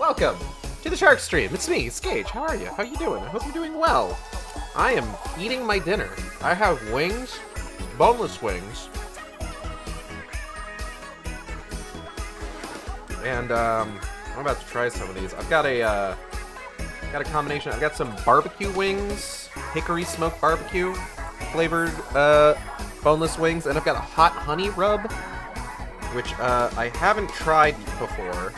Welcome to the Shark Stream. It's me, Skage. How are you? How you doing? I hope you're doing well. I am eating my dinner. I have wings, boneless wings, and I'm about to try some of these. I've got a combination. I've got some barbecue wings, hickory smoked barbecue flavored boneless wings, and I've got a hot honey rub, which I haven't tried before,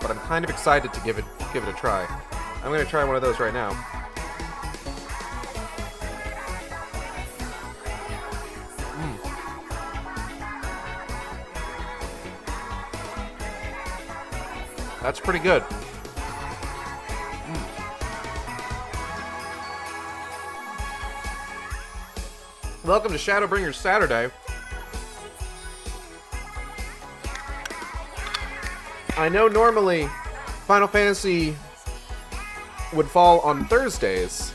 but I'm kind of excited to give it a try. I'm gonna try one of those right now. That's pretty good. Welcome to Shadowbringers Saturday. I know normally Final Fantasy would fall on Thursdays,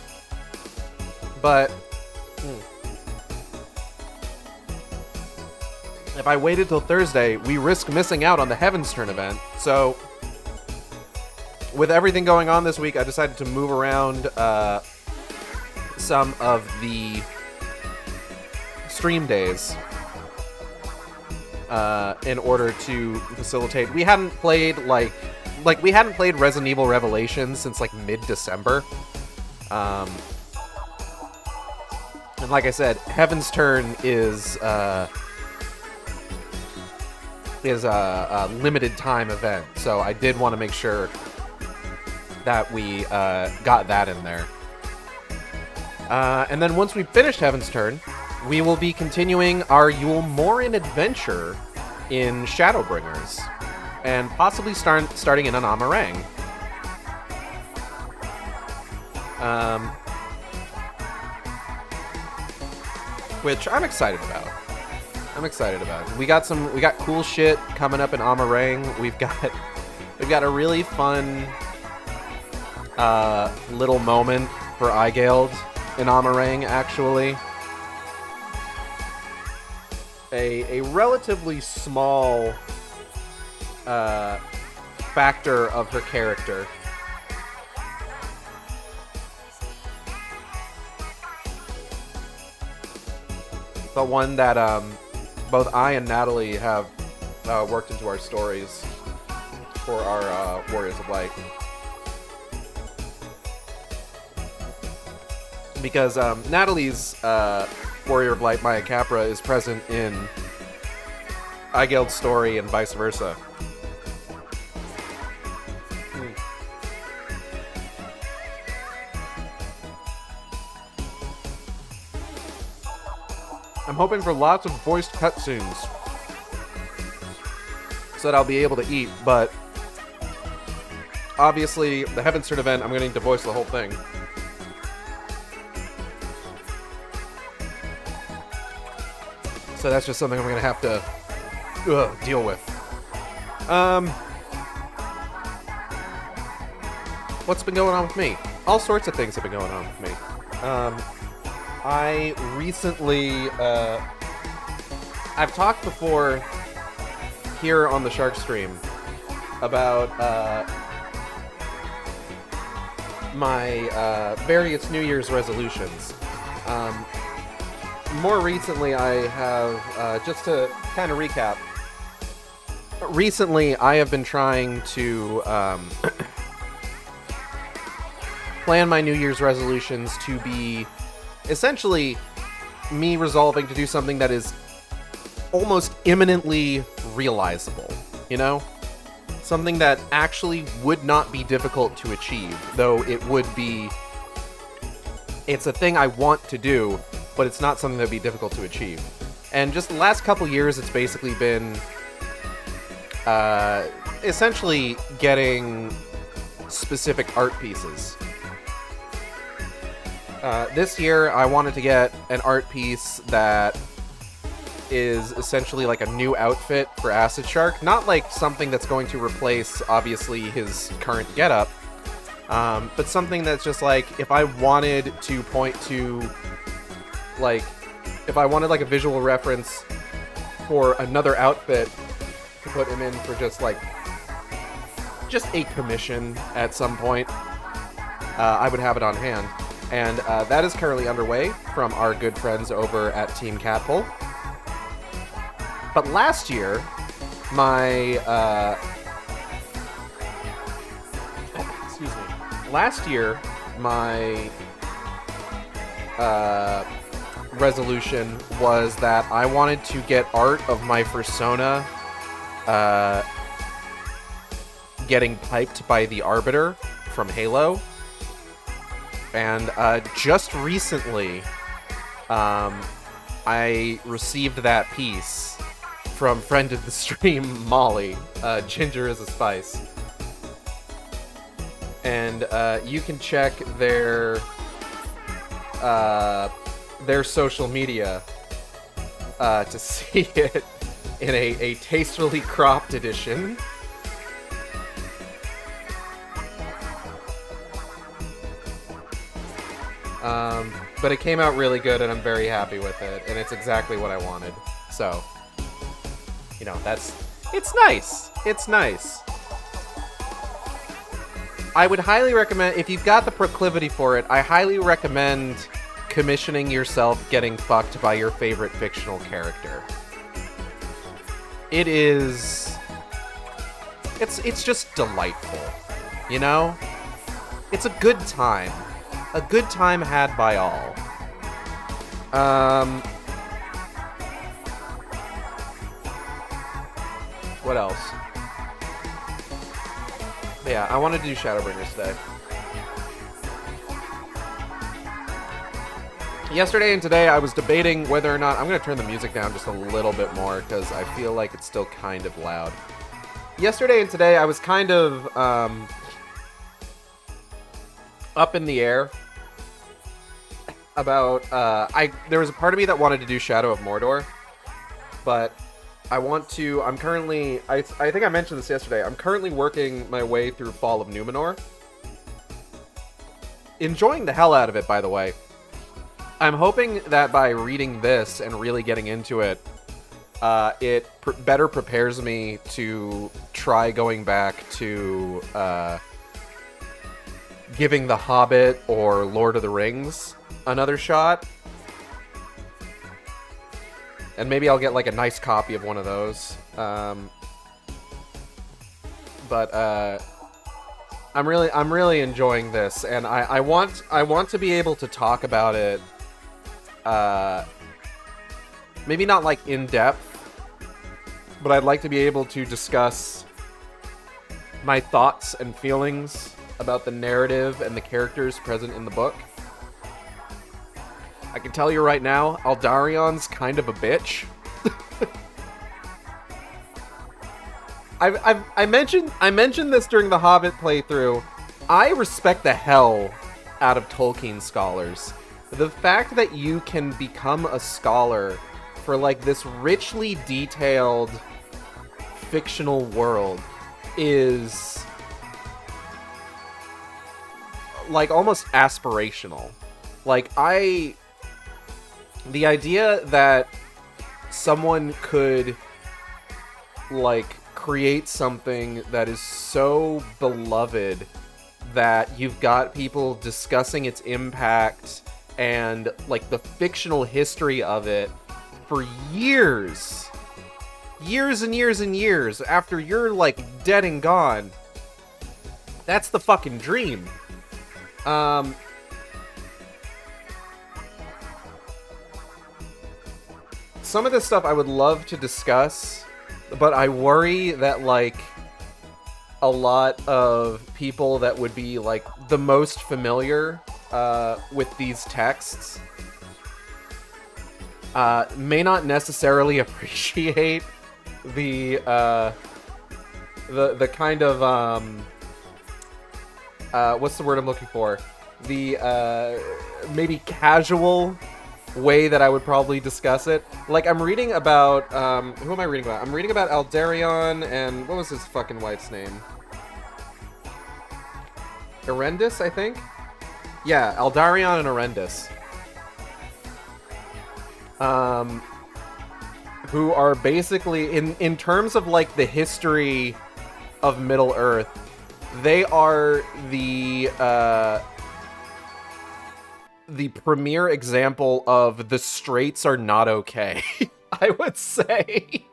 but if I waited till Thursday, we risk missing out on the Heavensturn event. So, with everything going on this week, I decided to move around some of the stream days in order to facilitate. We hadn't played we hadn't played Resident Evil Revelations since like mid-December, and like I said, Heavensturn is a limited time event, so I did want to make sure that we got that in there. And then once we finish Heavensturn, we will be continuing our Yule Morin adventure in Shadowbringers, and possibly starting in an Amarang. Which I'm excited about. We got cool shit coming up in Amarang. We've got a really fun little moment for Igeld in Amarang, actually. A relatively small factor of her character. But one that both I and Natalie have worked into our stories for our Warriors of Light. Because Natalie's Warrior of Light, Maya Capra, is present in Igeld's story and vice versa. I'm hoping for lots of voiced cutscenes so that I'll be able to eat, but obviously the Heavensturn event, I'm going to need to voice the whole thing. So that's just something I'm going to have to deal with. What's been going on with me? All sorts of things have been going on with me. I recently... I've talked before here on the Shark Stream about my various New Year's resolutions. More recently, I have, just to kind of recap, recently I have been trying to plan my New Year's resolutions to be essentially me resolving to do something that is almost imminently realizable, you know? Something that actually would not be difficult to achieve, though it would be... It's a thing I want to do, but it's not something that would be difficult to achieve. And just the last couple years, it's basically been essentially getting specific art pieces. This year, I wanted to get an art piece that is essentially like a new outfit for Acid Shark. Not like something that's going to replace, obviously, his current getup, but something that's just like, if I wanted to point to, like, if I wanted like a visual reference for another outfit to put him in for just like just a commission at some point, I would have it on hand. And that is currently underway from our good friends over at Team Catpole. But last year, my resolution was that I wanted to get art of my persona getting piped by the Arbiter from Halo. And just recently, I received that piece from friend of the stream, Molly. Ginger is a spice. And you can check their social media to see it in a tastefully cropped edition. But it came out really good, and I'm very happy with it, and it's exactly what I wanted. So, you know, it's nice. It's nice. I would highly recommend, if you've got the proclivity for it, I highly recommend commissioning yourself getting fucked by your favorite fictional character. It is... It's just delightful, you know? It's a good time. A good time had by all. What else? Yeah, I wanted to do Shadowbringers today. Yesterday and today, I was debating whether or not... I'm going to turn the music down just a little bit more, because I feel like it's still kind of loud. Yesterday and today, I was kind of up in the air about... there was a part of me that wanted to do Shadow of Mordor, but I want to... I'm currently... I think I mentioned this yesterday. I'm currently working my way through Fall of Numenor. Enjoying the hell out of it, by the way. I'm hoping that by reading this and really getting into it, it better prepares me to try going back to giving The Hobbit or Lord of the Rings another shot. And maybe I'll get like a nice copy of one of those. But I'm really enjoying this, and I want to be able to talk about it. Maybe not like in depth, but I'd like to be able to discuss my thoughts and feelings about the narrative and the characters present in the book. I can tell you right now, Aldarion's kind of a bitch. I mentioned this during the Hobbit playthrough. I respect the hell out of Tolkien scholars. The fact that you can become a scholar for like this richly detailed fictional world is like almost aspirational. Like the idea that someone could like create something that is so beloved that you've got people discussing its impact and like the fictional history of it for years and years and years after you're like dead and gone. That's the fucking dream. Some of this stuff I would love to discuss, but I worry that like a lot of people that would be like the most familiar with these texts may not necessarily appreciate the kind of what's the word I'm looking for? The maybe casual way that I would probably discuss it. Like, I'm reading about who am I reading about? I'm reading about Aldarion and what was his fucking wife's name? Erendis, I think? Yeah, Aldarion and Erendis. Who are basically, in terms of, like, the history of Middle-earth, They are the premier example of the straights are not okay, I would say.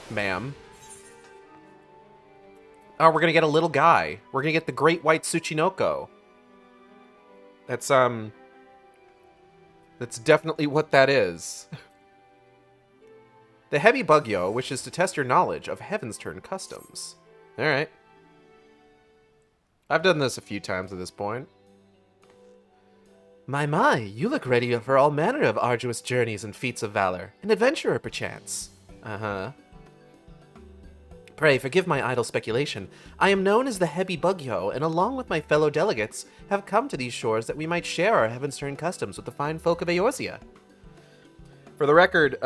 Ma'am. Oh, we're gonna get a little guy. We're gonna get the Great White Tsuchinoko. That's definitely what that is. The Heavy Bugyo wishes to test your knowledge of Heavensturn customs. Alright. I've done this a few times at this point. My, you look ready for all manner of arduous journeys and feats of valor. An adventurer, perchance. Uh-huh. Pray, forgive my idle speculation. I am known as the Heavy Bugyo, and along with my fellow delegates, have come to these shores that we might share our Heavensturn customs with the fine folk of Eorzea. For the record,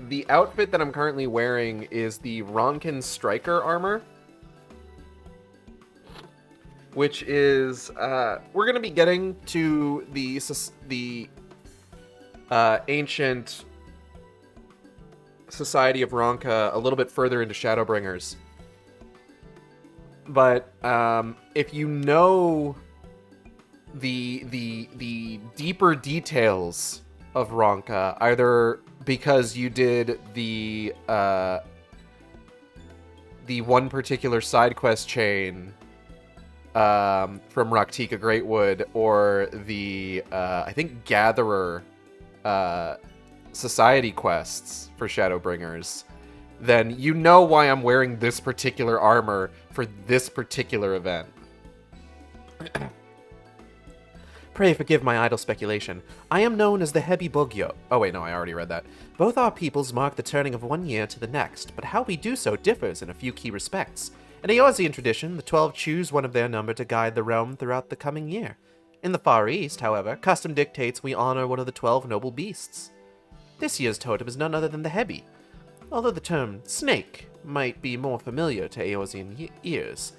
the outfit that I'm currently wearing is the Ronkin Striker armor, which is, we're going to be getting to the ancient Society of Ronka a little bit further into Shadowbringers. But if you know the deeper details of Ronka, either because you did the one particular side quest chain from Raktika Greatwood, or the I think Gatherer society quests for Shadowbringers, then you know why I'm wearing this particular armor for this particular event. Pray forgive my idle speculation. I am known as the Heavy Bugyo. Oh wait, no, I already read that. Both our peoples mark the turning of one year to the next, but how we do so differs in a few key respects. In Eorzean tradition, the 12 choose one of their number to guide the realm throughout the coming year. In the Far East, however, custom dictates we honor one of the 12 noble beasts. This year's totem is none other than the Hebi. Although the term snake might be more familiar to Eorzean ears.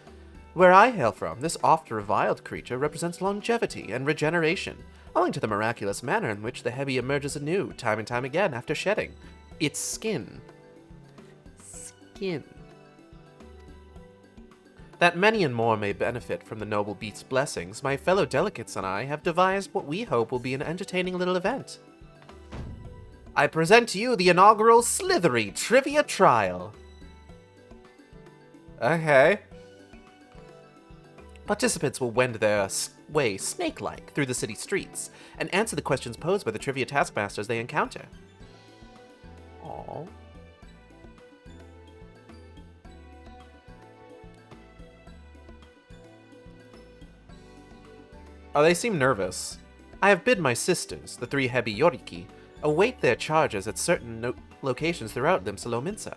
Where I hail from, this oft-reviled creature represents longevity and regeneration, owing to the miraculous manner in which the Hebi emerges anew time and time again after shedding its skin. That many and more may benefit from the noble beast's blessings, my fellow delegates and I have devised what we hope will be an entertaining little event. I present to you the inaugural Slithery Trivia Trial. Okay. Participants will wend their way snake-like through the city streets and answer the questions posed by the trivia taskmasters they encounter. Aww. Oh, they seem nervous. I have bid my sisters, the 3 Hebi Yoriki, await their charges at certain locations throughout Limsa-Lominsa.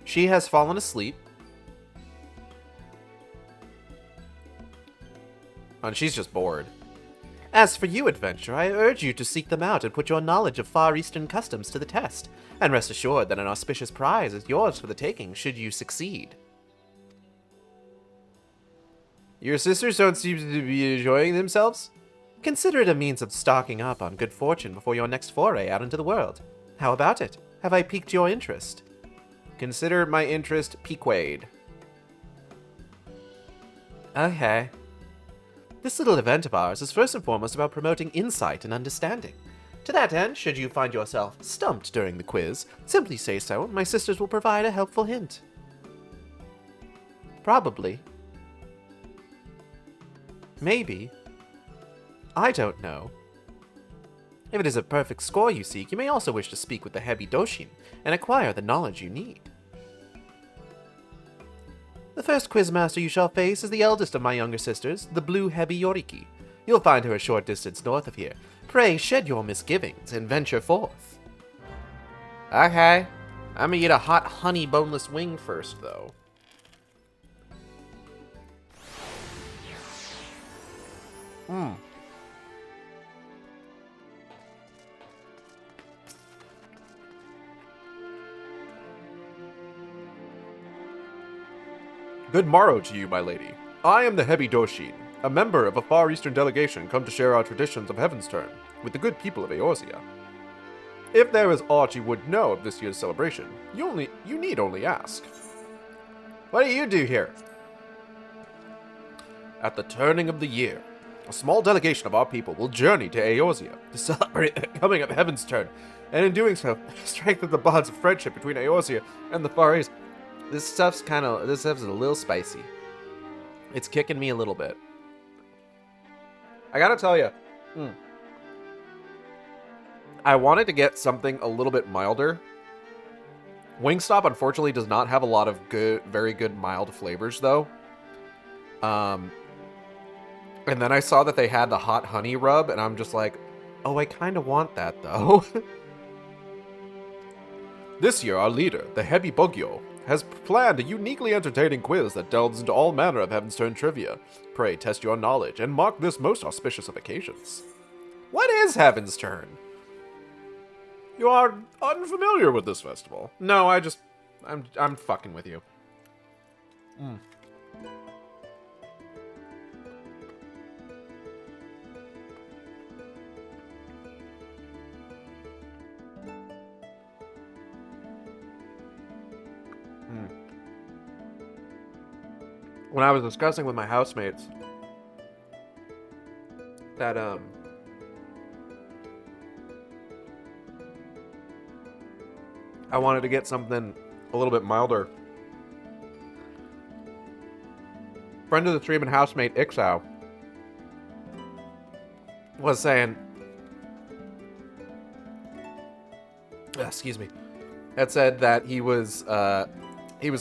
She has fallen asleep. And she's just bored. As for you, adventurer, I urge you to seek them out and put your knowledge of Far Eastern customs to the test, and rest assured that an auspicious prize is yours for the taking should you succeed. Your sisters don't seem to be enjoying themselves? Consider it a means of stocking up on good fortune before your next foray out into the world. How about it? Have I piqued your interest? Consider my interest piqued. Okay. This little event of ours is first and foremost about promoting insight and understanding. To that end, should you find yourself stumped during the quiz, simply say so, and my sisters will provide a helpful hint. Probably. Maybe. I don't know. If it is a perfect score you seek, you may also wish to speak with the Hebi Doshin and acquire the knowledge you need. The first quizmaster you shall face is the eldest of my younger sisters, the Blue Hebi Yoriki. You'll find her a short distance north of here. Pray shed your misgivings and venture forth. Okay. I'm gonna eat a hot honey boneless wing first, though. Good morrow to you, my lady. I am the Hebi Doshin, a member of a Far Eastern delegation come to share our traditions of Heavensturn with the good people of Eorzea. If there is aught you would know of this year's celebration, you need only ask. What do you do here? At the turning of the year, a small delegation of our people will journey to Eorzea to celebrate the coming of Heavensturn, and in doing so, strengthen the bonds of friendship between Eorzea and the Far East. This stuff's a little spicy. It's kicking me a little bit. I gotta tell you, I wanted to get something a little bit milder. Wingstop, unfortunately, does not have a lot of very good mild flavors, though. And then I saw that they had the hot honey rub, and I'm just like, oh, I kind of want that, though. This year, our leader, the Heavy Bugyo, has planned a uniquely entertaining quiz that delves into all manner of Heavensturn trivia. Pray test your knowledge and mark this most auspicious of occasions. What is Heavensturn? You are unfamiliar with this festival. No, I'm fucking with you. When I was discussing with my housemates that, I wanted to get something a little bit milder. Friend of the stream and housemate XIV was saying, excuse me, had said that he was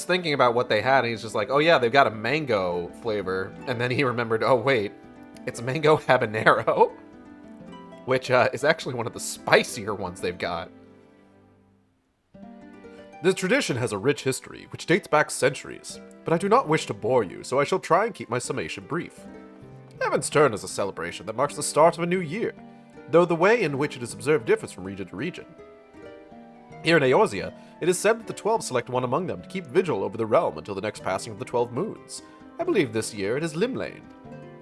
thinking about what they had, and he's just like, oh yeah, they've got a mango flavor, and then he remembered, oh wait, it's mango habanero, which is actually one of the spicier ones they've got. This tradition has a rich history, which dates back centuries, but I do not wish to bore you, so I shall try and keep my summation brief. Heavensturn is a celebration that marks the start of a new year, though the way in which it is observed differs from region to region. Here in Eorzea, it is said that the 12 select one among them to keep vigil over the realm until the next passing of the 12 moons. I believe this year it is Limlane,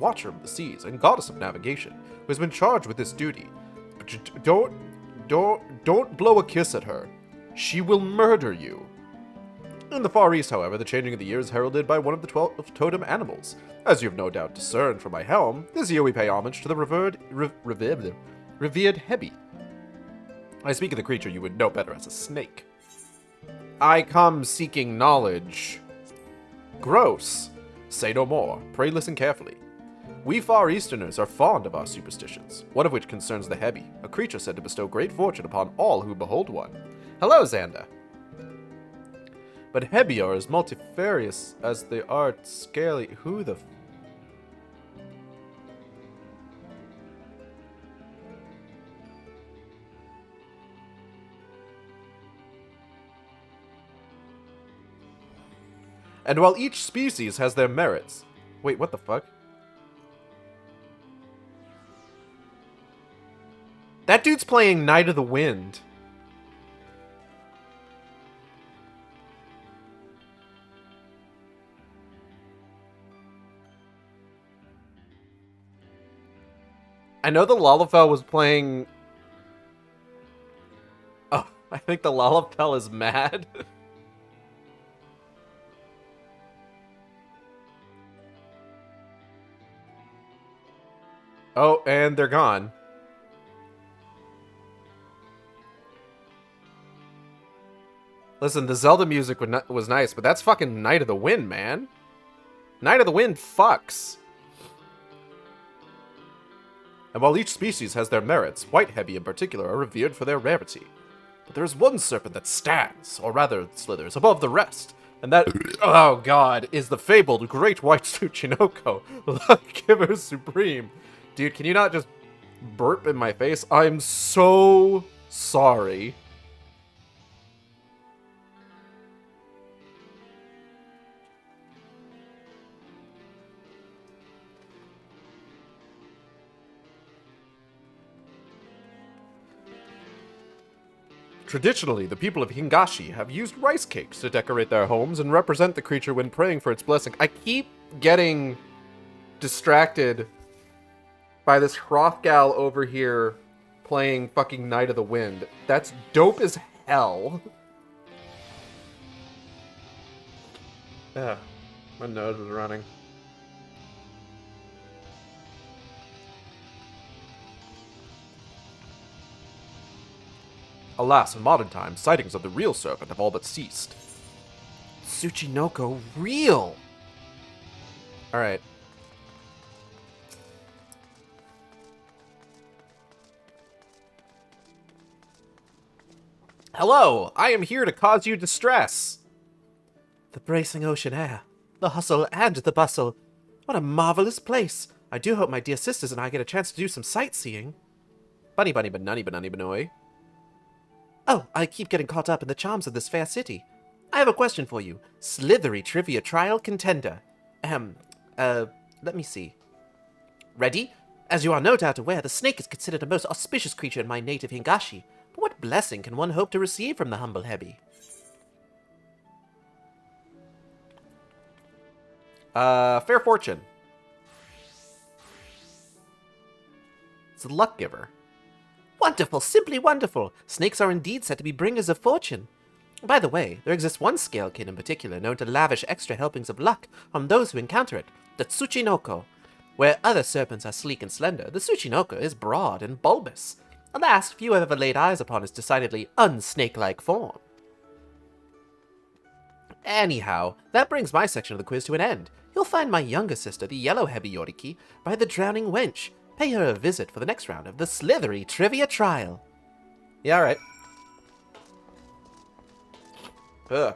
Watcher of the Seas and Goddess of Navigation, who has been charged with this duty. But don't blow a kiss at her. She will murder you. In the Far East, however, the changing of the year is heralded by one of the 12 totem animals. As you have no doubt discerned from my helm, this year we pay homage to the revered Hebi. I speak of the creature you would know better as a snake. I come seeking knowledge. Gross. Say no more. Pray listen carefully. We Far Easterners are fond of our superstitions, one of which concerns the Hebi, a creature said to bestow great fortune upon all who behold one. Hello, Xanda. But Hebi are as multifarious as they are scaly. Who the And while each species has their merits... Wait, what the fuck? That dude's playing Night of the Wind. I know the Lalafell was playing... Oh, I think the Lalafell is mad. Oh, and they're gone. Listen, the Zelda music was nice, but that's fucking Night of the Wind, man. Night of the Wind fucks. And while each species has their merits, white Hebi in particular are revered for their rarity. But there is one serpent that stands, or rather slithers, above the rest, and that, oh god, is the fabled Great White Tsuchinoko, Luck Giver Supreme. Dude, can you not just burp in my face? I'm so sorry. Traditionally, the people of Hingashi have used rice cakes to decorate their homes and represent the creature when praying for its blessing. I keep getting distracted by this Hrothgal over here playing fucking Night of the Wind. That's dope as hell. Ugh, my nose is running. Alas, in modern times, sightings of the real serpent have all but ceased. Tsuchinoko real! Alright. Hello, I am here to cause you distress. The bracing ocean air, the hustle and the bustle. What a marvelous place. I do hope my dear sisters and I get a chance to do some sightseeing. Bunny bunny banunny banunny banoy. Oh, I keep getting caught up in the charms of this fair city. I have a question for you. Slithery trivia trial contender. Let me see. Ready? As you are no doubt aware, the snake is considered a most auspicious creature in my native Hingashi. But what blessing can one hope to receive from the humble Hebi? Fair fortune. It's a luck giver. Wonderful, simply wonderful. Snakes are indeed said to be bringers of fortune. By the way, there exists one scalekin in particular known to lavish extra helpings of luck on those who encounter it, the Tsuchinoko. Where other serpents are sleek and slender, the Tsuchinoko is broad and bulbous. Alas, few have ever laid eyes upon its decidedly unsnake-like form. Anyhow, that brings my section of the quiz to an end. You'll find my younger sister, the yellow Hebi Yoriki, by the Drowning Wench. Pay her a visit for the next round of the Slithery Trivia Trial. Yeah, alright. Ugh.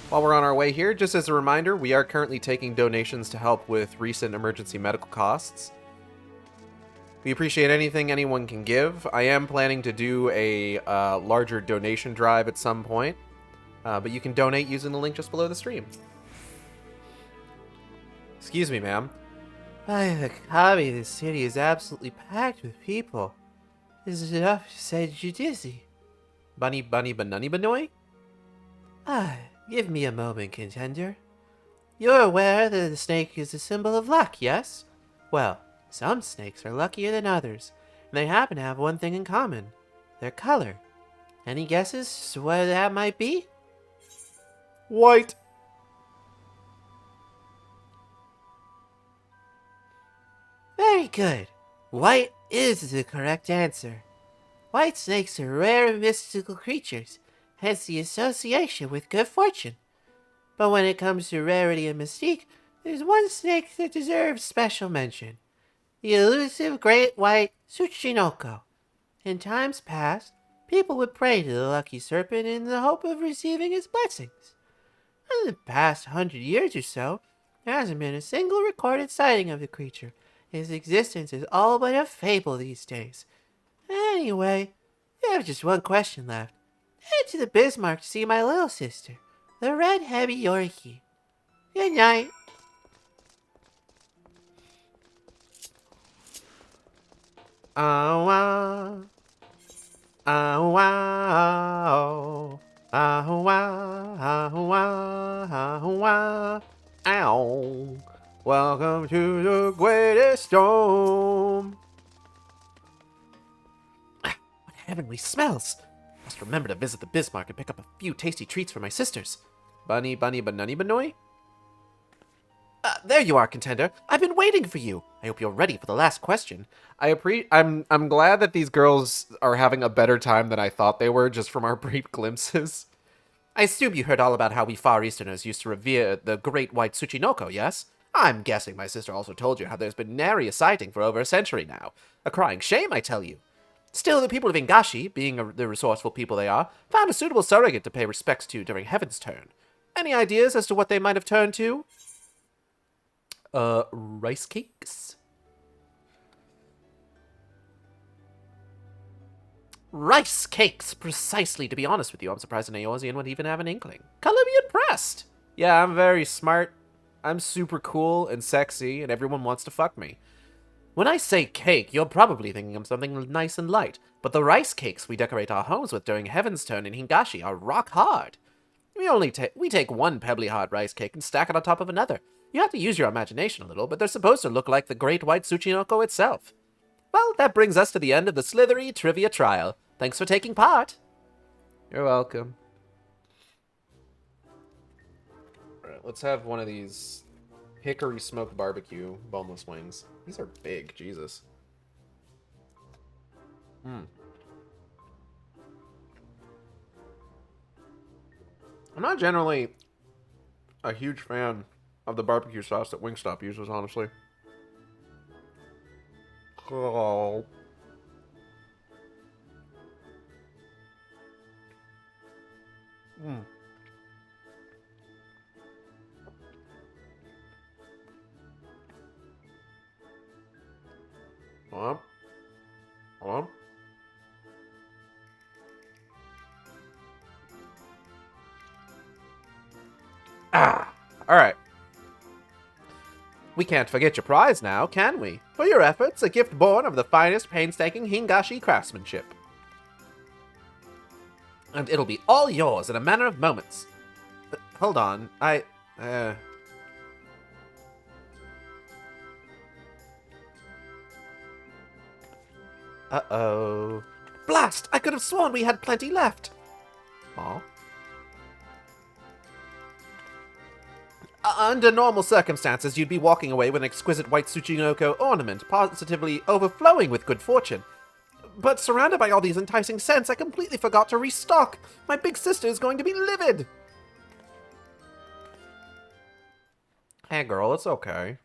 While we're on our way here, just as a reminder, we are currently taking donations to help with recent emergency medical costs. We appreciate anything anyone can give. I am planning to do a larger donation drive at some point, but you can donate using the link just below the stream. Excuse me, ma'am. By the Kabi, the city is absolutely packed with people. This is enough to send you dizzy. Bunny bunny banunny banoy? Give me a moment, contender. You're aware that the snake is a symbol of luck, yes? Well, some snakes are luckier than others, and they happen to have one thing in common. Their color. Any guesses as to what that might be? White. Very good. White is the correct answer. White snakes are rare and mystical creatures, hence the association with good fortune. But when it comes to rarity and mystique, there's one snake that deserves special mention. The elusive great white Tsuchinoko. In times past, people would pray to the lucky serpent in the hope of receiving his blessings. In the past 100 years or so, there hasn't been a single recorded sighting of the creature. His existence is all but a fable these days. Anyway, we have just one question left. Head to the Bismarck to see my little sister, the red Hebi Yoriki. Good night. Ow, ow, ow. Welcome to the greatest storm. What heavenly smells. Must remember to visit the Bismarck and pick up a few tasty treats for my sisters. Bunny bunny banunny banoy? There you are, contender. I've been waiting for you. I hope you're ready for the last question. I'm glad that these girls are having a better time than I thought they were just from our brief glimpses. I assume you heard all about how we Far Easterners used to revere the great white Tsuchinoko, yes? I'm guessing my sister also told you how there's been nary a sighting for over a century now. A crying shame, I tell you. Still, the people of Ingashi, being the resourceful people they are, found a suitable surrogate to pay respects to during Heavensturn. Any ideas as to what they might have turned to? Rice cakes? Rice cakes, precisely. To be honest with you, I'm surprised an Aeorzean would even have an inkling. Color me impressed. Yeah, I'm very smart. I'm super cool and sexy, and everyone wants to fuck me. When I say cake, you're probably thinking of something nice and light, but the rice cakes we decorate our homes with during Heavensturn in Hingashi are rock hard. We take one pebbly hard rice cake and stack it on top of another. You have to use your imagination a little, but they're supposed to look like the Great White Tsuchinoko itself. Well, that brings us to the end of the Slithery Trivia Trial. Thanks for taking part. You're welcome. Alright, let's have one of these hickory smoked barbecue boneless wings. These are big, Jesus. I'm not generally a huge fan of the barbecue sauce that Wingstop uses, honestly. Oh. Hold on. Alright. We can't forget your prize now, can we? For your efforts, a gift born of the finest painstaking Hingashi craftsmanship. And it'll be all yours in a matter of moments. Hold on, Uh-oh. Blast! I could have sworn we had plenty left. Aw. Under normal circumstances, you'd be walking away with an exquisite white Tsuchinoko ornament, positively overflowing with good fortune. But surrounded by all these enticing scents, I completely forgot to restock. My big sister is going to be livid. Hey girl, it's okay.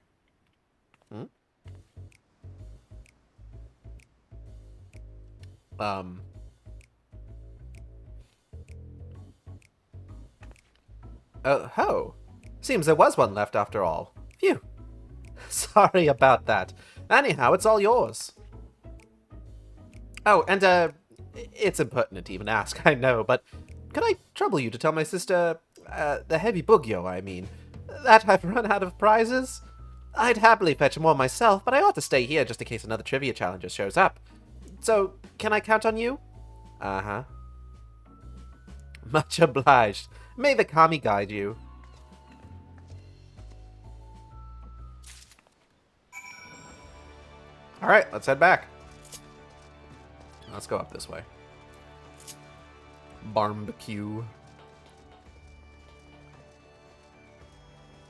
Oh. Seems there was one left after all. Phew. Sorry about that. Anyhow, it's all yours. Oh, and, it's impertinent to even ask, I know, but could I trouble you to tell my sister, the heavy Bugyo, I mean, that I've run out of prizes? I'd happily fetch more myself, but I ought to stay here just in case another trivia challenger shows up. So, can I count on you? Uh-huh. Much obliged. May the Kami guide you. Alright, let's head back. Let's go up this way. Barbecue.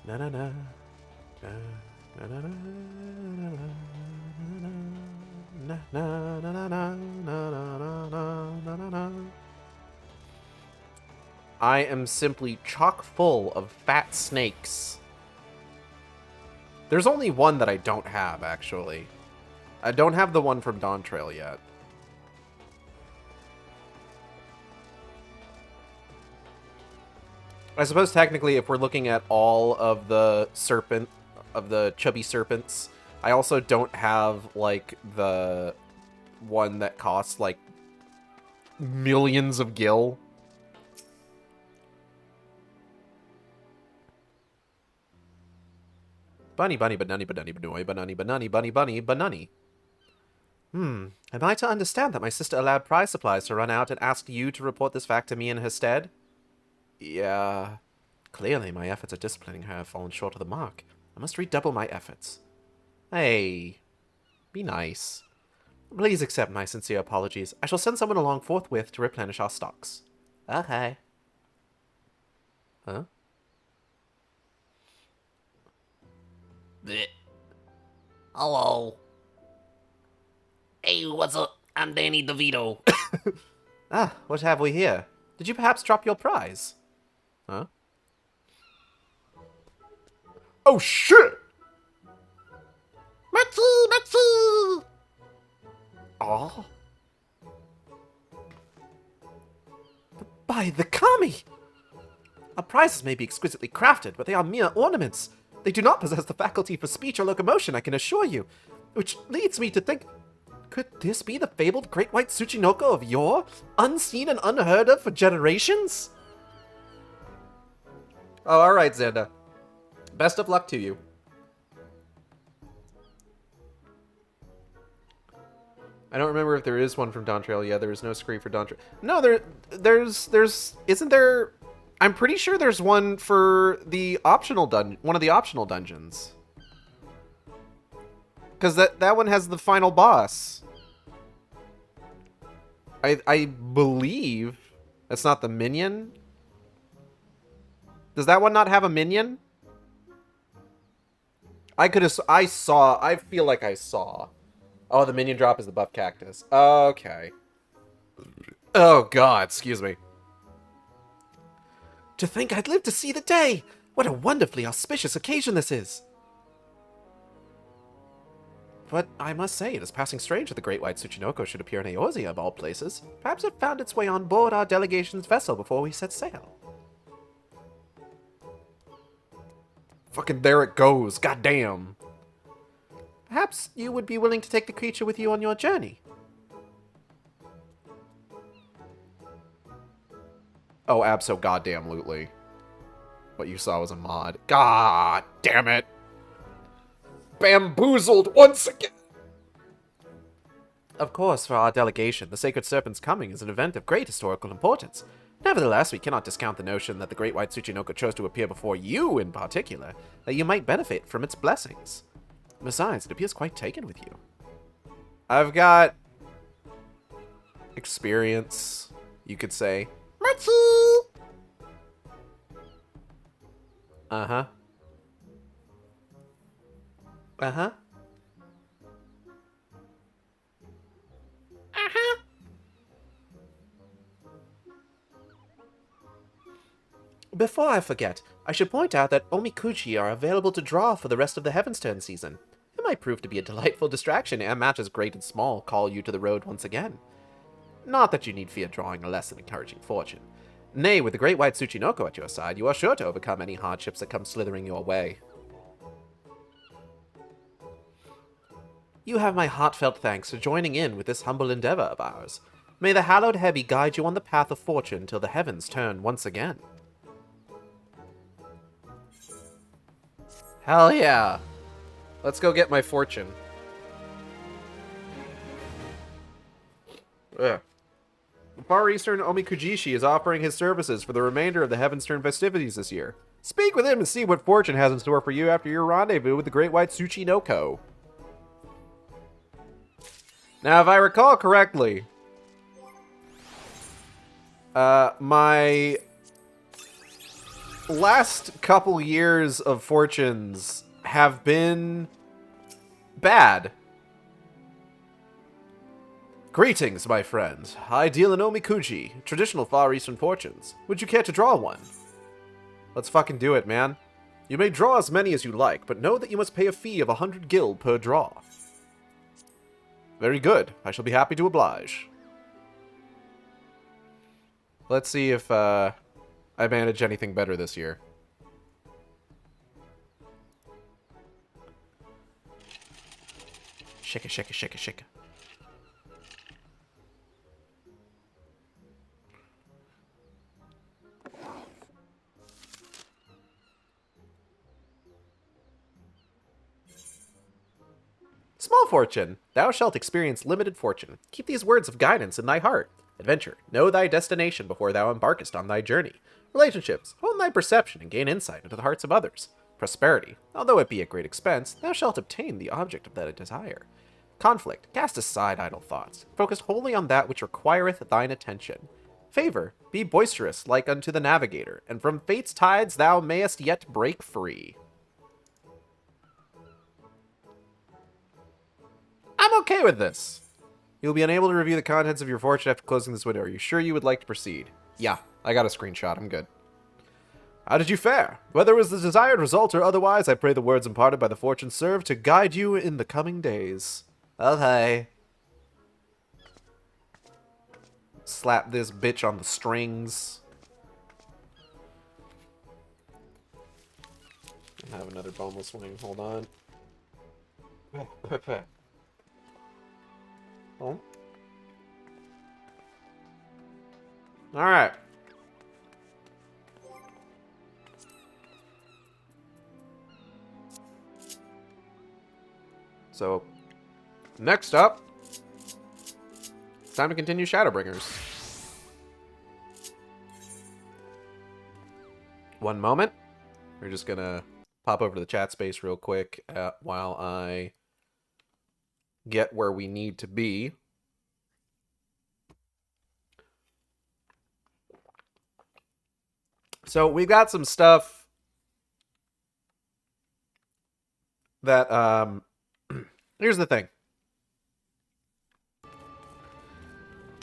Na na na. Na na na na na na na na na na na. I am simply chock full of fat snakes. There's only one that I don't have, actually. I don't have the one from Dawn Trail yet. I suppose technically if we're looking at all of the chubby serpents, I also don't have, like, the one that costs, like, millions of gil. Bunny, bunny, banani, banani, banoi, banani, banani, bunny, bunny, banani. Am I to understand that my sister allowed prize supplies to run out and asked you to report this fact to me in her stead? Yeah. Clearly, my efforts at disciplining her have fallen short of the mark. I must redouble my efforts. Hey. Be nice. Please accept my sincere apologies. I shall send someone along forthwith to replenish our stocks. Okay. Huh? Blech. Hello. Hey, what's up? I'm Danny DeVito. Ah, what have we here? Did you perhaps drop your prize? Huh? Oh, shit! Maxi! Oh. By the Kami! Our prizes may be exquisitely crafted, but they are mere ornaments. They do not possess the faculty for speech or locomotion, I can assure you. Which leads me to think, could this be the fabled Great White Tsuchinoko of yore? Unseen and unheard of for generations? Oh, alright, Xanda. Best of luck to you. I don't remember if there is one from Dawn Trail. Yeah, there is no scree for Dawn Trail. No, there's, isn't there... I'm pretty sure there's one for the optional one of the optional dungeons. Because that one has the final boss. I believe that's not the minion. Does that one not have a minion? I feel like I saw. Oh, the minion drop is the buff cactus. Okay. Oh god, excuse me. To think I'd live to see the day! What a wonderfully auspicious occasion this is! But I must say, it is passing strange that the Great White Tsuchinoko should appear in Eorzea of all places. Perhaps it found its way on board our delegation's vessel before we set sail. Fucking there it goes, goddamn. Perhaps you would be willing to take the creature with you on your journey. Oh, abso-goddamn-lutely. What you saw was a mod. God damn it. Bamboozled once again. Of course, for our delegation, the Sacred Serpent's coming is an event of great historical importance. Nevertheless, we cannot discount the notion that the Great White Tsuchinoko chose to appear before you in particular, that you might benefit from its blessings. Besides, it appears quite taken with you. I've got experience, you could say. Uh-huh. Uh-huh. Before I forget, I should point out that omikuji are available to draw for the rest of the Heavensturn season. It might prove to be a delightful distraction, and matches great and small call you to the road once again. Not that you need fear drawing a less than encouraging fortune. Nay, with the Great White Tsuchinoko at your side, you are sure to overcome any hardships that come slithering your way. You have my heartfelt thanks for joining in with this humble endeavor of ours. May the hallowed Hebi guide you on the path of fortune till the heavens turn once again. Hell yeah. Let's go get my fortune. Ugh. The Far Eastern Omikujishi is offering his services for the remainder of the Heavensturn festivities this year. Speak with him and see what fortune has in store for you after your rendezvous with the Great White Tsuchinoko. Now, if I recall correctly, my last couple years of fortunes have been bad. Greetings, my friend. I deal in omikuji, traditional Far Eastern fortunes. Would you care to draw one? Let's fucking do it, man. You may draw as many as you like, but know that you must pay a fee of 100 gil per draw. Very good. I shall be happy to oblige. Let's see if I manage anything better this year. Shake it, shake it, shake it, shake it. Small fortune. Thou shalt experience limited fortune. Keep these words of guidance in thy heart. Adventure. Know thy destination before thou embarkest on thy journey. Relationships. Hone thy perception and gain insight into the hearts of others. Prosperity. Although it be at great expense, thou shalt obtain the object of thy desire. Conflict. Cast aside idle thoughts. Focus wholly on that which requireth thine attention. Favor. Be boisterous like unto the navigator, and from fate's tides thou mayest yet break free. I'm okay with this. You'll be unable to review the contents of your fortune after closing this window. Are you sure you would like to proceed? Yeah, I got a screenshot. I'm good. How did you fare? Whether it was the desired result or otherwise, I pray the words imparted by the fortune serve to guide you in the coming days. Okay. Slap this bitch on the strings. I have another boneless swing. Hold on. Oh. Alright. So, next up, it's time to continue Shadowbringers. One moment. We're just gonna pop over to the chat space real quick while I get where we need to be. So we've got some stuff that, here's the thing.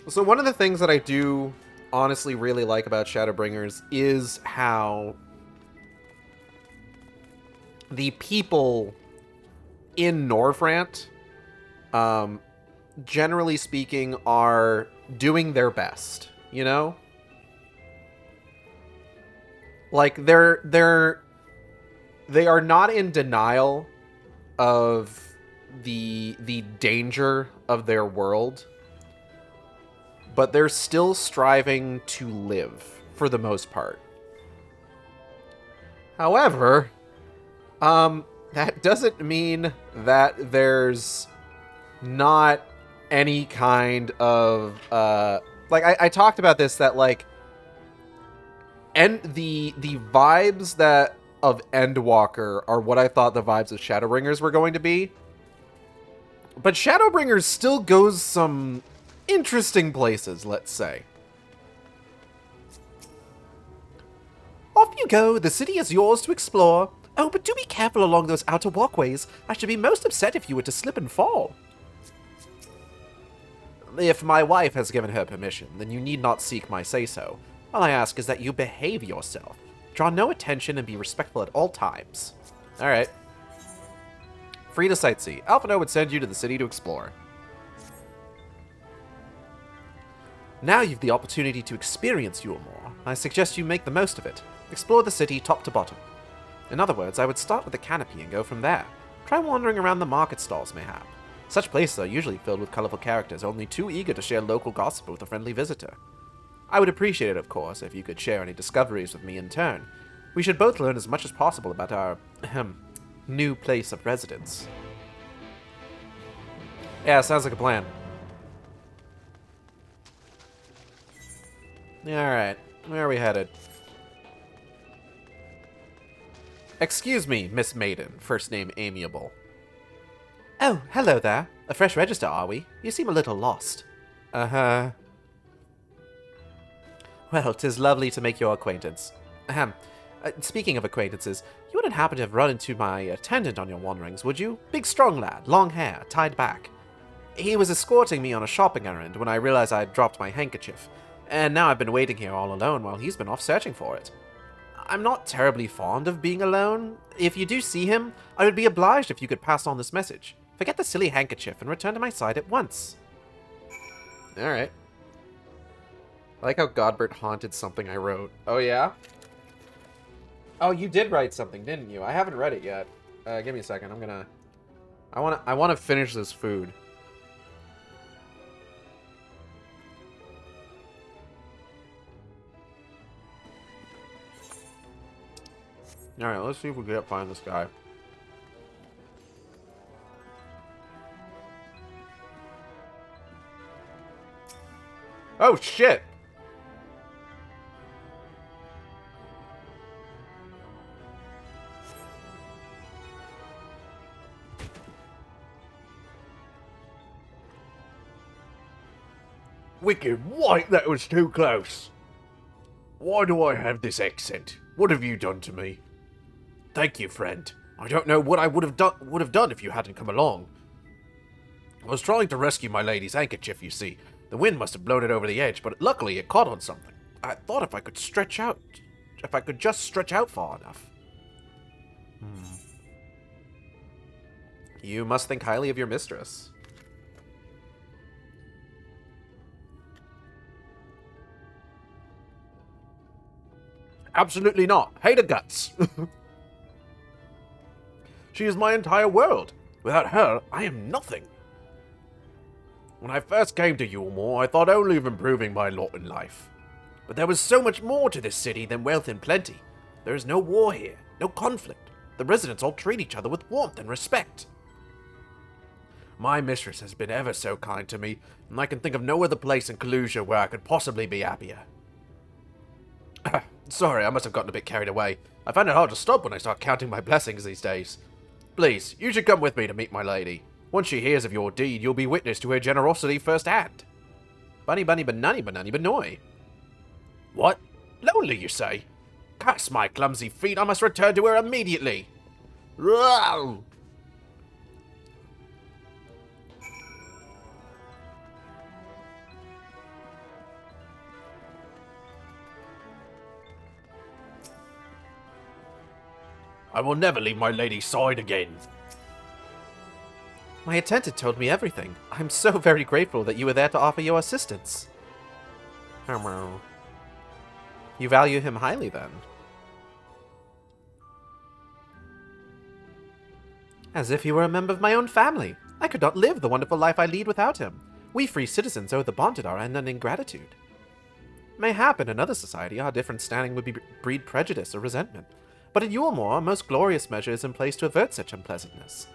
So one of the things that I do honestly really like about Shadowbringers is how the people in Northrant, generally speaking, are doing their best, you know? Like, they are not in denial of the danger of their world, but they're still striving to live, for the most part. However, that doesn't mean that there's not any kind of, like, I talked about this, that, like, and the vibes that of Endwalker are what I thought the vibes of Shadowbringers were going to be. But Shadowbringers still goes some interesting places, let's say. Off you go. The city is yours to explore. Oh, but do be careful along those outer walkways. I should be most upset if you were to slip and fall. If my wife has given her permission, then you need not seek my say-so. All I ask is that you behave yourself. Draw no attention and be respectful at all times. Alright. Free to sightsee. Alphino would send you to the city to explore. Now you've the opportunity to experience Yulmore. I suggest you make the most of it. Explore the city top to bottom. In other words, I would start with the canopy and go from there. Try wandering around the market stalls, mayhap. Such places are usually filled with colorful characters, only too eager to share local gossip with a friendly visitor. I would appreciate it, of course, if you could share any discoveries with me in turn. We should both learn as much as possible about our, new place of residence. Yeah, sounds like a plan. Alright, where are we headed? Excuse me, Miss Maiden, first name Amiable. Oh, hello there. A fresh register, are we? You seem a little lost. Uh-huh. Well, 'tis lovely to make your acquaintance. Ahem. Speaking of acquaintances, you wouldn't happen to have run into my attendant on your wanderings, would you? Big strong lad, long hair, tied back. He was escorting me on a shopping errand when I realized I'd dropped my handkerchief, and now I've been waiting here all alone while he's been off searching for it. I'm not terribly fond of being alone. If you do see him, I would be obliged if you could pass on this message. Forget the silly handkerchief and return to my side at once. Alright. I like how Godbert haunted something I wrote. Oh, yeah? Oh, you did write something, didn't you? I haven't read it yet. Give me a second. I wanna finish this food. Alright, let's see if we can find this guy. Oh, shit! Wicked white, that was too close. Why do I have this accent? What have you done to me? Thank you, friend. I don't know what I would have done if you hadn't come along. I was trying to rescue my lady's handkerchief, you see. The wind must have blown it over the edge, but luckily it caught on something. I thought if I could just stretch out far enough. You must think highly of your mistress. Absolutely not. Hate her guts. She is my entire world. Without her, I am nothing. When I first came to Yulmore, I thought only of improving my lot in life. But there was so much more to this city than wealth and plenty. There is no war here, no conflict. The residents all treat each other with warmth and respect. My mistress has been ever so kind to me, and I can think of no other place in Kalusia where I could possibly be happier. Sorry, I must have gotten a bit carried away. I find it hard to stop when I start counting my blessings these days. Please, you should come with me to meet my lady. Once she hears of your deed, you'll be witness to her generosity firsthand. Bunny bunny banani banani banoy. What? Lonely, you say? Curse my clumsy feet, I must return to her immediately. Row! I will never leave my lady's side again. My attendant told me everything. I'm so very grateful that you were there to offer your assistance. You value him highly, then? As if he were a member of my own family. I could not live the wonderful life I lead without him. We free citizens owe the bond at our end and ingratitude. Mayhap in another society, our different standing would breed prejudice or resentment. But in Yulmore, a most glorious measure is in place to avert such unpleasantness.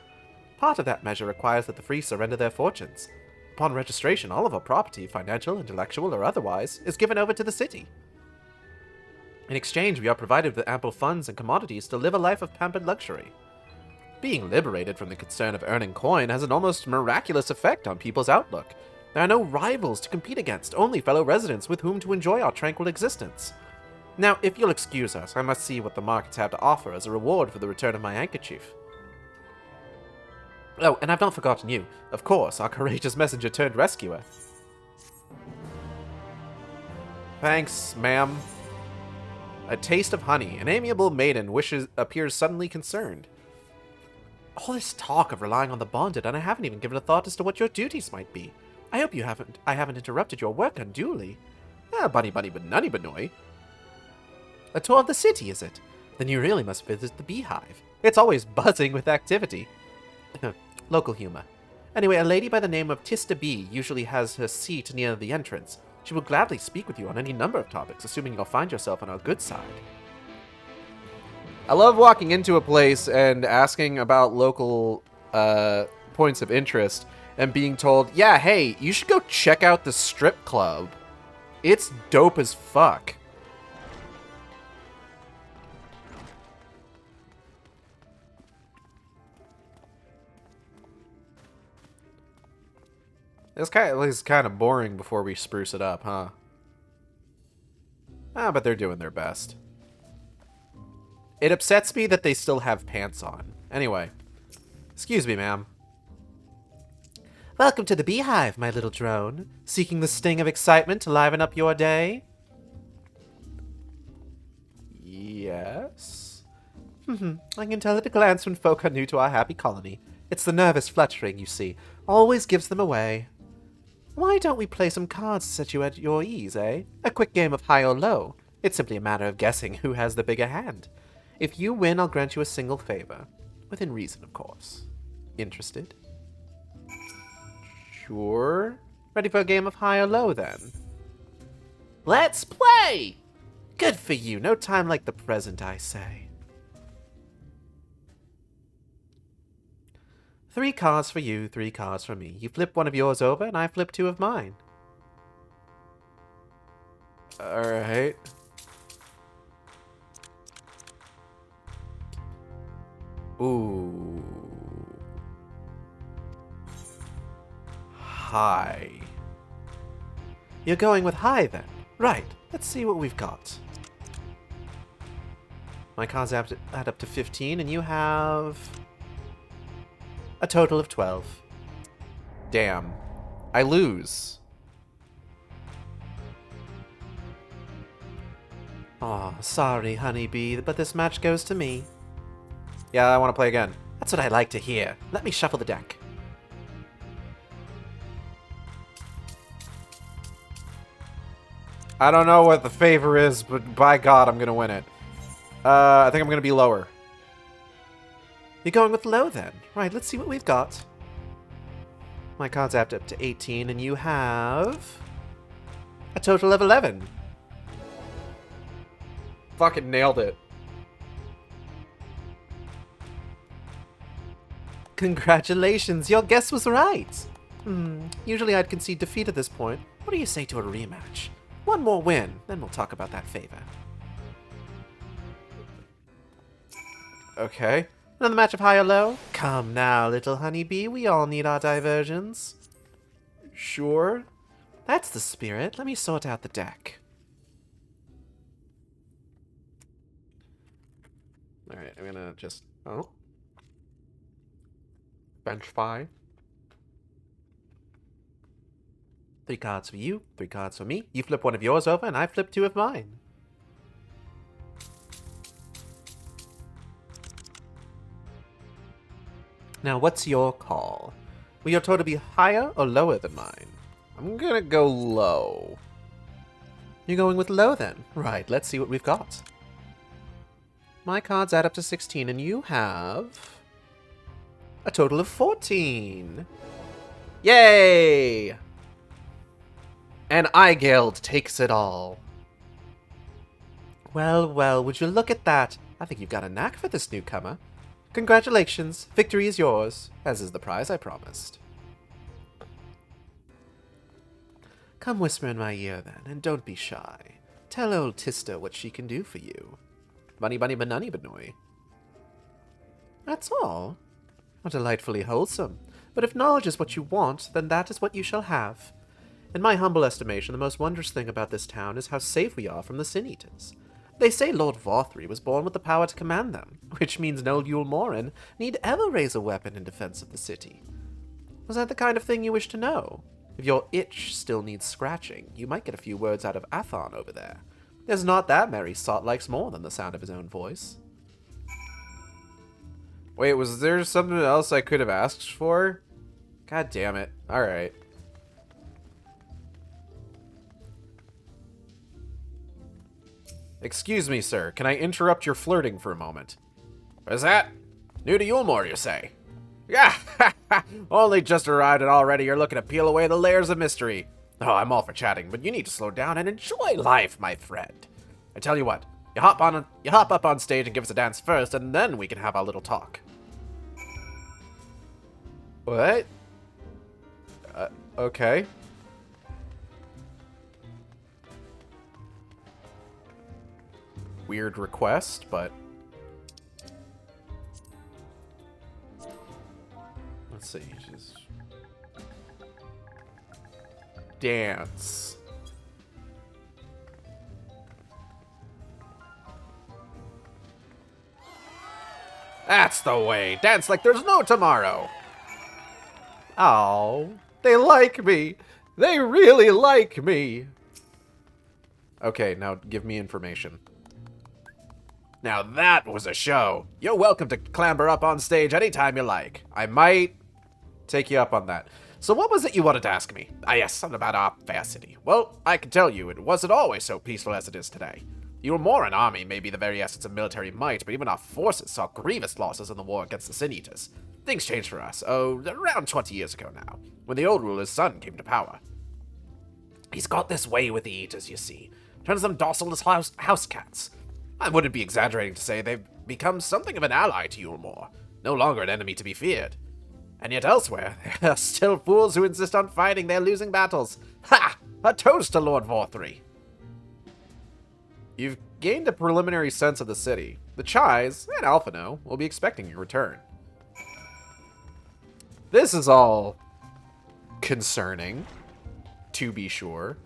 Part of that measure requires that the free surrender their fortunes. Upon registration, all of our property, financial, intellectual, or otherwise, is given over to the city. In exchange, we are provided with ample funds and commodities to live a life of pampered luxury. Being liberated from the concern of earning coin has an almost miraculous effect on people's outlook. There are no rivals to compete against, only fellow residents with whom to enjoy our tranquil existence. Now, if you'll excuse us, I must see what the markets have to offer as a reward for the return of my handkerchief. Oh, and I've not forgotten you. Of course, our courageous messenger turned rescuer. Thanks, ma'am. A taste of honey. An amiable maiden appears suddenly concerned. All this talk of relying on the bonded, and I haven't even given a thought as to what your duties might be. I hope I haven't interrupted your work unduly. Bunny bunny banani banoy. A tour of the city, is it? Then you really must visit the beehive. It's always buzzing with activity. Local humor. Anyway, a lady by the name of Tista B usually has her seat near the entrance. She will gladly speak with you on any number of topics, assuming you'll find yourself on our good side. I love walking into a place and asking about local points of interest and being told, yeah, hey, you should go check out the strip club. It's dope as fuck. It's kind of boring before we spruce it up, huh? But they're doing their best. It upsets me that they still have pants on. Anyway. Excuse me, ma'am. Welcome to the beehive, my little drone. Seeking the sting of excitement to liven up your day? Yes? I can tell at a glance when folk are new to our happy colony. It's the nervous fluttering, you see. Always gives them away. Why don't we play some cards to set you at your ease, eh? A quick game of high or low. It's simply a matter of guessing who has the bigger hand. If you win, I'll grant you a single favor. Within reason, of course. Interested? Sure. Ready for a game of high or low, then? Let's play! Good for you. No time like the present, I say. 3 cards for you, 3 cards for me. You flip one of yours over, and I flip 2 of mine. Alright. Ooh. High. You're going with high, then. Right. Let's see what we've got. My cards add up to 15, and you have a total of 12. Damn. I lose. Aw, sorry, honeybee, but this match goes to me. Yeah, I want to play again. That's what I like to hear. Let me shuffle the deck. I don't know what the favor is, but by God, I'm going to win it. I think I'm going to be lower. You're going with low, then. Right, let's see what we've got. My cards add up to 18, and you have a total of 11. Fucking nailed it. Congratulations, your guess was right. Usually I'd concede defeat at this point. What do you say to a rematch? One more win, then we'll talk about that favor. Okay. Another match of high or low? Come now, little honeybee. We all need our diversions. Sure. That's the spirit. Let me sort out the deck. Alright, I'm gonna just... Oh. Bench 5. 3 cards for you, 3 cards for me. You flip one of yours over, and I flip 2 of mine. Now, what's your call? Will your total be higher or lower than mine? I'm gonna go low. You're going with low, then? Right, let's see what we've got. My cards add up to 16, and you have... a total of 14. Yay! And Eigeld takes it all. Well, well, would you look at that? I think you've got a knack for this newcomer. Congratulations, victory is yours, as is the prize I promised. Come whisper in my ear, then, and don't be shy. Tell old Tista what she can do for you. Bunny bunny banunny banoy. That's all. How delightfully wholesome. But if knowledge is what you want, then that is what you shall have. In my humble estimation, the most wondrous thing about this town is how safe we are from the Sin Eaters. They say Lord Vorthry was born with the power to command them, which means no Yule Morin need ever raise a weapon in defense of the city. Was that the kind of thing you wish to know? If your itch still needs scratching, you might get a few words out of Athon over there. There's not that merry sot likes more than the sound of his own voice. Wait, was there something else I could have asked for? God damn it. Alright. Excuse me, sir. Can I interrupt your flirting for a moment? What is that? New to Yulmore, you say? Yeah, only just arrived and already you're looking to peel away the layers of mystery. Oh, I'm all for chatting, but you need to slow down and enjoy life, my friend. I tell you what, you hop up on stage and give us a dance first, and then we can have our little talk. What? Okay. Weird request, but... Let's see, she's... Dance. That's the way! Dance like there's no tomorrow! Oh, they like me! They really like me! Okay, now give me information. Now that was a show. You're welcome to clamber up on stage anytime you like. I might take you up on that. So what was it you wanted to ask me? Ah yes, something about our fair city. Well, I can tell you, it wasn't always so peaceful as it is today. You more an army may be the very essence of military might, but even our forces saw grievous losses in the war against the Sin Eaters. Things changed for us, around 20 years ago now, when the old ruler's son came to power. He's got this way with the Eaters, you see. Turns them docile as house cats. I wouldn't be exaggerating to say they've become something of an ally to Yulmore, no longer an enemy to be feared. And yet elsewhere, there are still fools who insist on fighting their losing battles. Ha! A toast to Lord Vorthry! You've gained a preliminary sense of the city. The Chais, and Alphino, will be expecting your return. This is all concerning, to be sure.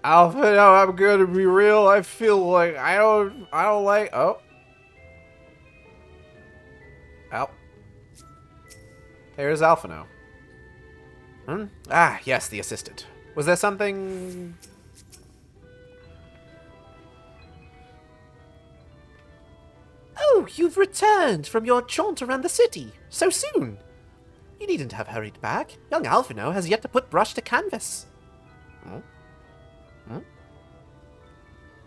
Alphino, I'm gonna be real. I feel like I don't like. Oh. There's Alphino. Ah, yes, the assistant. Was there something? Oh, you've returned from your jaunt around the city. So soon. You needn't have hurried back. Young Alphino has yet to put brush to canvas.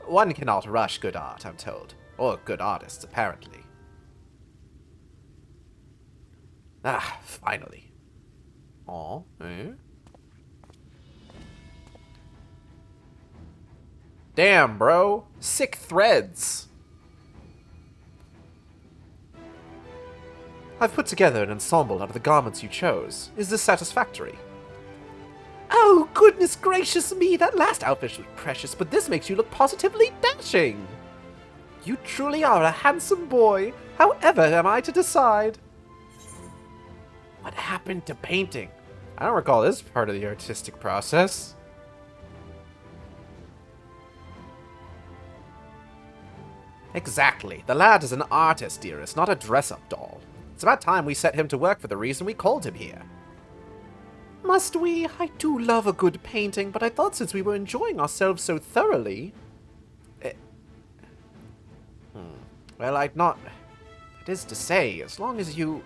One cannot rush good art, I'm told. Or good artists, apparently. Ah, finally. Aw, eh? Damn, bro. Sick threads. I've put together an ensemble out of the garments you chose. Is this satisfactory? Oh, goodness gracious me, that last outfit was precious, but this makes you look positively dashing. You truly are a handsome boy. However am I to decide? What happened to painting? I don't recall this part of the artistic process. Exactly. The lad is an artist, dearest, not a dress-up doll. It's about time we set him to work for the reason we called him here. Must we? I do love a good painting, but I thought since we were enjoying ourselves so thoroughly... Well, I'd not... It is to say, as long as you...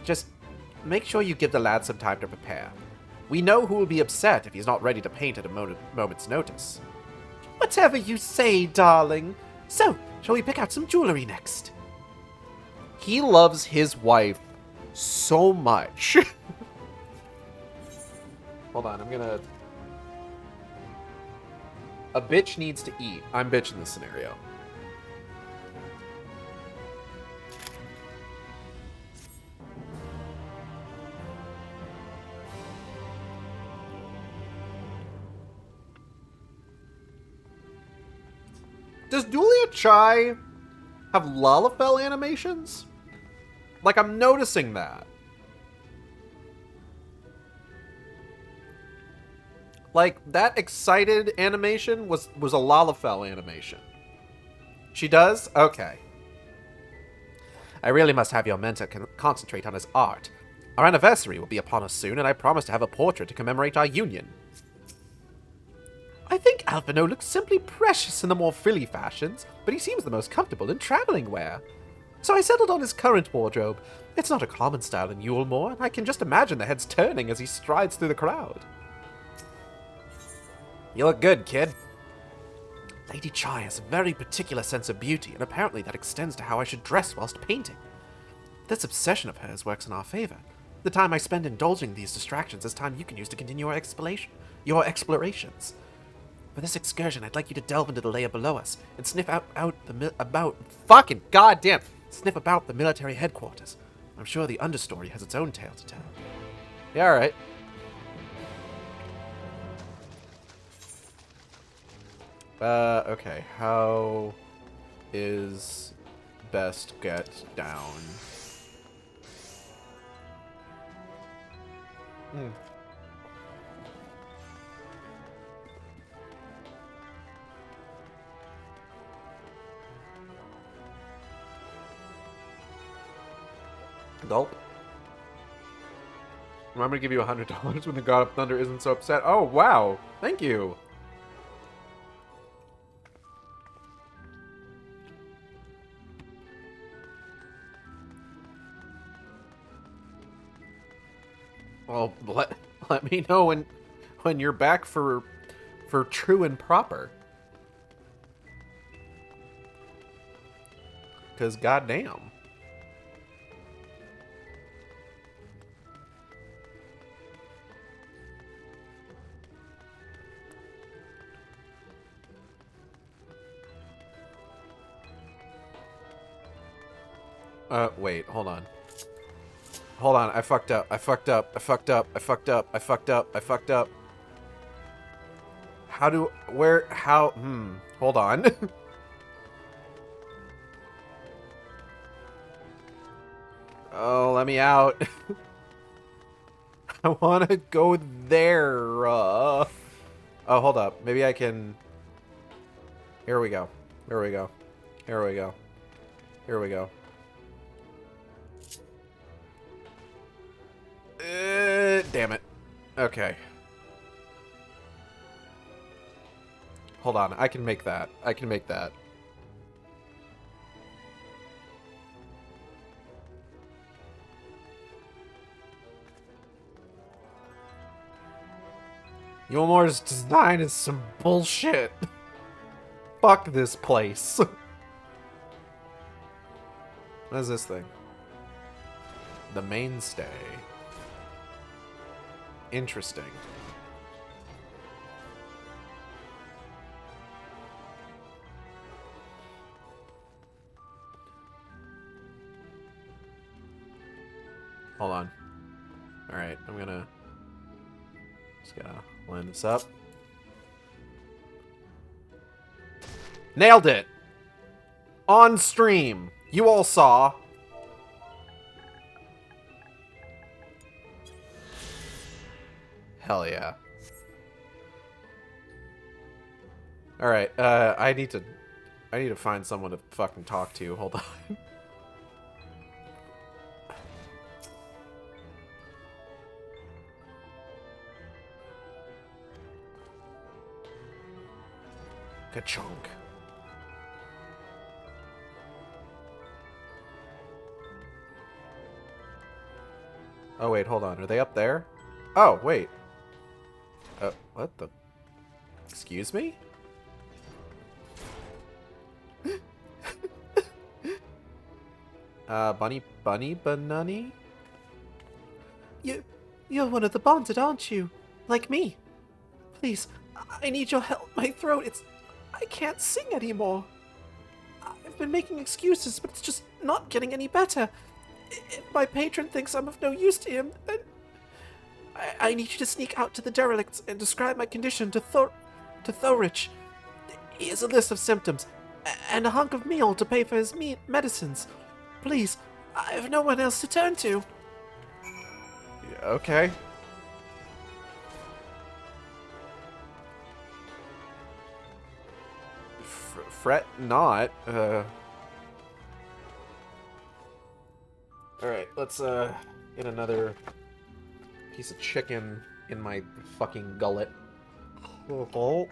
Just make sure you give the lad some time to prepare. We know who will be upset if he's not ready to paint at a moment's notice. Whatever you say, darling. So, shall we pick out some jewelry next? He loves his wife so much. Hold on, I'm gonna... A bitch needs to eat. I'm bitch in this scenario. Does Julia Chai have Lalafell animations? Like, I'm noticing that. Like, that excited animation was a Lalafell animation. She does? Okay. I really must have your mentor concentrate on his art. Our anniversary will be upon us soon, and I promise to have a portrait to commemorate our union. I think Alphino looks simply precious in the more frilly fashions, but he seems the most comfortable in traveling wear. So I settled on his current wardrobe. It's not a common style in Yulemore, and I can just imagine the heads turning as he strides through the crowd. You look good, kid. Lady Chai has a very particular sense of beauty, and apparently that extends to how I should dress whilst painting. This obsession of hers works in our favor. The time I spend indulging these distractions is time you can use to continue your explorations. For this excursion, I'd like you to delve into the layer below us and sniff sniff about the military headquarters. I'm sure the understory has its own tale to tell. Yeah, alright. Okay. How is best get down? Gulp. I'm gonna give you $100 when the God of Thunder isn't so upset. Oh, wow. Thank you. Well, let me know when you're back for true and proper. Cause goddamn. Wait, hold on. Hold on, I fucked up. Hold on. Oh, let me out. I want to go there. Oh, hold up. Maybe I can... Here we go. Damn it. Okay. Hold on. I can make that. Yulemore's design is some bullshit. Fuck this place. What is this thing? The mainstay. Interesting. Just gotta line this up. Nailed it! On stream. You all saw. Hell yeah. Alright, I need to find someone to fucking talk to. Hold on. Ka-chunk. Oh, wait, hold on. Are they up there? Oh, wait. What the? Excuse me? Bunny Banani? You're one of the bonded, aren't you? Like me. Please, I need your help. My throat, I can't sing anymore. I've been making excuses, but it's just not getting any better. If my patron thinks I'm of no use to him, then I need you to sneak out to the derelicts and describe my condition to Thorich. He has a list of symptoms, and a hunk of meal to pay for his medicines. Please, I have no one else to turn to. Yeah, okay. Fret not. Alright, let's get another piece of chicken in my fucking gullet. Oh.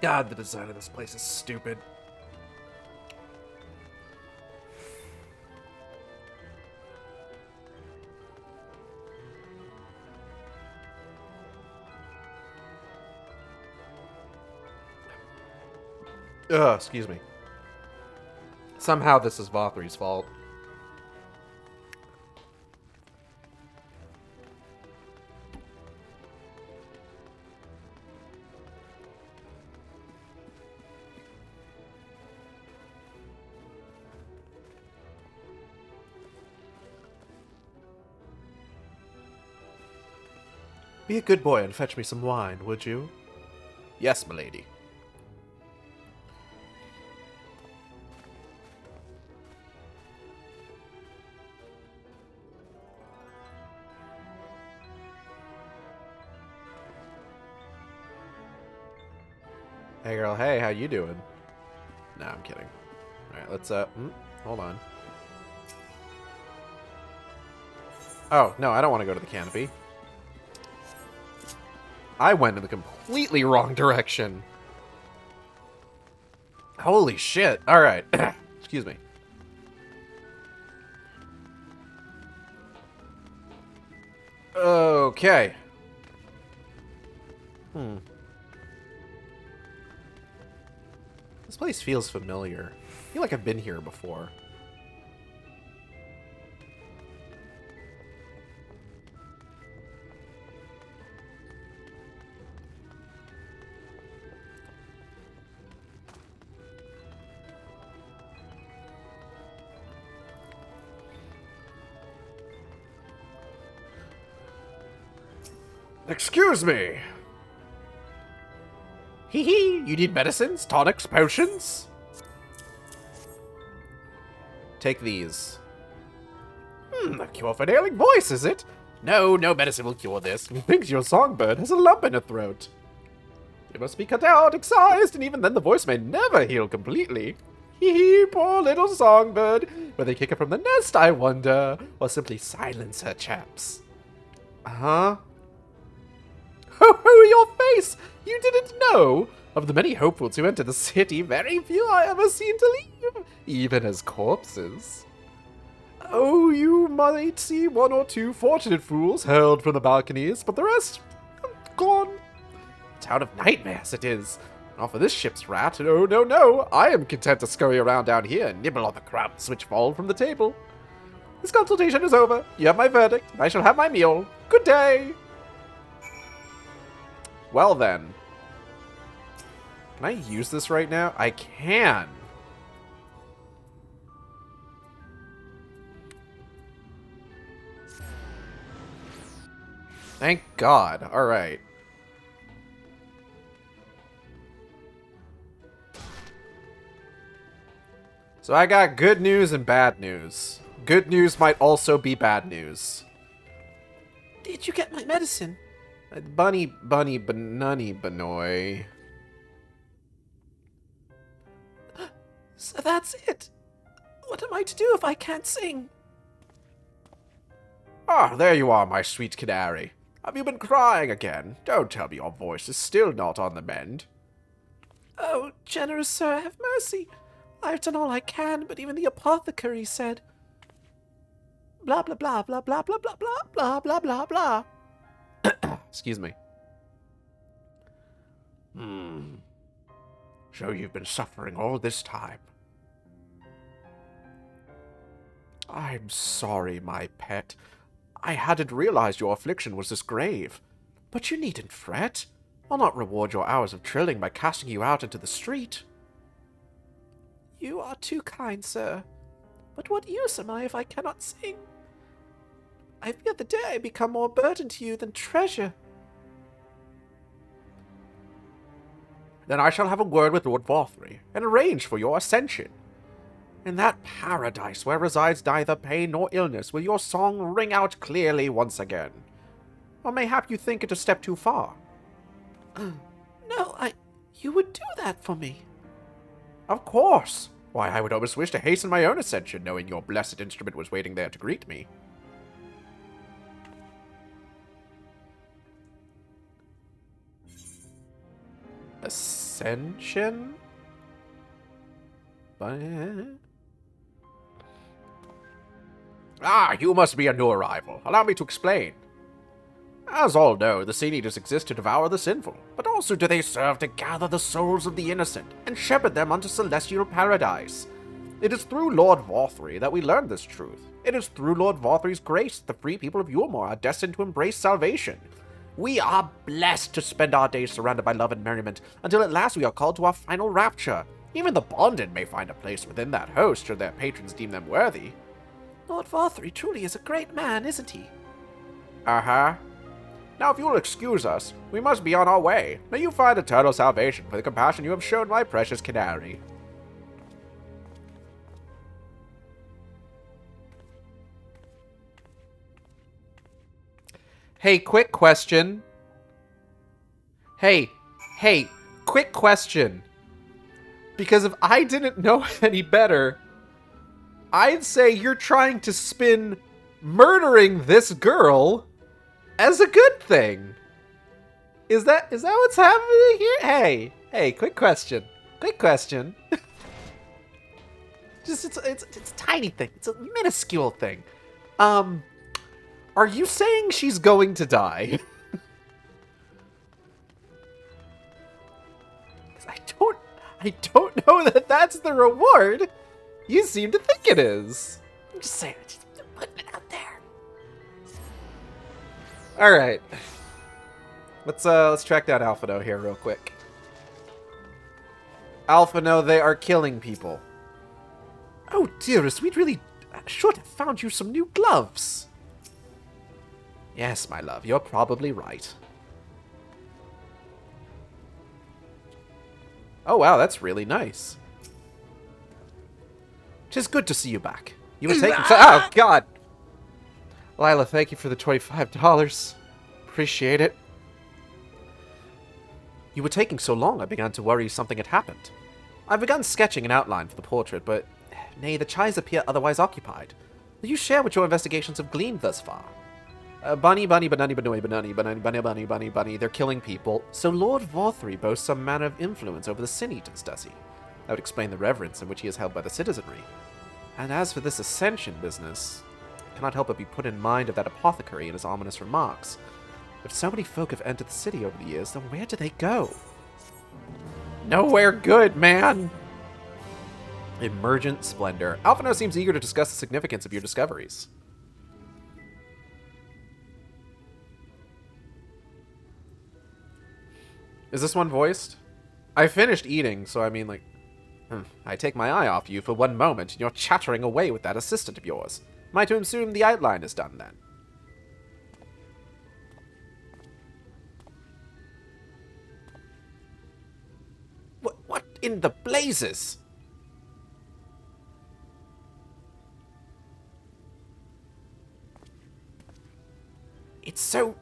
God, the design of this place is stupid. Ugh, excuse me. Somehow this is Vothri's fault. Be a good boy and fetch me some wine, would you? Yes, milady. Hey girl, hey, how you doing? Nah, I'm kidding. Alright, let's, hold on. Oh, no, I don't want to go to the canopy. I went in the completely wrong direction. Holy shit. Alright. Excuse me. Okay. This place feels familiar. I feel like I've been here before. Excuse me. Hee hee, you need medicines, tonics, potions? Take these. A cure for an ailing voice, is it? No, no medicine will cure this. Methinks your songbird has a lump in her throat. It must be cut out, excised, and even then the voice may never heal completely. Hee hee, poor little songbird. Will they kick her from the nest, I wonder? Or simply silence her, chaps? Huh? Ho ho, your face! You didn't know? Of the many hopefuls who enter the city, very few are ever seen to leave, even as corpses. Oh, you might see one or two fortunate fools hurled from the balconies, but the rest, gone. Town of nightmares it is. Not for this ship's rat. No, no, no. I am content to scurry around down here and nibble on the crumbs which fall from the table. This consultation is over. You have my verdict, and I shall have my meal. Good day. Well then. Can I use this right now? I can. Thank God. Alright. So I got good news and bad news. Good news might also be bad news. Did you get my medicine? Bunny, banunny, banoy. So that's it. What am I to do if I can't sing? Ah, there you are, my sweet canary. Have you been crying again? Don't tell me your voice is still not on the mend. Oh, generous sir, have mercy. I've done all I can, but even the apothecary said... Blah, blah, blah, blah, blah, blah, blah, blah, blah, blah, blah, blah. Excuse me. So you've been suffering all this time. I'm sorry, my pet. I hadn't realized your affliction was this grave. But you needn't fret. I'll not reward your hours of trilling by casting you out into the street. You are too kind, sir. But what use am I if I cannot sing? I fear the day I become more burden to you than treasure. Then I shall have a word with Lord Vorthry, and arrange for your ascension. In that paradise where resides neither pain nor illness will your song ring out clearly once again. Or mayhap you think it a step too far? No, you would do that for me. Of course. Why, I would almost wish to hasten my own ascension, knowing your blessed instrument was waiting there to greet me. Ascension? Ah, you must be a new arrival. Allow me to explain. As all know, the Sea Eaters exist to devour the sinful, but also do they serve to gather the souls of the innocent and shepherd them unto celestial paradise. It is through Lord Vorthry that we learn this truth. It is through Lord Vorthry's grace that the free people of Yulmore are destined to embrace salvation. We are blessed to spend our days surrounded by love and merriment, until at last we are called to our final rapture. Even the bonded may find a place within that host, should their patrons deem them worthy. Lord Vorthry truly is a great man, isn't he? Uh-huh. Now, if you'll excuse us, we must be on our way. May you find eternal salvation for the compassion you have shown my precious canary. Hey, quick question. Hey, quick question. Because if I didn't know any better, I'd say you're trying to spin murdering this girl as a good thing. Is that what's happening here? Hey, quick question. Just it's a tiny thing. It's a minuscule thing. Are you saying she's going to die? I don't know that that's the reward. You seem to think it is. I'm just saying, just putting it out there. All right. Let's track down Alphino here real quick. Alphino, they are killing people. Oh, dearest, we'd really should have found you some new gloves. Yes, my love, you're probably right. Oh, wow, that's really nice. 'Tis good to see you back. You were taking oh, God! Lila, thank you for the $25. Appreciate it. You were taking so long, I began to worry something had happened. I've begun sketching an outline for the portrait, but nay, the chies appear otherwise occupied. Will you share what your investigations have gleaned thus far? Bunny, bunny, banani, banoi, banani, banani, bunny, bunny, bunny, bunny, they're killing people. So Lord Vorthry boasts some manner of influence over the Sin Eaters, does he? That would explain the reverence in which he is held by the citizenry. And as for this ascension business, I cannot help but be put in mind of that apothecary and his ominous remarks. If so many folk have entered the city over the years, then where do they go? Nowhere good, man. Emergent Splendor. Alphino seems eager to discuss the significance of your discoveries. Is this one voiced? I finished eating, so I mean, like... I take my eye off you for one moment, and you're chattering away with that assistant of yours. Am I to assume the outline is done, then? What in the blazes? It's so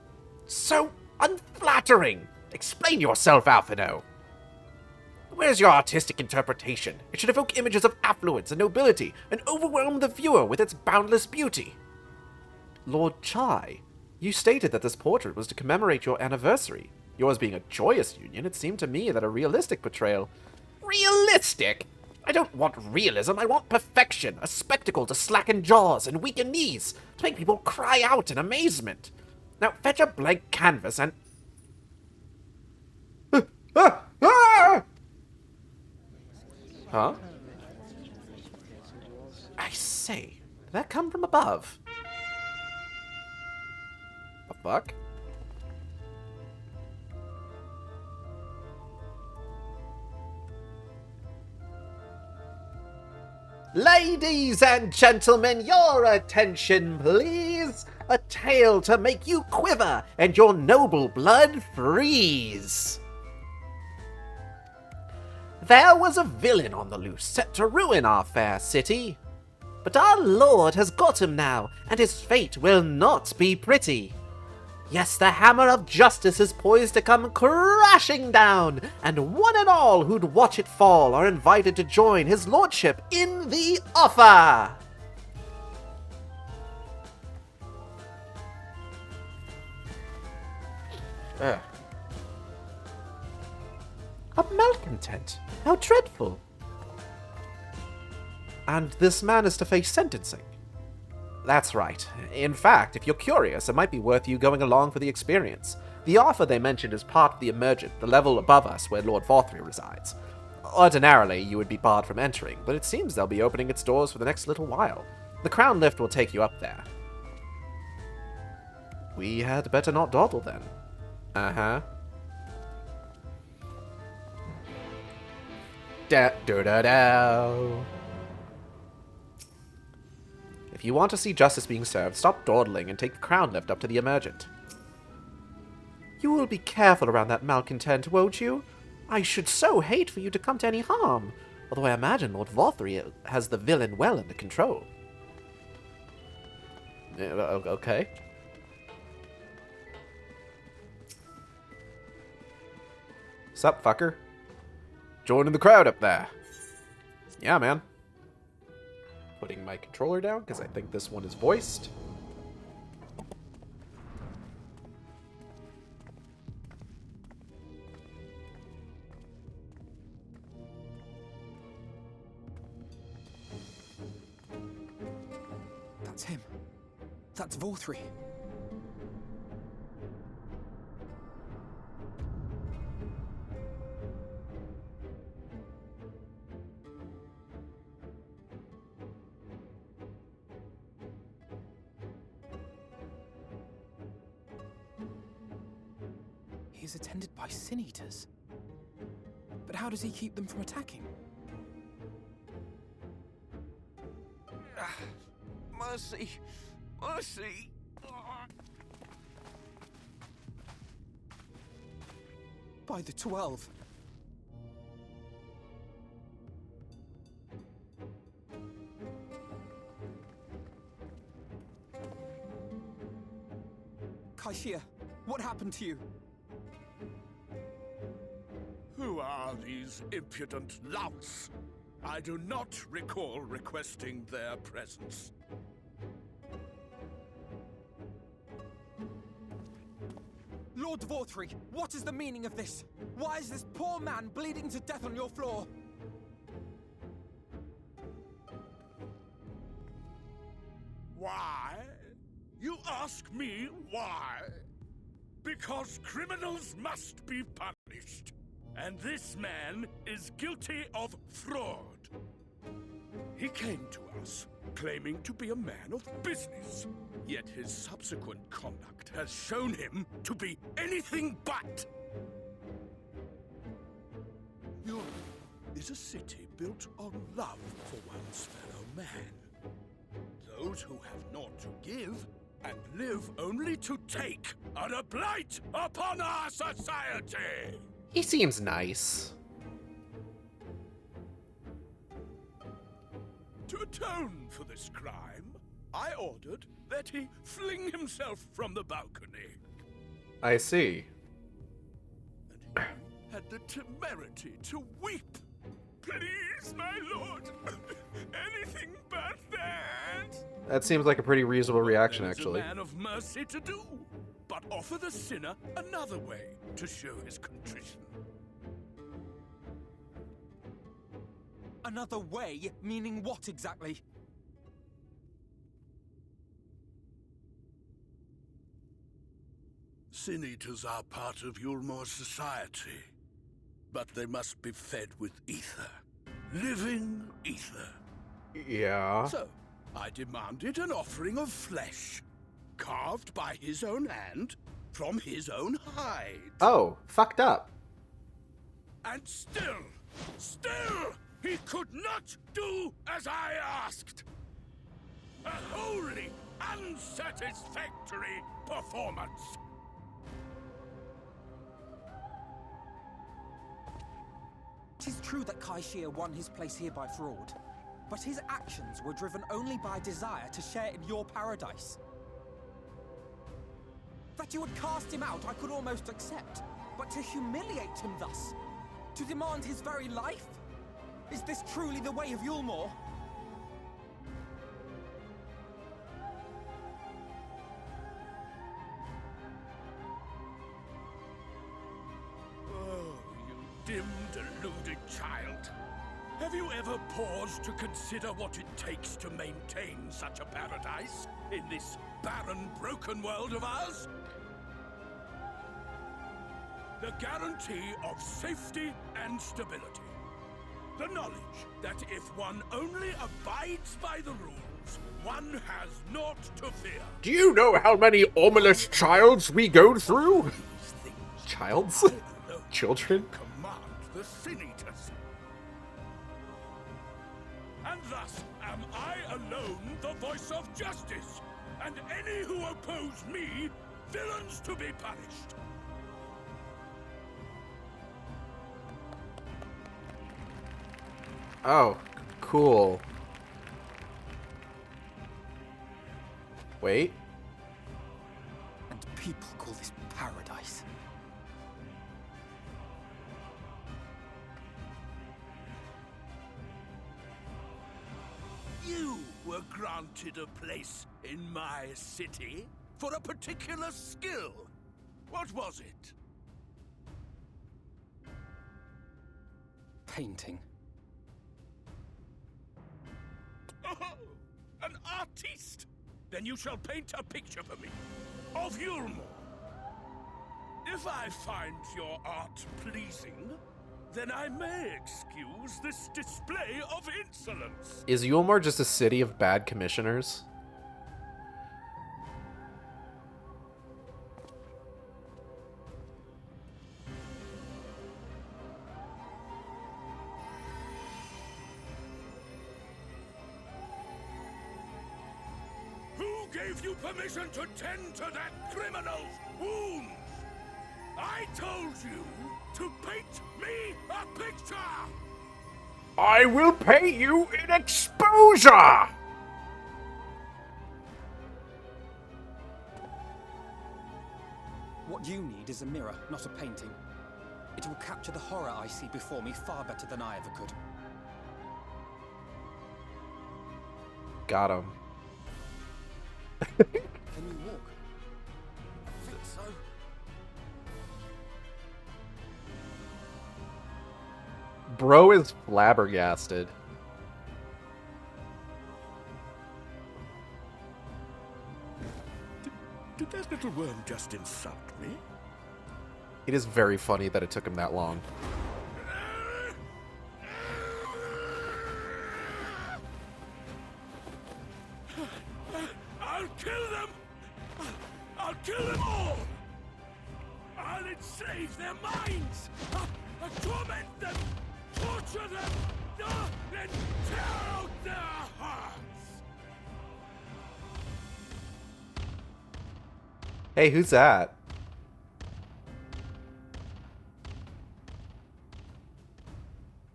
unflattering. Explain yourself, Alphino. Where's your artistic interpretation? It should evoke images of affluence and nobility and overwhelm the viewer with its boundless beauty. Lord Chai, you stated that this portrait was to commemorate your anniversary. Yours being a joyous union, it seemed to me that a realistic portrayal... Realistic? I don't want realism, I want perfection. A spectacle to slacken jaws and weaken knees, to make people cry out in amazement. Now fetch a blank canvas and... Huh? I say, did that come from above? The fuck? Ladies and gentlemen, your attention, please. A tale to make you quiver and your noble blood freeze. There was a villain on the loose, set to ruin our fair city. But our lord has got him now, and his fate will not be pretty. Yes, the hammer of justice is poised to come crashing down, and one and all who'd watch it fall are invited to join his lordship in the offer. A malcontent? How dreadful. And this man is to face sentencing? That's right. In fact, if you're curious, it might be worth you going along for the experience. The offer they mentioned is part of the Emergent, the level above us where Lord Vorthry resides. Ordinarily, you would be barred from entering, but it seems they'll be opening its doors for the next little while. The Crown Lift will take you up there. We had better not dawdle then. Uh-huh. Da-da-da-da. If you want to see justice being served, stop dawdling and take the Crown Lift up to the Emergent. You will be careful around that malcontent, won't you? I should so hate for you to come to any harm, although I imagine Lord Vorthry has the villain well under control. Okay. Sup, fucker? Joining the crowd up there. Yeah, man. Putting my controller down, because I think this one is voiced. That's him. That's Vorthry. He's attended by sin eaters. But how does he keep them from attacking? Mercy! Mercy! By the 12. Kaishia, what happened to you? Who are these impudent louts? I do not recall requesting their presence. Lord Vorthry, what is the meaning of this? Why is this poor man bleeding to death on your floor? Why? You ask me why? Because criminals must be punished. and this man is guilty of fraud. He came to us claiming to be a man of business, yet his subsequent conduct has shown him to be anything but. Europe is a city built on love for one's fellow man. Those who have naught to give and live only to take are a blight upon our society. He seems nice. To atone for this crime, I ordered that he fling himself from the balcony. I see. And he had the temerity to weep. Please, my lord, anything but that. That seems like a pretty reasonable reaction, There's actually. a man of mercy to do, but offer the sinner another way to show his contrition. Another way? Meaning what exactly? Sin eaters are part of Yulmor's society, but they must be fed with ether. Living ether. Yeah. So, I demanded an offering of flesh, carved by his own hand, from his own hide. Oh, fucked up. And still, he could not do as I asked. A wholly unsatisfactory performance. It is true that Kai Shia won his place here by fraud, but his actions were driven only by desire to share in your paradise. That you would cast him out I could almost accept, but to humiliate him thus, to demand his very life? Is this truly the way of Yulmor? Oh, you dim, deluded child. Have you ever paused to consider what it takes to maintain such a paradise in this barren, broken world of ours? The guarantee of safety and stability. The knowledge that if one only abides by the rules, one has naught to fear. Do you know how many ominous childs we go through? These things Childs? I alone Children? command the Sin Eaters. And thus am I alone the voice of justice, and any who oppose me, villains to be punished. Oh, cool. Wait. And people call this paradise. You were granted a place in my city for a particular skill. What was it? Painting. Oh, an artiste! Then you shall paint a picture for me of Yulmor. If I find your art pleasing, then I may excuse this display of insolence. Is Yulmor just a city of bad commissioners? Who gave you permission to tend to that criminal's wounds? I told you to paint me a picture! I will pay you in exposure! What you need is a mirror, not a painting. It will capture the horror I see before me far better than I ever could. Got him. Can you walk? I think so. Bro is flabbergasted. Did that little worm just insult me? It is very funny that it took him that long. I'll kill them! I'll kill them all! I'll enslave their minds! I'll torment them! Torture them! Then tear out their hearts! Hey, who's that?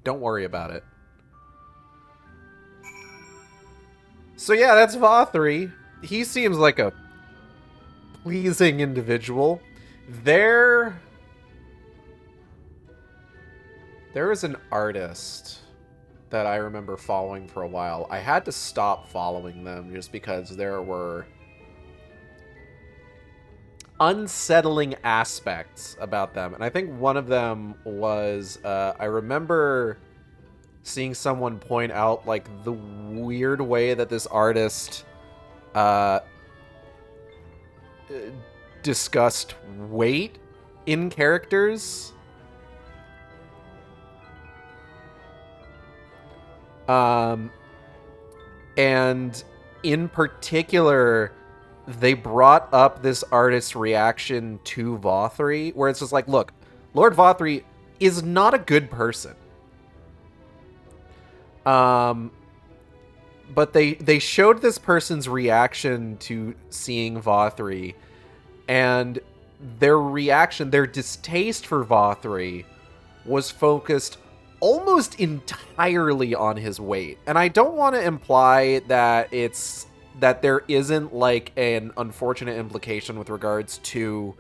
Don't worry about it. So yeah, that's Vothri. He seems like a pleasing individual. There is an artist that I remember following for a while. I had to stop following them just because there were unsettling aspects about them. And I think one of them was, I remember seeing someone point out, like, the weird way that this artist discussed weight in characters. And in particular, they brought up this artist's reaction to Vothri, where it's just like, look, Lord Vothri is not a good person. But they showed this person's reaction to seeing Vothri, and their reaction, their distaste for Vothri, was focused almost entirely on his weight. And I don't want to imply that there isn't, like, an unfortunate implication with regards to,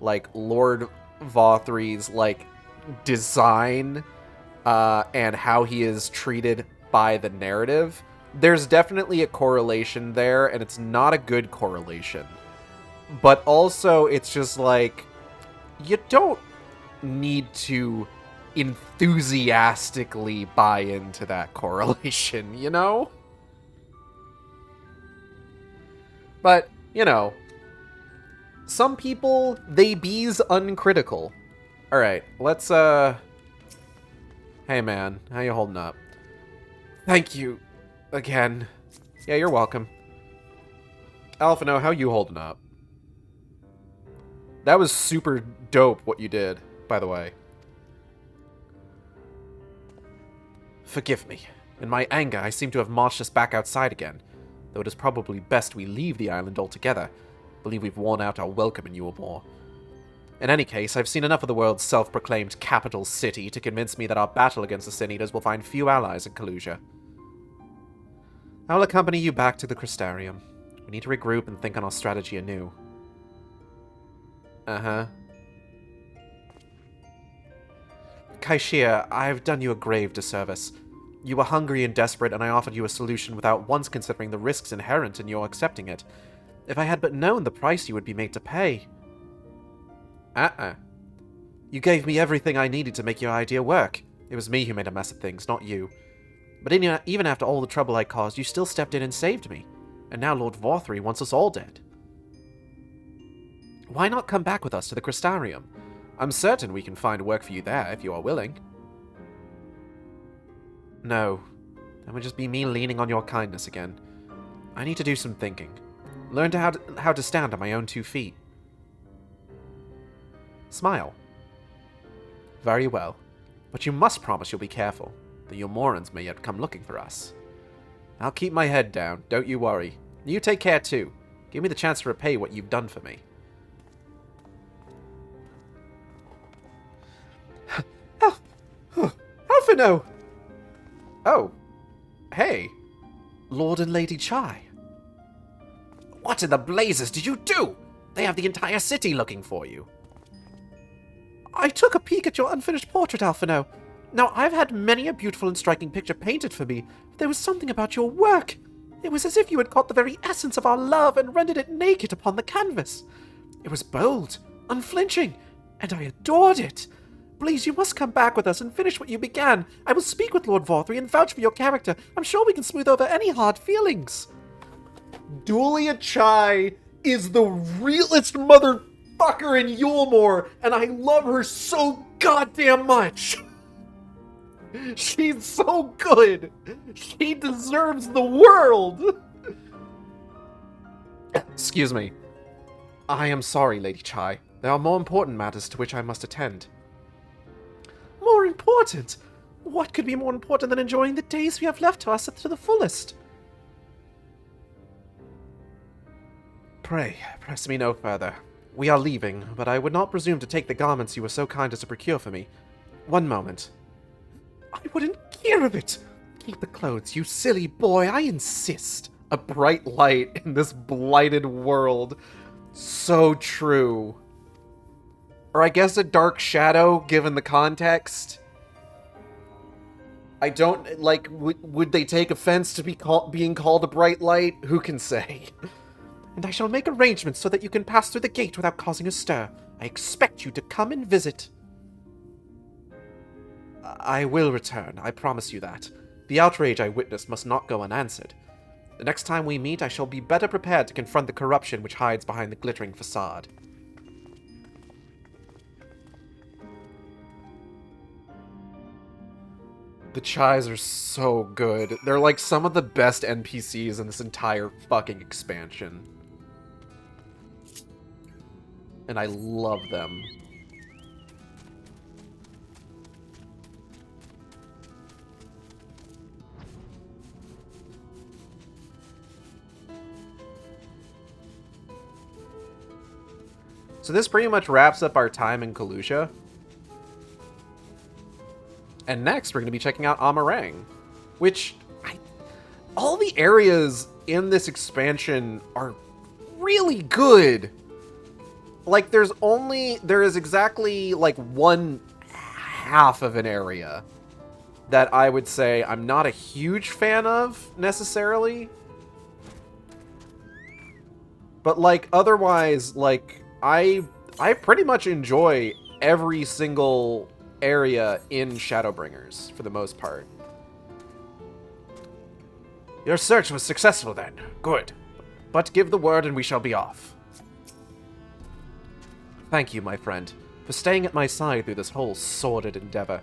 like, Lord Vothri's, like, design and how he is treated by the narrative. There's definitely a correlation there, and it's not a good correlation. But also, it's just like, you don't need to enthusiastically buy into that correlation, you know? But, you know, some people, they bees uncritical. Alright, let's, Hey man, how you holding up? Thank you, again. Yeah, you're welcome. Alphino, how you holding up? That was super dope, what you did, by the way. Forgive me. In my anger, I seem to have marched us back outside again. Though it is probably best we leave the island altogether. Believe we've worn out our welcome in Yulmore. In any case, I've seen enough of the world's self-proclaimed capital city to convince me that our battle against the Sin Eaters will find few allies in Kalusia. I will accompany you back to the Crystarium. We need to regroup and think on our strategy anew. Uh-huh. Kaishia, I've done you a grave disservice. You were hungry and desperate, and I offered you a solution without once considering the risks inherent in your accepting it. If I had but known the price you would be made to pay. You gave me everything I needed to make your idea work. It was me who made a mess of things, not you. But even after all the trouble I caused, you still stepped in and saved me. And now Lord Vothri wants us all dead. Why not come back with us to the Crystarium? I'm certain we can find work for you there if you are willing. No. That would just be me leaning on your kindness again. I need to do some thinking. Learn how to stand on my own 2 feet. Smile. Very well. But you must promise you'll be careful. The Yulmorans may yet come looking for us. I'll keep my head down, don't you worry. You take care too. Give me the chance to repay what you've done for me. Alphino! Oh. Hey. Lord and Lady Chai. What in the blazes did you do? They have the entire city looking for you. I took a peek at your unfinished portrait, Alphino. Now, I've had many a beautiful and striking picture painted for me, but there was something about your work. It was as if you had caught the very essence of our love and rendered it naked upon the canvas. It was bold, unflinching, and I adored it. Please, you must come back with us and finish what you began. I will speak with Lord Vothri and vouch for your character. I'm sure we can smooth over any hard feelings. Dulia Chai is the realest motherfucker in Yulmore, and I love her so goddamn much. She's so good. She deserves the world. Excuse me. I am sorry, Lady Chai. There are more important matters to which I must attend. More important? What could be more important than enjoying the days we have left to us to the fullest? Pray, press me no further. We are leaving, but I would not presume to take the garments you were so kind as to procure for me. One moment. I wouldn't hear of it! Keep the clothes, you silly boy, I insist. A bright light in this blighted world. So true. Or I guess a dark shadow, given the context. I don't, like, would they take offense to being called a bright light? Who can say? And I shall make arrangements so that you can pass through the gate without causing a stir. I expect you to come and visit. I will return, I promise you that. The outrage I witnessed must not go unanswered. The next time we meet, I shall be better prepared to confront the corruption which hides behind the glittering facade. The Chais are so good. They're like some of the best NPCs in this entire fucking expansion. And I love them. So this pretty much wraps up our time in Kalusha. And next, we're going to be checking out Amarang, which all the areas in this expansion are really good. Like, there is exactly like one half of an area that I would say I'm not a huge fan of necessarily. But like otherwise, like I pretty much enjoy every single area in Shadowbringers, for the most part. Your search was successful then. Good. But give the word and we shall be off. Thank you, my friend, for staying at my side through this whole sordid endeavor.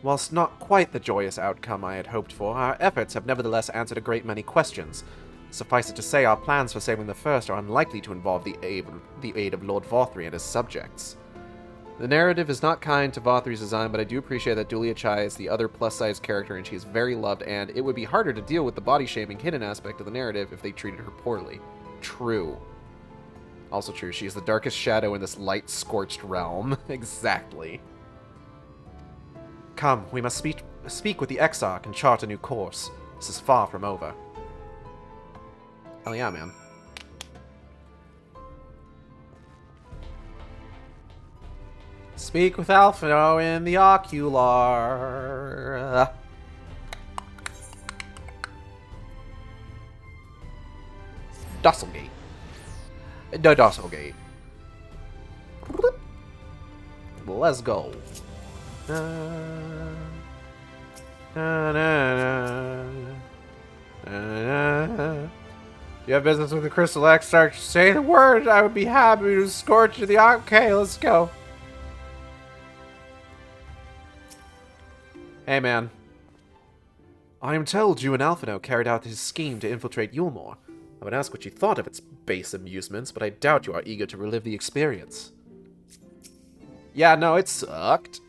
Whilst not quite the joyous outcome I had hoped for, our efforts have nevertheless answered a great many questions. Suffice it to say, our plans for saving the First are unlikely to involve the aid of Lord Vothri and his subjects. The narrative is not kind to Vothri's design, but I do appreciate that Dulia Chai is the other plus-size character and she is very loved, and it would be harder to deal with the body-shaming hidden aspect of the narrative if they treated her poorly. True. Also true, she is the darkest shadow in this light-scorched realm. Exactly. Come, we must speak with the Exarch and chart a new course. This is far from over. Hell yeah, man. Speak with Alphino in the ocular. Dosselgate. No, Dosselgate. Let's go. You have business with the Crystal Exarch? Say the word. I would be happy to escort you the. Okay, let's go. Hey, man. I am told you and Alphino carried out his scheme to infiltrate Yulmore. I would ask what you thought of its base amusements, but I doubt you are eager to relive the experience. Yeah, no, it sucked.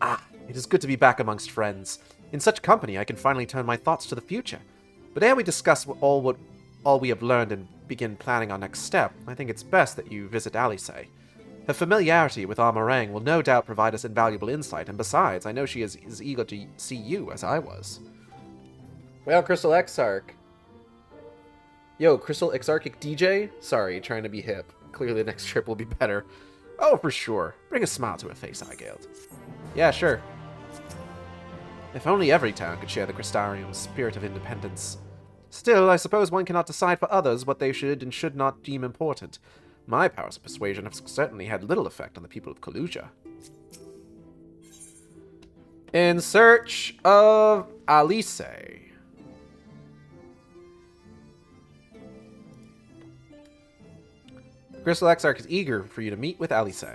Ah, it is good to be back amongst friends. In such company, I can finally turn my thoughts to the future. But ere we discuss all we have learned and begin planning our next step, I think it's best that you visit Alice. Her familiarity with Amarang will no doubt provide us invaluable insight, and besides, I know she is as eager to see you as I was. Well, Crystal Exarch. Yo, Crystal Exarchic DJ? Sorry, trying to be hip. Clearly the next trip will be better. Oh, for sure. Bring a smile to her face, Igeld. Yeah, sure. If only every town could share the Crystarium's spirit of independence. Still, I suppose one cannot decide for others what they should and should not deem important. My powers of persuasion have certainly had little effect on the people of Kalusha. In search of Alice. Crystal Exarch is eager for you to meet with Alice.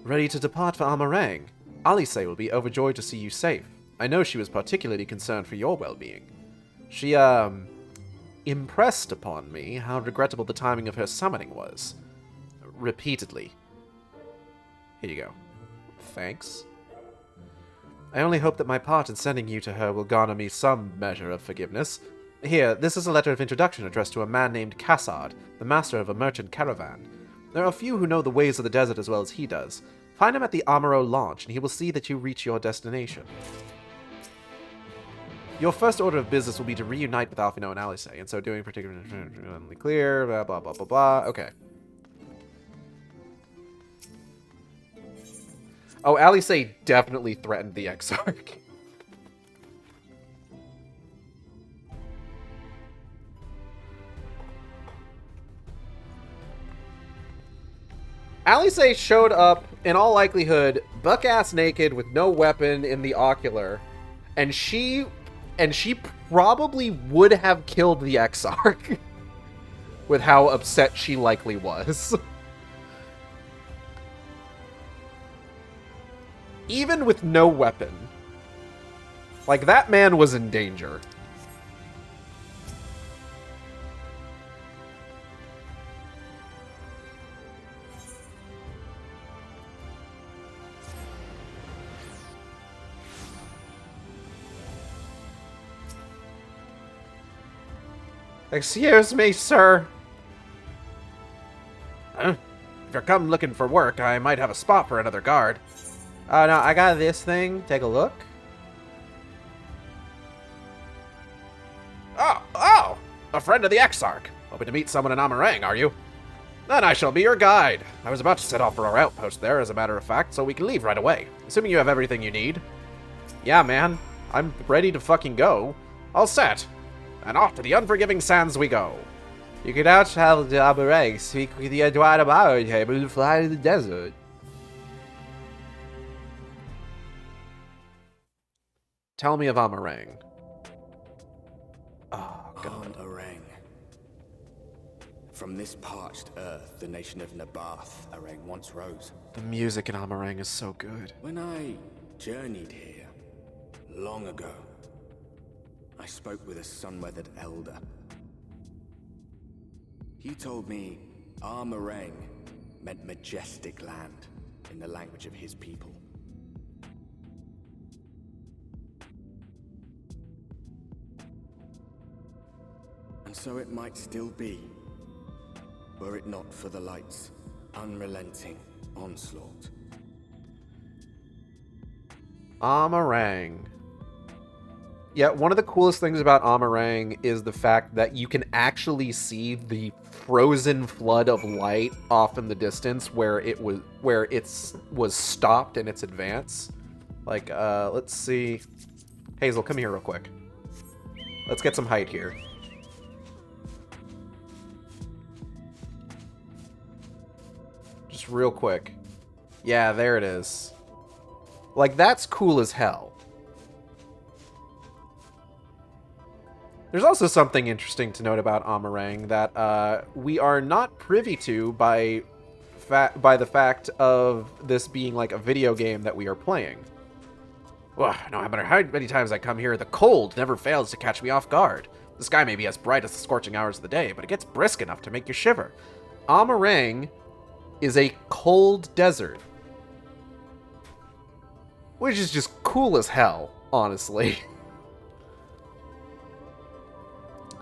Ready to depart for Amarang. Alice will be overjoyed to see you safe. I know she was particularly concerned for your well-being. She impressed upon me how regrettable the timing of her summoning was. Repeatedly. Here you go. Thanks. I only hope that my part in sending you to her will garner me some measure of forgiveness. Here, this is a letter of introduction addressed to a man named Cassard, the master of a merchant caravan. There are few who know the ways of the desert as well as he does. Find him at the Amaro launch, and he will see that you reach your destination. Your first order of business will be to reunite with Alphino and Alice, and so doing particularly clear, blah, blah, blah, blah, blah. Okay. Oh, Alice definitely threatened the Exarch. Alice showed up, in all likelihood, buck-ass naked with no weapon in the ocular, and she probably would have killed the Exarch with how upset she likely was. Even with no weapon. Like, that man was in danger. Excuse me, sir. Huh? If you're come looking for work, I might have a spot for another guard. No, I got this thing. Take a look. Oh! A friend of the Exarch. Hoping to meet someone in Amarang, are you? Then I shall be your guide. I was about to set off for our outpost there, as a matter of fact, so we can leave right away. Assuming you have everything you need. Yeah, man. I'm ready to fucking go. All set. And off to the unforgiving sands we go. You can now travel to Amarang, speak with the Edward Amaro table, and fly to the desert. Tell me of Amarang. Oh, God. Amarang. From this parched earth, the nation of Nabath, Arang once rose. The music in Amarang is so good. When I journeyed here, long ago, I spoke with a sun-weathered elder. He told me Amarang meant majestic land in the language of his people. And so it might still be, were it not for the light's unrelenting onslaught. Amarang. Yeah, one of the coolest things about Amarang is the fact that you can actually see the frozen flood of light off in the distance where it was stopped in its advance. Like, let's see. Hazel, come here real quick. Let's get some height here. Just real quick. Yeah, there it is. Like, that's cool as hell. There's also something interesting to note about Amarang that we are not privy to by the fact of this being like a video game that we are playing. Well, no matter how many times I come here, the cold never fails to catch me off guard. The sky may be as bright as the scorching hours of the day, but it gets brisk enough to make you shiver. Amarang is a cold desert. Which is just cool as hell, honestly.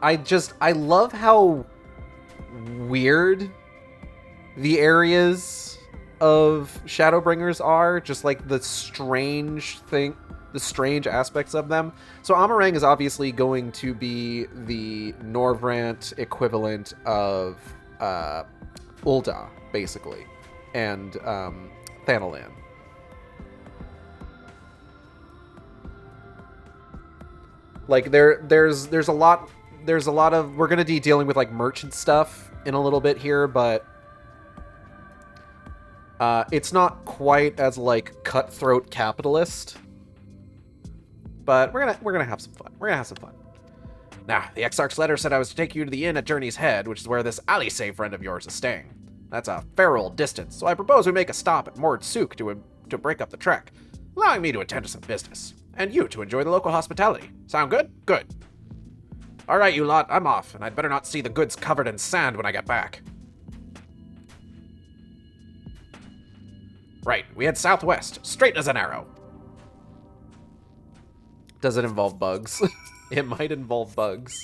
I love how weird the areas of Shadowbringers are. Just like the strange aspects of them. So Amarang is obviously going to be the Norvrant equivalent of Ul'dah, basically. And Thanalan. Like there's a lot of, we're gonna be dealing with like merchant stuff in a little bit here, but it's not quite as like cutthroat capitalist. But we're gonna have some fun. We're gonna have some fun. Now, the Exarch's letter said I was to take you to the inn at Journey's Head, which is where this Alice friend of yours is staying. That's a fair old distance, so I propose we make a stop at Mord Souk to break up the trek, allowing me to attend to some business, and you to enjoy the local hospitality. Sound good? Good. Alright, you lot, I'm off, and I'd better not see the goods covered in sand when I get back. Right, we head southwest, straight as an arrow. Does it involve bugs? It might involve bugs.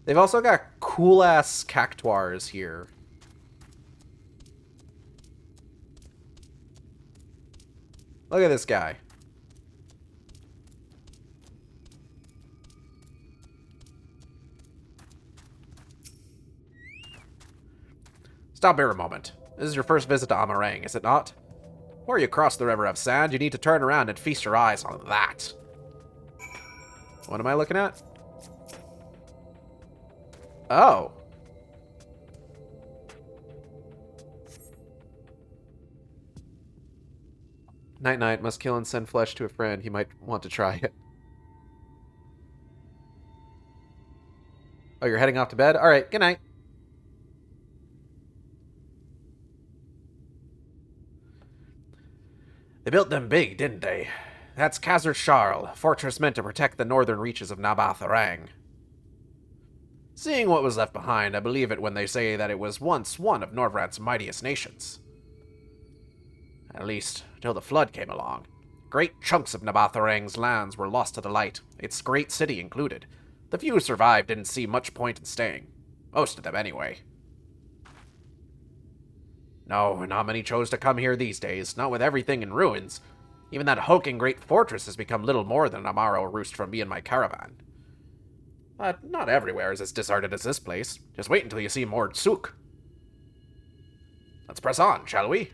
They've also got cool-ass cactuars here. Look at this guy. Stop here a moment. This is your first visit to Amarang, is it not? Before you cross the River of Sand, you need to turn around and feast your eyes on that. What am I looking at? Oh. Night-night, must kill and send flesh to a friend. He might want to try it. Oh, you're heading off to bed? Alright, good night. They built them big, didn't they? That's Khazar Sharl, a fortress meant to protect the northern reaches of Nabath-Arang. Seeing what was left behind, I believe it when they say that it was once one of Norvrant's mightiest nations. At least, until the flood came along. Great chunks of Nabath-Arang's lands were lost to the light, its great city included. The few who survived didn't see much point in staying. Most of them, anyway. No, not many chose to come here these days, not with everything in ruins. Even that hulking great fortress has become little more than an Amaro roost from me and my caravan. But not everywhere is as deserted as this place. Just wait until you see Mord Sook. Let's press on, shall we?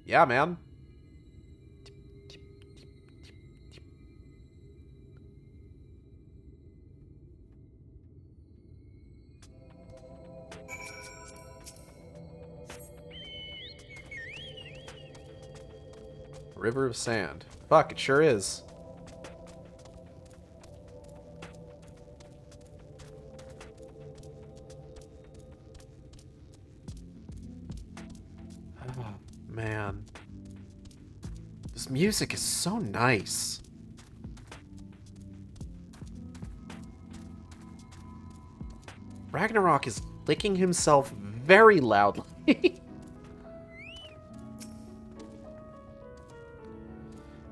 Yeah, man. River of Sand. Fuck, it sure is. Oh, man. This music is so nice. Ragnarok is licking himself very loudly.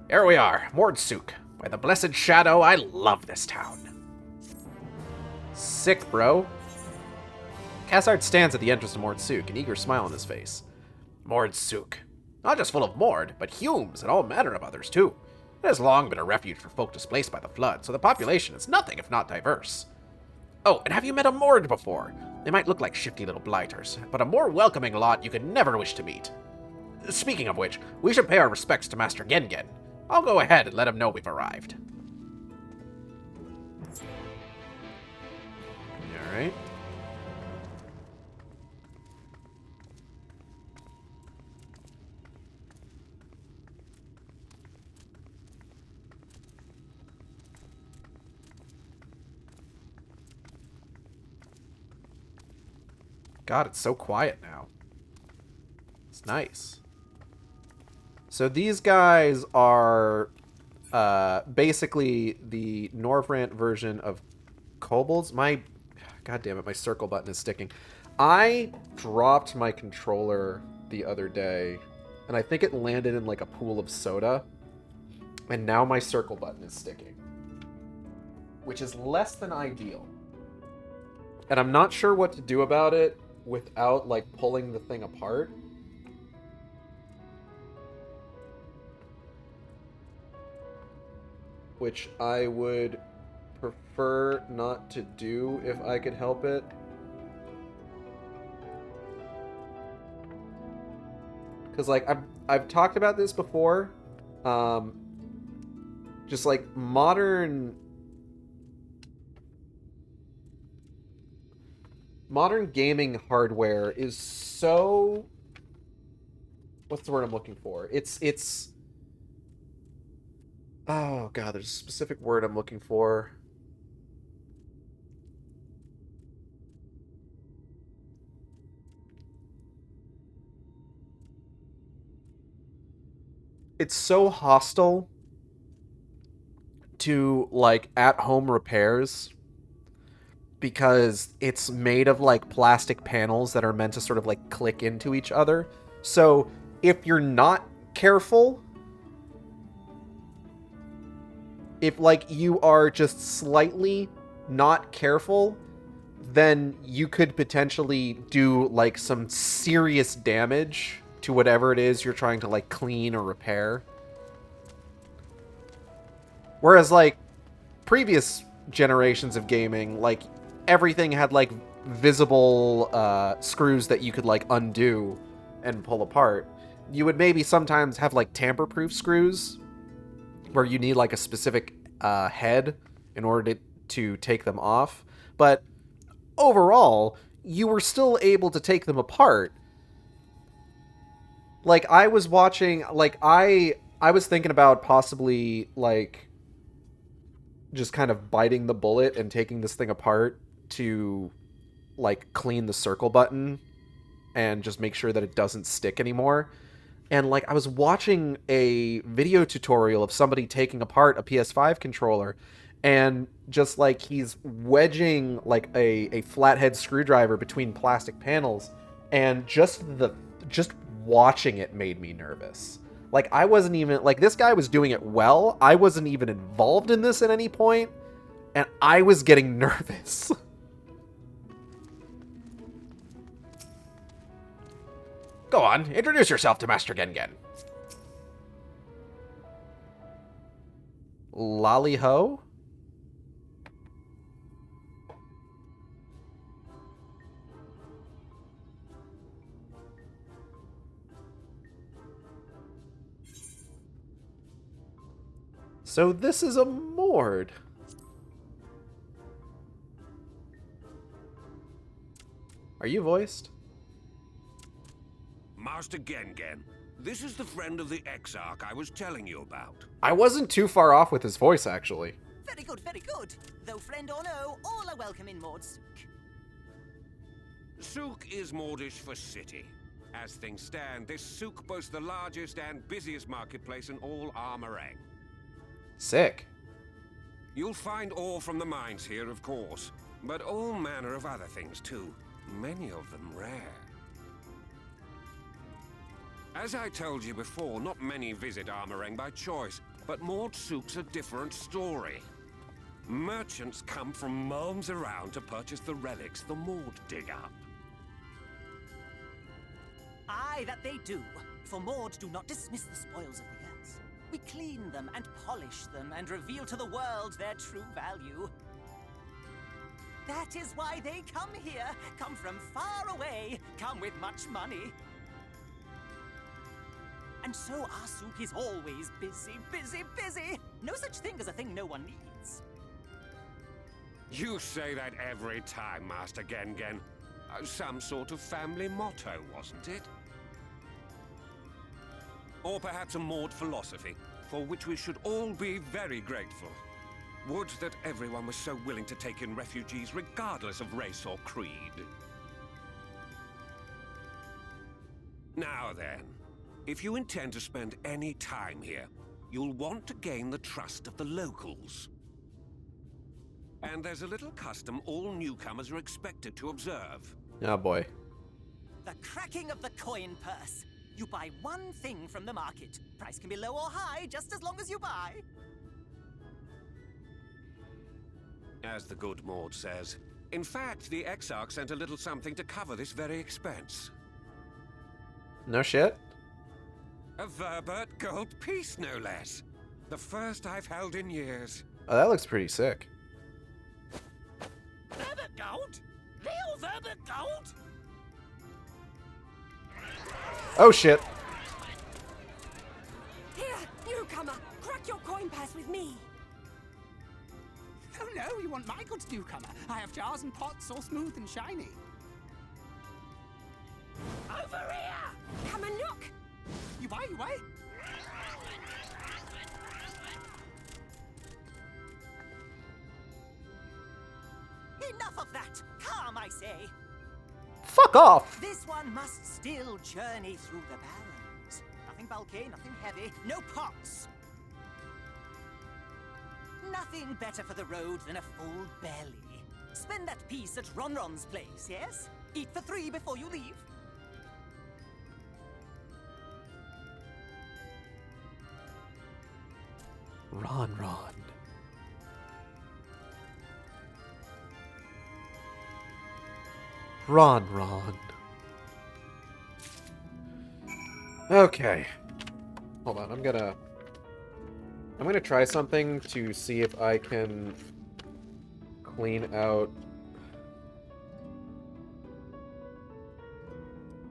Here we are, Mord Sook. By the blessed shadow, I love this town. Sick, bro. Cassard stands at the entrance to Mord Sook, an eager smile on his face. Mord Sook. Not just full of Mord, but Humes and all manner of others, too. It has long been a refuge for folk displaced by the flood, so the population is nothing if not diverse. Oh, and have you met a Mord before? They might look like shifty little blighters, but a more welcoming lot you could never wish to meet. Speaking of which, we should pay our respects to Master Gengen. I'll go ahead and let him know we've arrived. Alright. God, it's so quiet now. It's nice. So these guys are basically the Norvrant version of kobolds. God damn it, my circle button is sticking. I dropped my controller the other day, and I think it landed in like a pool of soda, and now my circle button is sticking, which is less than ideal. And I'm not sure what to do about it without like pulling the thing apart. Which I would prefer not to do if I could help it. Because, like, I've talked about this before. Just, like, modern gaming hardware is so... What's the word I'm looking for? It's... Oh, God, there's a specific word I'm looking for. it's so hostile to, like, at-home repairs because it's made of, like, plastic panels that are meant to sort of, like, click into each other. So if you're not careful, if, like, you are just slightly not careful, then you could potentially do, like, some serious damage to whatever it is you're trying to, like, clean or repair. Whereas, like, previous generations of gaming, like, everything had, like, visible screws that you could, like, undo and pull apart. You would maybe sometimes have, like, tamper-proof screws where you need, like, a specific head in order to take them off. But overall, you were still able to take them apart. Like, I was watching, like, I was thinking about possibly, like, just kind of biting the bullet and taking this thing apart to, like, clean the circle button and just make sure that it doesn't stick anymore. And, like, I was watching a video tutorial of somebody taking apart a PS5 controller, and just, like, he's wedging, like, a flathead screwdriver between plastic panels, and just watching it made me nervous. Like, I wasn't even, like, this guy was doing it well. I wasn't even involved in this at any point, and I was getting nervous. Go on, introduce yourself to Master Gengen. Lolly Ho? So this is a Mord. Are you voiced? Master Gengen, this is the friend of the Exarch I was telling you about. I wasn't too far off with his voice, actually. Very good, very good. Though friend or no, all are welcome in Mord's Souk. Souk is Mordish for city. As things stand, this souk boasts the largest and busiest marketplace in all Armorang. Sick. You'll find ore from the mines here, of course, but all manner of other things too, many of them rare. As I told you before, not many visit Armorang by choice, but Mord Souk's a different story. Merchants come from miles around to purchase the relics the Mord dig up. Aye, that they do, for Mord do not dismiss the spoils of the earth. We clean them and polish them and reveal to the world their true value. That is why they come here, come from far away, come with much money. And so our souk is always busy, busy, busy. No such thing as a thing no one needs. You say that every time, Master Gengen. Some sort of family motto, wasn't it? Or perhaps a Mord philosophy, for which we should all be very grateful. Would that everyone was so willing to take in refugees regardless of race or creed. Now then, if you intend to spend any time here, you'll want to gain the trust of the locals. And there's a little custom all newcomers are expected to observe. Oh boy. The cracking of the coin purse. You buy one thing from the market. Price can be low or high, just as long as you buy. As the good Mord says. In fact, the Exarch sent a little something to cover this very expense. No shit? A Verbert gold piece, no less. The first I've held in years. Oh, that looks pretty sick. Verbert gold? Real Verbert gold? Oh shit. Here, newcomer, crack your coin purse with me. Oh no, you want my goods, newcomer. I have jars and pots all smooth and shiny. Over here! Come and look! You buy, you buy. Enough of that! Calm, I say! Fuck off! This one must still journey through the barrens. Nothing bulky, nothing heavy, no pots. Nothing better for the road than a full belly. Spend that piece at Ronron's place, yes? Eat for 3 before you leave. Ron. Ron. Okay. Hold on, I'm gonna try something to see if I can clean out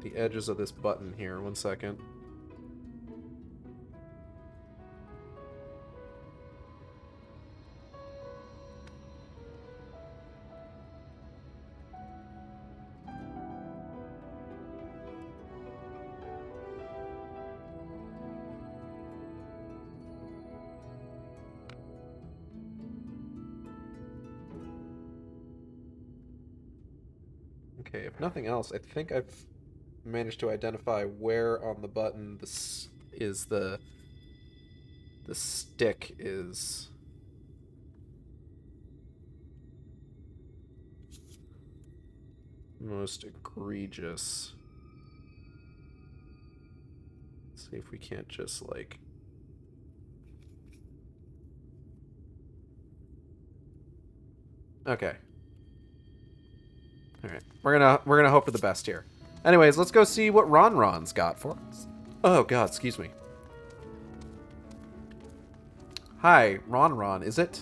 the edges of this button here. 1 second. Okay, if nothing else, I think I've managed to identify where on the button the stick is most egregious. Let's see if we can't just like okay. Alright, we're gonna hope for the best here. Anyways, let's go see what Ron's got for us. Oh god, excuse me. Hi, Ron, is it?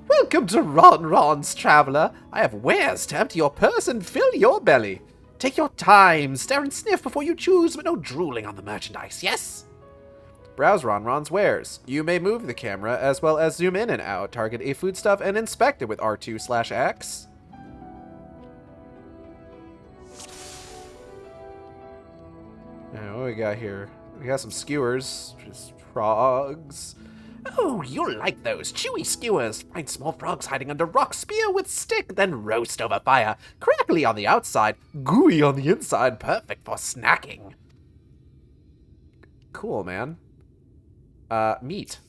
Welcome to Ron's Traveler. I have wares to empty your purse and fill your belly. Take your time, stare and sniff before you choose, but no drooling on the merchandise, yes? Browse Ron's wares. You may move the camera as well as zoom in and out, target a foodstuff, and inspect it with R2/X. Now, what we got here? We got some skewers, just frogs. Oh, you'll like those chewy skewers. Find small frogs hiding under rocks, spear with stick, then roast over fire. Crackly on the outside, gooey on the inside, perfect for snacking. Cool, man. Meat.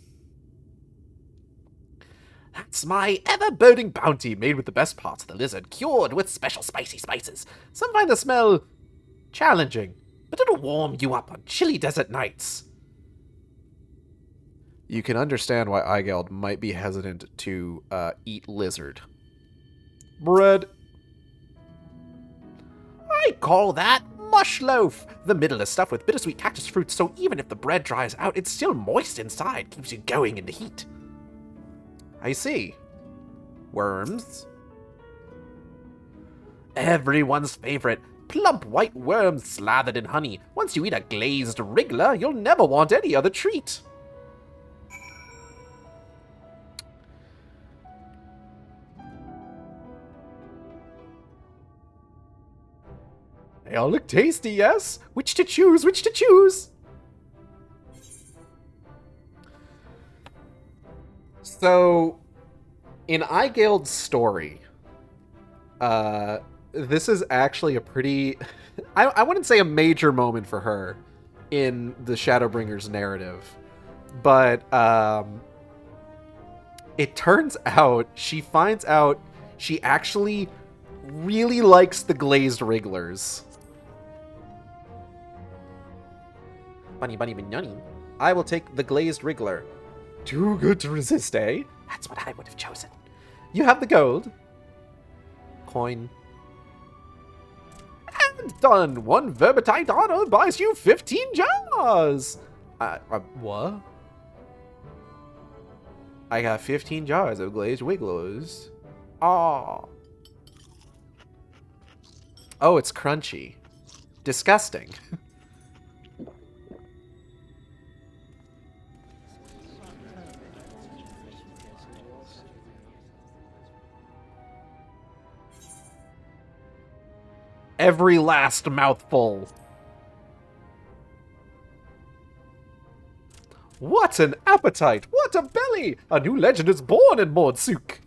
That's my ever-boding bounty, made with the best parts of the lizard, cured with special spicy spices. Some find the smell challenging, but it'll warm you up on chilly desert nights. You can understand why Eigeld might be hesitant to eat lizard. Bread. I call that mush loaf. The middle is stuffed with bittersweet cactus fruit, so even if the bread dries out, it's still moist inside, keeps you going in the heat. I see. Worms. Everyone's favorite. Plump white worms slathered in honey. Once you eat a glazed wriggler, you'll never want any other treat. They all look tasty, yes? Which to choose, which to choose? So, in Eigeld's story, this is actually a pretty... I wouldn't say a major moment for her in the Shadowbringers narrative, but it turns out she finds out she actually really likes the glazed wrigglers. Bunny, I will take the glazed wriggler. Too good to resist, eh? That's what I would have chosen. You have the gold. Coin. And done! 1 Verbitite honor buys you 15 jars! What? I got 15 jars of glazed wigglers. Aw. Oh, it's crunchy. Disgusting. Every last mouthful. What an appetite! What a belly! A new legend is born in Mordsuk.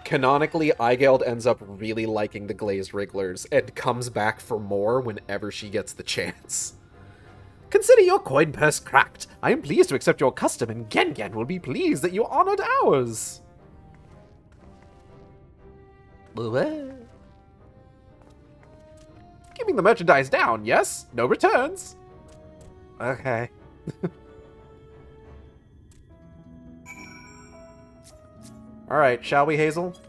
Canonically, Eigeld ends up really liking the glazed wrigglers and comes back for more whenever she gets the chance. Consider your coin purse cracked. I am pleased to accept your custom, and Gengen will be pleased that you honored ours. Keeping the merchandise down, yes? No returns. Okay. Alright, shall we, Hazel?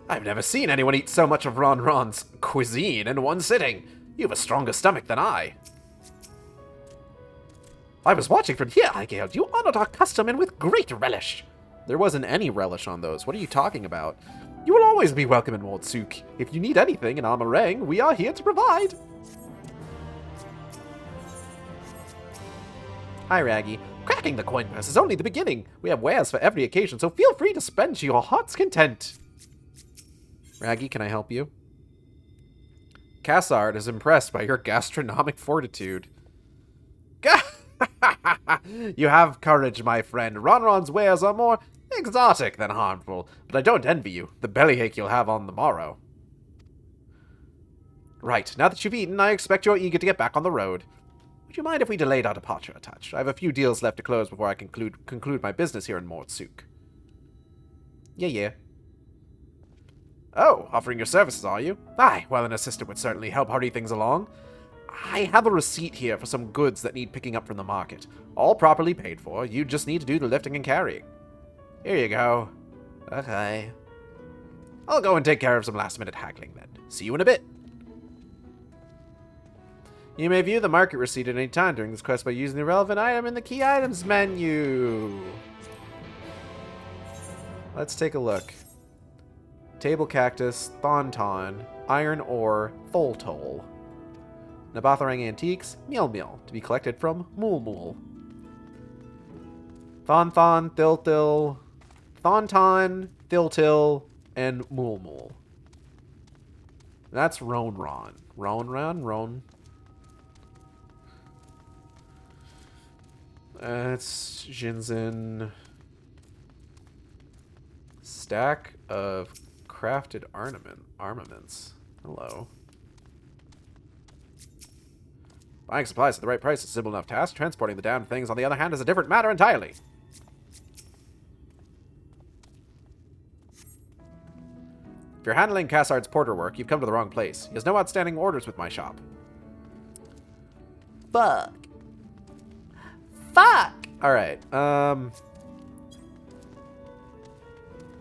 I've never seen anyone eat so much of Ron Ron's cuisine in one sitting. You have a stronger stomach than I. I was watching from here, Eigeld. You honored our custom and with great relish. There wasn't any relish on those. What are you talking about? You will always be welcome in Mordsuk. If you need anything in Amarang, we are here to provide. Hi, Raggy. Cracking the coin purse is only the beginning. We have wares for every occasion, so feel free to spend to your heart's content. Raggy, can I help you? Cassard is impressed by your gastronomic fortitude. You have courage, my friend. Ronron's wares are more exotic than harmful, but I don't envy you. The bellyache you'll have on the morrow. Right, now that you've eaten, I expect you're eager to get back on the road. Would you mind if we delayed our departure a touch? I have a few deals left to close before I conclude my business here in Mordsuk. Yeah. Oh, offering your services, are you? Aye, well, an assistant would certainly help hurry things along. I have a receipt here for some goods that need picking up from the market. All properly paid for. You just need to do the lifting and carrying. Here you go. Okay. I'll go and take care of some last-minute haggling then. See you in a bit. You may view the market receipt at any time during this quest by using the relevant item in the key items menu. Let's take a look. Table cactus, Thonton, iron ore, Tholtol. Nabatharang antiques, Meal, to be collected from Mulmul. Thonton, Thiltil, Thonton, Thiltil, and Mulmul. That's Ronron. Ron. That's Jinzin. Stack of crafted armaments. Hello. Buying supplies at the right price is a simple enough task. Transporting the damned things, on the other hand, is a different matter entirely. If you're handling Cassard's porter work, you've come to the wrong place. He has no outstanding orders with my shop. Fuck. Alright,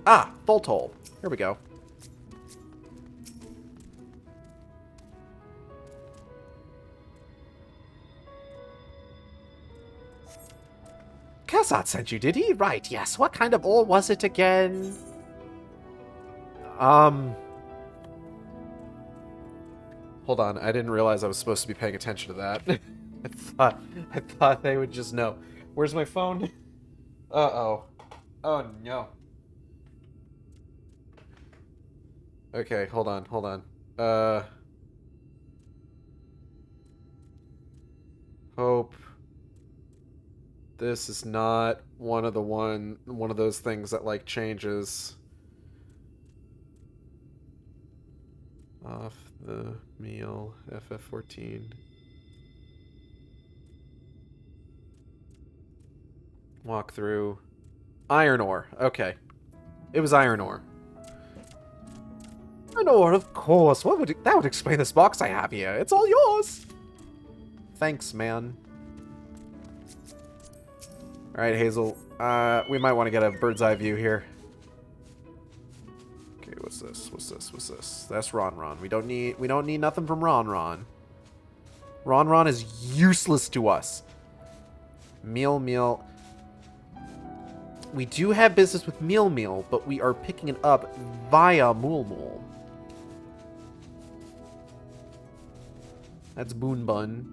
Tholtol. Here we go. Cassard sent you, did he? Right, yes. What kind of ore was it again? Hold on, I didn't realize I was supposed to be paying attention to that. I thought they would just know. Where's my phone? Uh-oh. Oh, no. Okay, hold on. Hope this is not one of those things that, like, changes. Off the meal, FF14. Walk through. Iron ore. Okay. It was iron ore. Iron ore, of course. That would explain this box I have here. It's all yours. Thanks, man. Alright, Hazel. We might want to get a bird's eye view here. Okay, what's this? That's Ron. We don't need nothing from Ron. Ron is useless to us. Meal. We do have business with Meal, but we are picking it up via Mulmul. That's Boon Bun.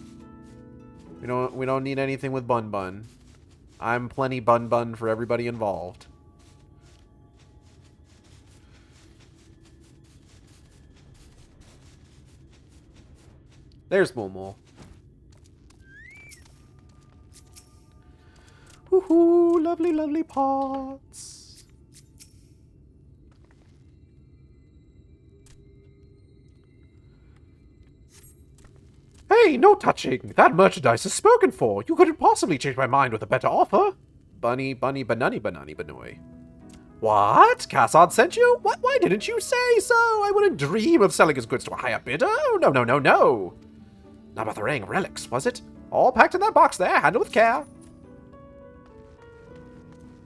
We don't need anything with Bun. I'm plenty Bun for everybody involved. There's Mulmul. Woohoo! Lovely, lovely pots. Hey, no touching! That merchandise is spoken for! You couldn't possibly change my mind with a better offer! Bunny, bunny, banani, banani, banoy. What? Cassad sent you? What? Why didn't you say so? I wouldn't dream of selling his goods to a higher bidder! No, no, no, no! Nabatharang relics, was it? All packed in that box there, handled with care.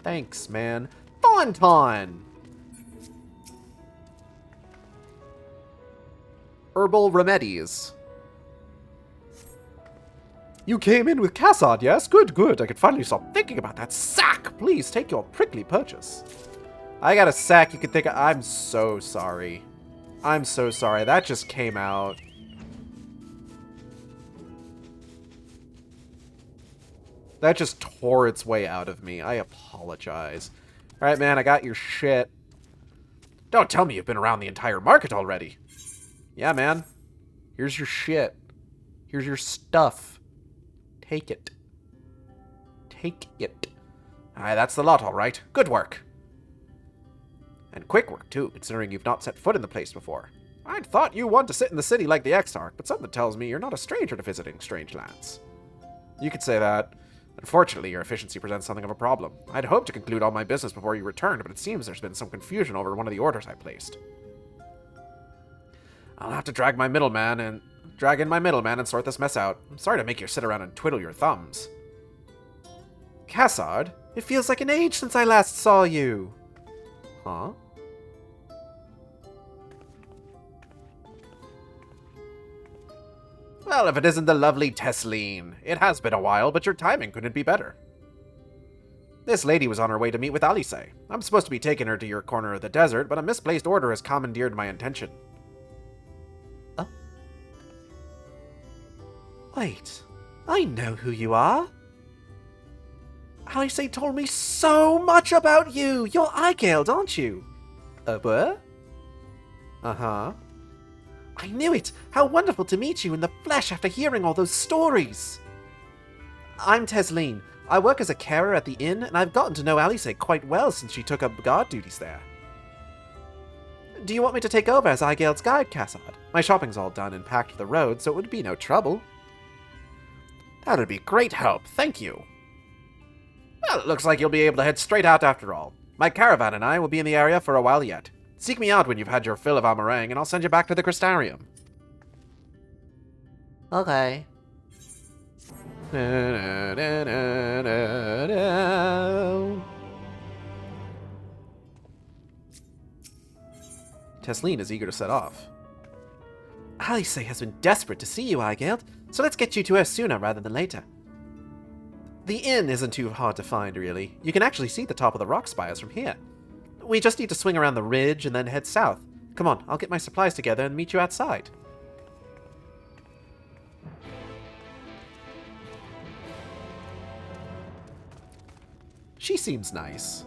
Thanks, man. Thornton! Herbal remedies. You came in with Cassad, yes? Good, good. I can finally stop thinking about that sack. Please take your prickly purchase. I got a sack you can think of. I'm so sorry. I'm so sorry. That just came out. That just tore its way out of me. I apologize. Alright, man, I got your shit. Don't tell me you've been around the entire market already. Yeah, man. Here's your shit. Here's your stuff. Take it. Take it. Aye, that's the lot, all right. Good work. And quick work, too, considering you've not set foot in the place before. I'd thought you want to sit in the city like the Exarch, but something tells me you're not a stranger to visiting strange lands. You could say that. Unfortunately, your efficiency presents something of a problem. I'd hoped to conclude all my business before you returned, but it seems there's been some confusion over one of the orders I placed. I'll have to drag in my middleman and sort this mess out. I'm sorry to make you sit around and twiddle your thumbs. Cassard, it feels like an age since I last saw you. Huh? Well, if it isn't the lovely Tesleen. It has been a while, but your timing couldn't be better. This lady was on her way to meet with Alice. I'm supposed to be taking her to your corner of the desert, but a misplaced order has commandeered my attention. Oh? Wait, I know who you are. Alice told me so much about you. You're Eigeled, aren't you? What? Uh-huh. I knew it! How wonderful to meet you in the flesh after hearing all those stories! I'm Tesleen. I work as a carer at the inn, and I've gotten to know Alice quite well since she took up guard duties there. Do you want me to take over as Eigeld's guide, Cassad? My shopping's all done and packed for the road, so it would be no trouble. That would be great help, thank you. Well, it looks like you'll be able to head straight out after all. My caravan and I will be in the area for a while yet. Seek me out when you've had your fill of Amarang, and I'll send you back to the Crystarium. Okay. Tesleen is eager to set off. Alice has been desperate to see you, Eigeld, so let's get you to her sooner rather than later. The inn isn't too hard to find, really. You can actually see the top of the rock spires from here. We just need to swing around the ridge and then head south. Come on, I'll get my supplies together and meet you outside. She seems nice.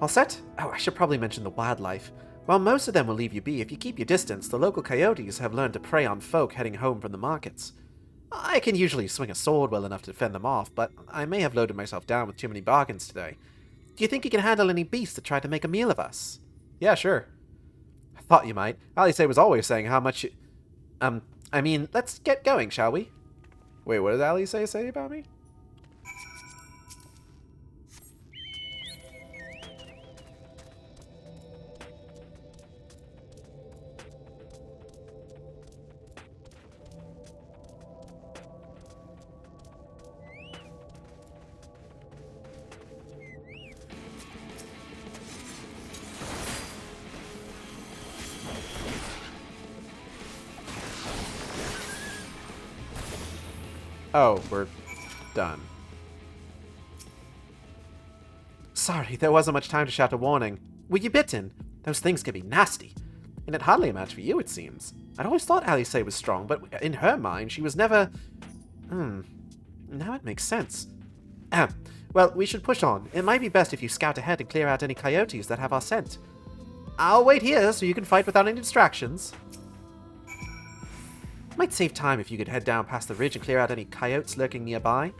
All set? Oh, I should probably mention the wildlife. While most of them will leave you be, if you keep your distance, the local coyotes have learned to prey on folk heading home from the markets. I can usually swing a sword well enough to fend them off, but I may have loaded myself down with too many bargains today. Do you think you can handle any beasts that try to make a meal of us? Yeah, sure. I thought you might. Alice was always saying how much you... I mean, let's get going, shall we? Wait, what did Alice say about me? Oh, we're done. Sorry, there wasn't much time to shout a warning. Were you bitten? Those things can be nasty. And it hardly a match for you, it seems. I'd always thought Alice was strong, but in her mind, she was never... Now it makes sense. Well, we should push on. It might be best if you scout ahead and clear out any coyotes that have our scent. I'll wait here so you can fight without any distractions. Might save time if you could head down past the ridge and clear out any coyotes lurking nearby.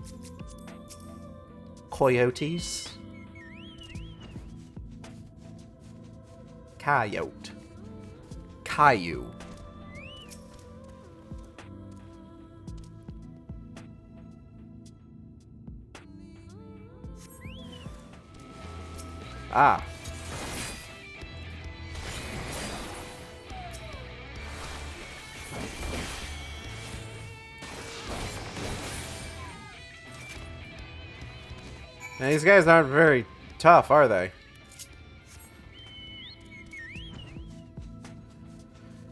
Coyotes. Coyote. Caillou. Ah. Now, these guys aren't very tough, are they?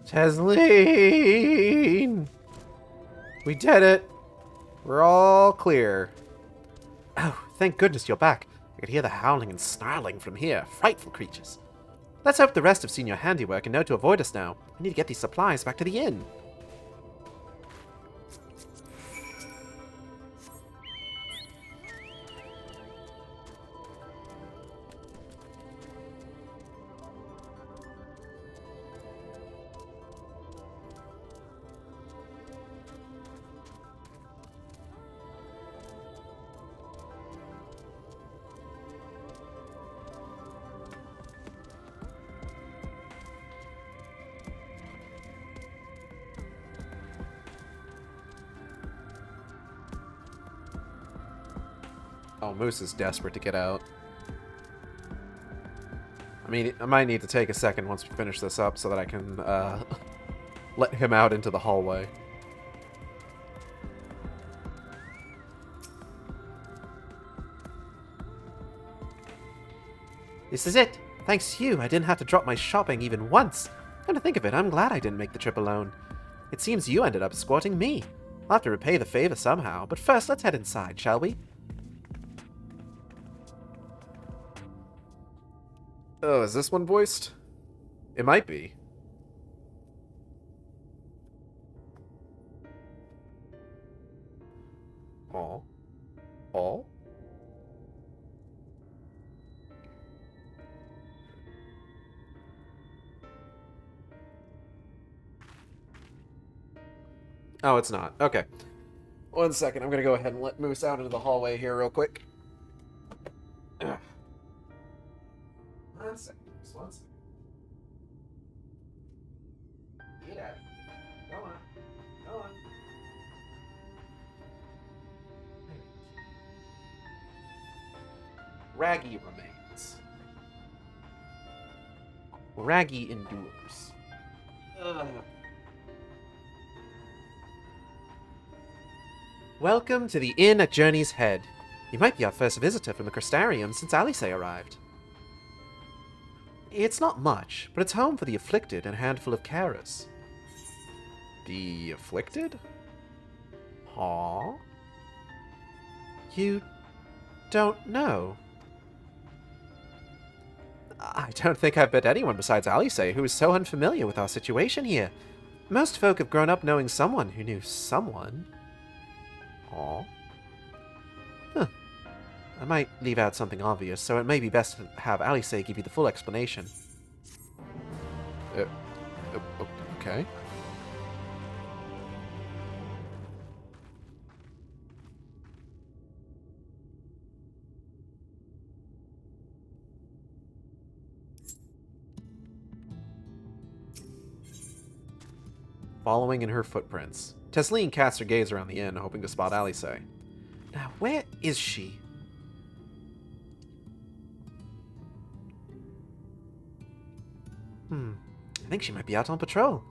Chesleen! We did it! We're all clear. Oh, thank goodness you're back. I could hear the howling and snarling from here. Frightful creatures. Let's hope the rest have seen your handiwork and know to avoid us now. I need to get these supplies back to the inn. Oh, Moose is desperate to get out. I mean, I might need to take a second once we finish this up so that I can let him out into the hallway. This is it. Thanks to you, I didn't have to drop my shopping even once. Come to think of it, I'm glad I didn't make the trip alone. It seems you ended up escorting me. I'll have to repay the favor somehow, but first let's head inside, shall we? Oh, is this one voiced? It might be. Aw. Aw? Oh, it's not. Okay. 1 second. I'm gonna go ahead and let Moose out into the hallway here real quick. 1 second. Just 1 second. Get out. Go on. Go on. Raggy remains. Raggy endures. Ugh. Welcome to the inn at Journey's Head. You might be our first visitor from the Crystarium since Alice arrived. It's not much, but it's home for the afflicted and a handful of carers. The afflicted? Huh? You don't know? I don't think I've met anyone besides Alice who is so unfamiliar with our situation here. Most folk have grown up knowing someone who knew someone. Aw. Huh. I might leave out something obvious, so it may be best to have Alice give you the full explanation. Okay. Following in her footprints, Tesleen casts her gaze around the inn, hoping to spot Alice. Now, where is she? I think she might be out on patrol.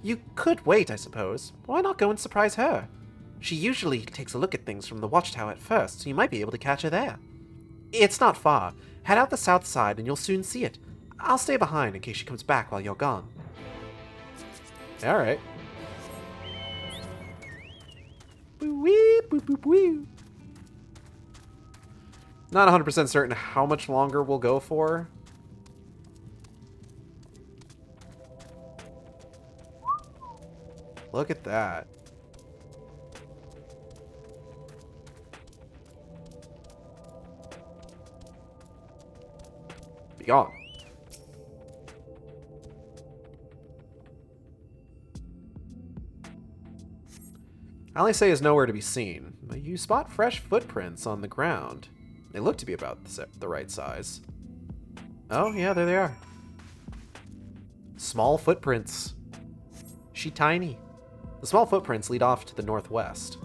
You could wait, I suppose. Why not go and surprise her? She usually takes a look at things from the watchtower at first, so you might be able to catch her there. It's not far. Head out the south side and you'll soon see it. I'll stay behind in case she comes back while you're gone. Alright. Not 100% certain how much longer we'll go for. Look at that. Be gone. Alisei is nowhere to be seen, but you spot fresh footprints on the ground. They look to be about the right size. Oh, yeah, there they are. Small footprints. She tiny. The small footprints lead off to the northwest.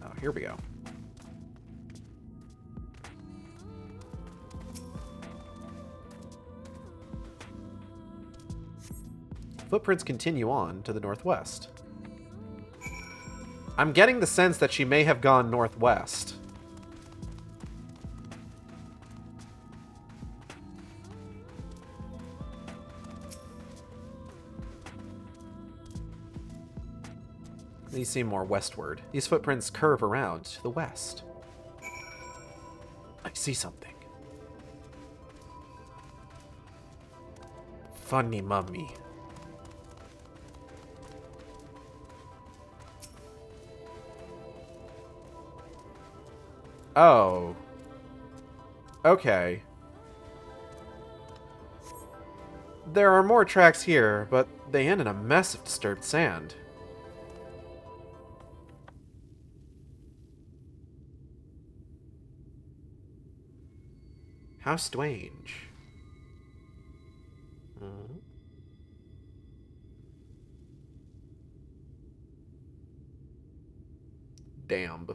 Oh, here we go. Footprints continue on to the northwest. I'm getting the sense that she may have gone northwest. These seem more westward. These footprints curve around to the west. I see something. Funny mummy. Oh. Okay. There are more tracks here, but they end in a mess of disturbed sand. How strange. Hmm. Damn.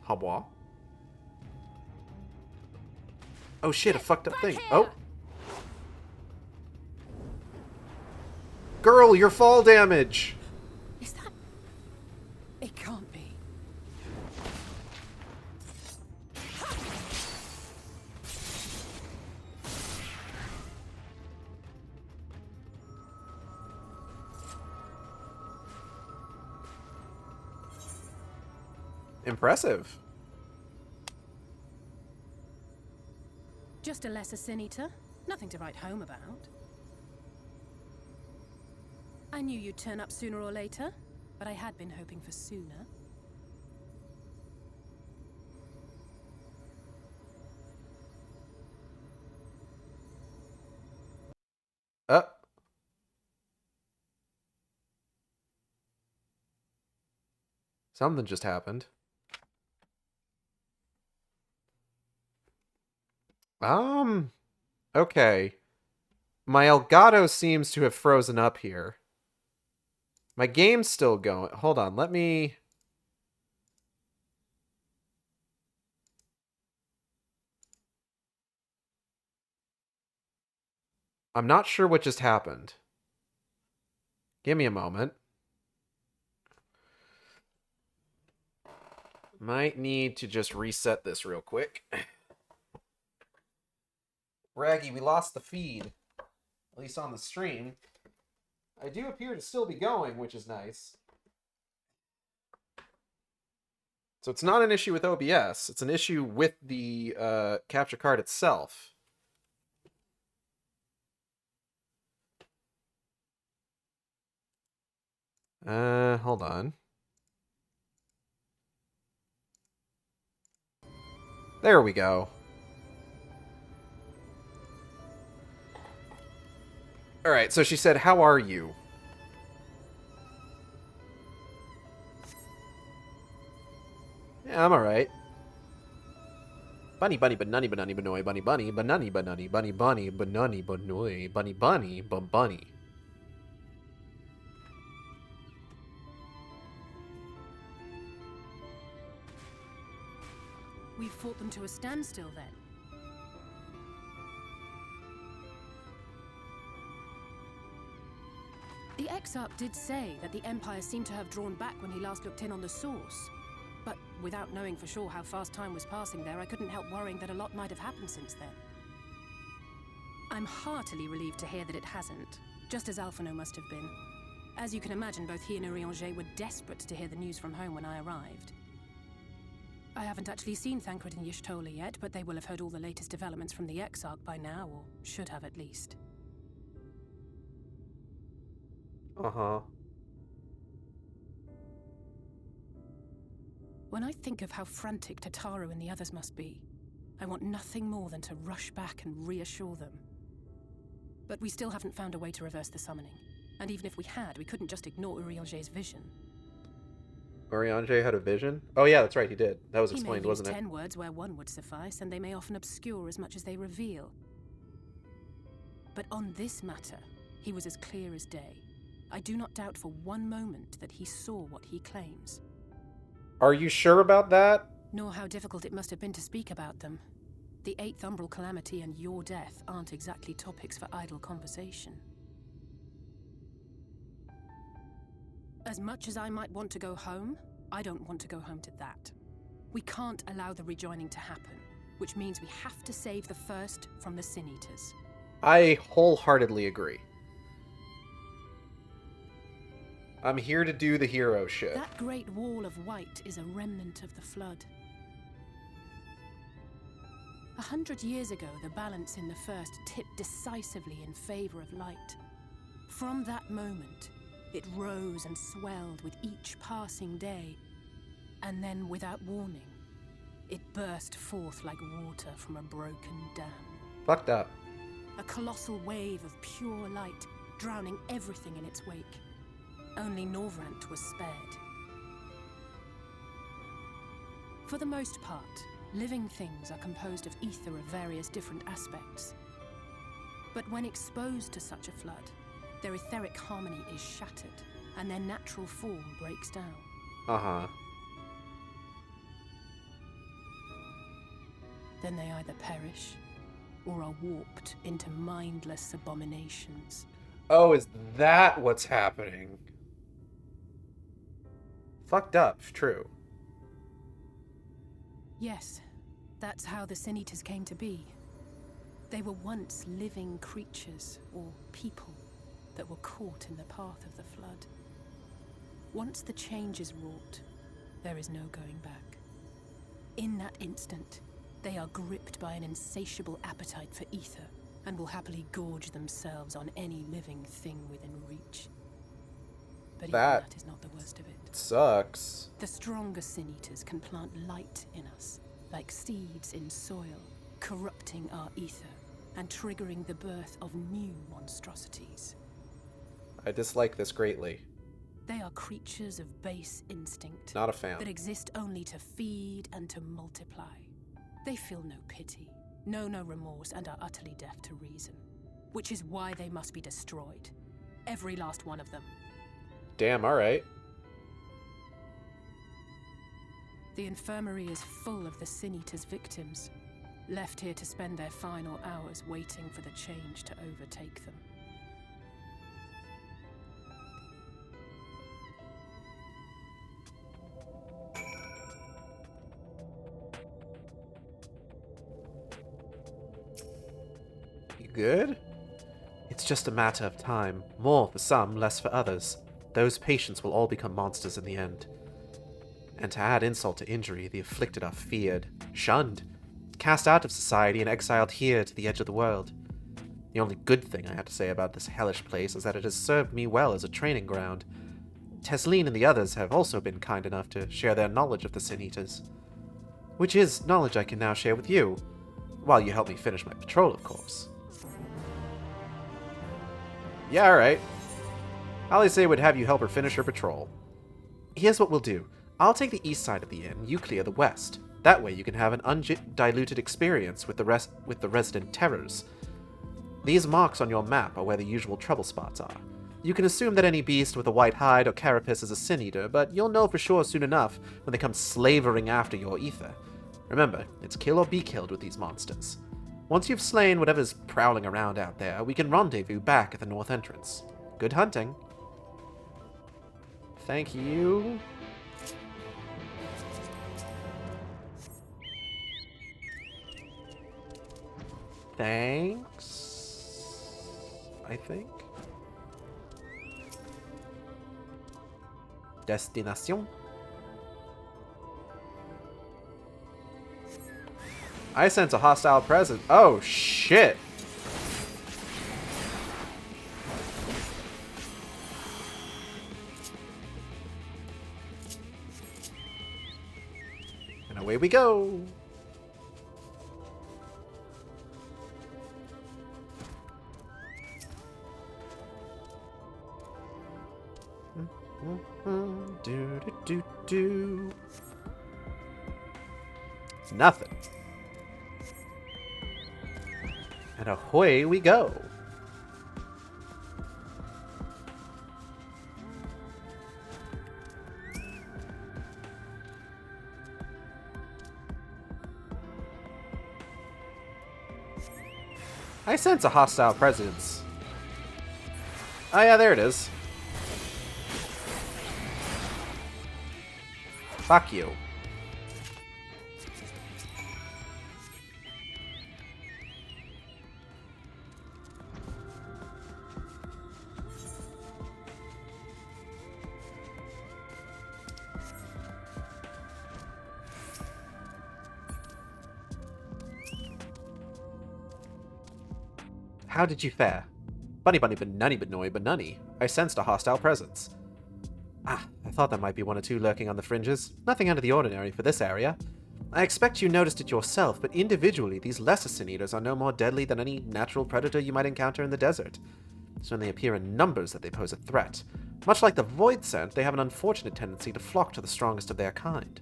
Habwa. Oh shit, a fucked up thing. Oh. Girl, your fall damage. Is that... It can't be. Impressive. Just a lesser sin eater. Nothing to write home about. I knew you'd turn up sooner or later, but I had been hoping for sooner. Something just happened. Okay. My Elgato seems to have frozen up here. My game's still going. Hold on, let me... I'm not sure what just happened. Give me a moment. Might need to just reset this real quick. Raggy, we lost the feed. At least on the stream. I do appear to still be going, which is nice. So it's not an issue with OBS. It's an issue with the capture card itself. Hold on. There we go. Alright, so she said, "How are you?" Yeah, I'm alright. Bunny, bunny, banani, banani, banoy, bunny, bunny, banani, banani, bunny, bunny, banani, banoy, bunny, bunny, bunny. We've fought them to a standstill then. The XIV did say that the Empire seemed to have drawn back when he last looked in on the source. But without knowing for sure how fast time was passing there, I couldn't help worrying that a lot might have happened since then. I'm heartily relieved to hear that it hasn't, just as Alphino must have been. As you can imagine, both he and Urianger were desperate to hear the news from home when I arrived. I haven't actually seen Thancred and Y'shtola yet, but they will have heard all the latest developments from the Exarch by now, or should have at least. Uh-huh. When I think of how frantic Tataru and the others must be, I want nothing more than to rush back and reassure them. But we still haven't found a way to reverse the summoning. And even if we had, we couldn't just ignore Urianger's vision. Urianger had a vision? Oh yeah, that's right, he did. That was He explained, may use wasn't it? 10 words where one would suffice, and they may often obscure as much as they reveal. But on this matter, he was as clear as day. I do not doubt for one moment that he saw what he claims. Are you sure about that? Nor how difficult it must have been to speak about them. The 8th Umbral Calamity and your death aren't exactly topics for idle conversation. As much as I might want to go home, I don't want to go home to that. We can't allow the rejoining to happen, which means we have to save the first from the Sin Eaters. I wholeheartedly agree. I'm here to do the hero shit. That great wall of white is a remnant of the Flood. 100 years ago, the balance in the first tipped decisively in favor of light. From that moment, it rose and swelled with each passing day, and then, without warning, it burst forth like water from a broken dam. Fucked up. A colossal wave of pure light, drowning everything in its wake. Only Norvrant was spared. For the most part, living things are composed of ether of various different aspects. But when exposed to such a flood, their etheric harmony is shattered, and their natural form breaks down. Uh-huh. Then they either perish, or are warped into mindless abominations. Oh, is that what's happening? Fucked up, true. Yes, that's how the Sin Eaters came to be. They were once living creatures, or people, that were caught in the path of the Flood. Once the change is wrought, there is no going back. In that instant, they are gripped by an insatiable appetite for ether, and will happily gorge themselves on any living thing within reach. But even that is not the worst of it. Sucks. The stronger Sin Eaters can plant light in us, like seeds in soil, corrupting our ether, and triggering the birth of new monstrosities. I dislike this greatly. They are creatures of base instinct. Not a fan. That exist only to feed and to multiply. They feel no pity, know no remorse, and are utterly deaf to reason. Which is why they must be destroyed. Every last one of them. Damn, alright. The infirmary is full of the Sin Eaters' victims, left here to spend their final hours waiting for the change to overtake them. You good? It's just a matter of time. More for some, less for others. Those patients will all become monsters in the end. And to add insult to injury, the afflicted are feared, shunned, cast out of society and exiled here to the edge of the world. The only good thing I have to say about this hellish place is that it has served me well as a training ground. Tesleen and the others have also been kind enough to share their knowledge of the Sin Eaters. Which is knowledge I can now share with you, while you help me finish my patrol, of course. Yeah, alright. Alisaie would have you help her finish her patrol. Here's what we'll do. I'll take the east side of the inn, you clear the west. That way you can have an undiluted experience with the resident terrors. These marks on your map are where the usual trouble spots are. You can assume that any beast with a white hide or carapace is a Sin Eater, but you'll know for sure soon enough when they come slavering after your ether. Remember, it's kill or be killed with these monsters. Once you've slain whatever's prowling around out there, we can rendezvous back at the north entrance. Good hunting. Thank you. Thanks, I think. Destination. I sense a hostile presence. Oh, shit. And away we go. Do, do, do, do. Nothing. And away we go. I sense a hostile presence. Oh yeah, there it is. Fuck you. How did you fare? Bunny bunny but nunny but noy but nunny. I sensed a hostile presence. Ah, I thought there might be one or two lurking on the fringes. Nothing out of the ordinary for this area. I expect you noticed it yourself, but individually these lesser sin eaters are no more deadly than any natural predator you might encounter in the desert. It's when they appear in numbers that they pose a threat. Much like the void scent, they have an unfortunate tendency to flock to the strongest of their kind.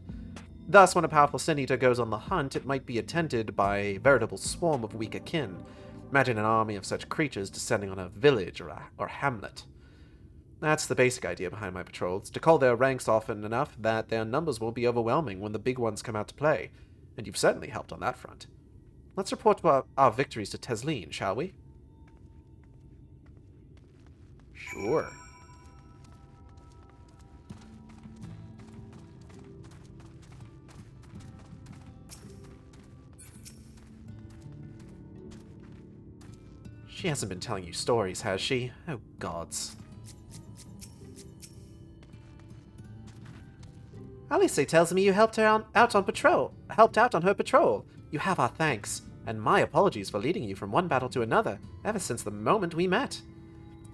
Thus, when a powerful sin eater goes on the hunt, it might be attended by a veritable swarm of weaker kin. Imagine an army of such creatures descending on a village or hamlet. That's the basic idea behind my patrols, to call their ranks often enough that their numbers will be overwhelming when the big ones come out to play, and you've certainly helped on that front. Let's report our victories to Tesleen, shall we? Sure. She hasn't been telling you stories, has she? Oh, gods. Alice tells me you helped her out on her patrol. You have our thanks, and my apologies for leading you from one battle to another, ever since the moment we met.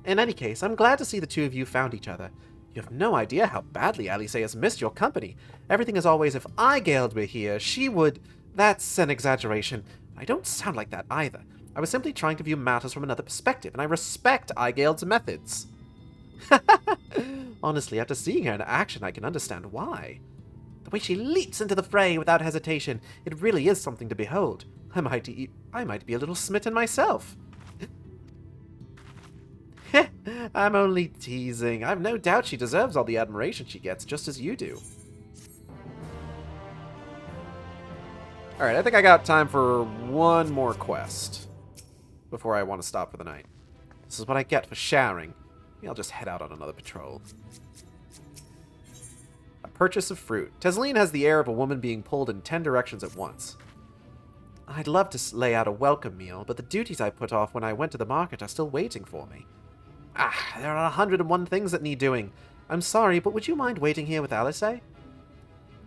In any case, I'm glad to see the two of you found each other. You have no idea how badly Alice has missed your company. Everything is always if Igeld were here, she would... That's an exaggeration. I don't sound like that either. I was simply trying to view matters from another perspective, and I respect Igeld's methods. Honestly, after seeing her in action, I can understand why. The way she leaps into the fray without hesitation, it really is something to behold. I might be a little smitten myself. I'm only teasing. I've no doubt she deserves all the admiration she gets, just as you do. Alright, I think I got time for one more quest before I want to stop for the night. This is what I get for showering. Maybe I'll just head out on another patrol. A purchase of fruit. Tesleen has the air of a woman being pulled in 10 directions at once. I'd love to lay out a welcome meal, but the duties I put off when I went to the market are still waiting for me. There are 101 things that need doing. I'm sorry, but would you mind waiting here with Alice?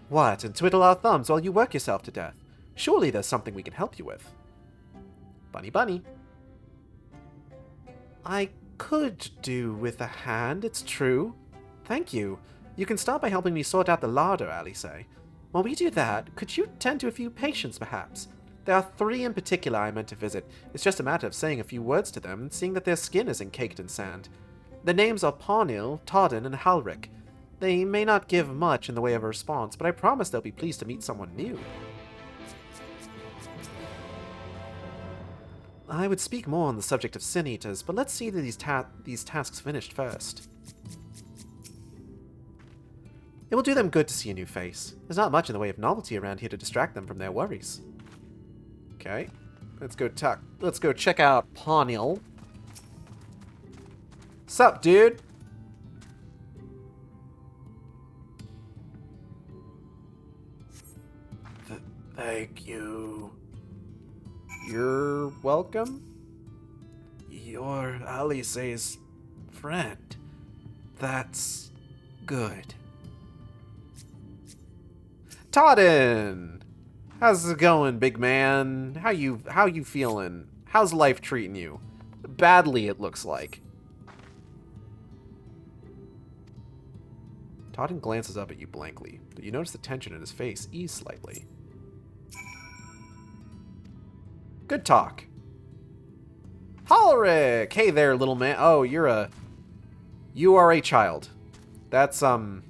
What, and twiddle our thumbs while you work yourself to death? Surely there's something we can help you with. Bunny bunny. I could do with a hand, it's true. Thank you. You can start by helping me sort out the larder, Alice. While we do that, could you tend to a few patients, perhaps? There are 3 in particular I meant to visit. It's just a matter of saying a few words to them and seeing that their skin isn't caked in sand. The names are Parnil, Todden, and Halric. They may not give much in the way of a response, but I promise they'll be pleased to meet someone new. I would speak more on the subject of Sin Eaters, but let's see these tasks finished first. It will do them good to see a new face. There's not much in the way of novelty around here to distract them from their worries. Okay, let's go check out Parnil. Sup, dude? Thank you. You're welcome? You're Alice's friend. That's good. Todden! How's it going, big man? How you feeling? How's life treating you? Badly, it looks like. Todden glances up at you blankly, but you notice the tension in his face ease slightly. Good talk. Halric! Hey there, little man. Oh, you are a child. That's, oh,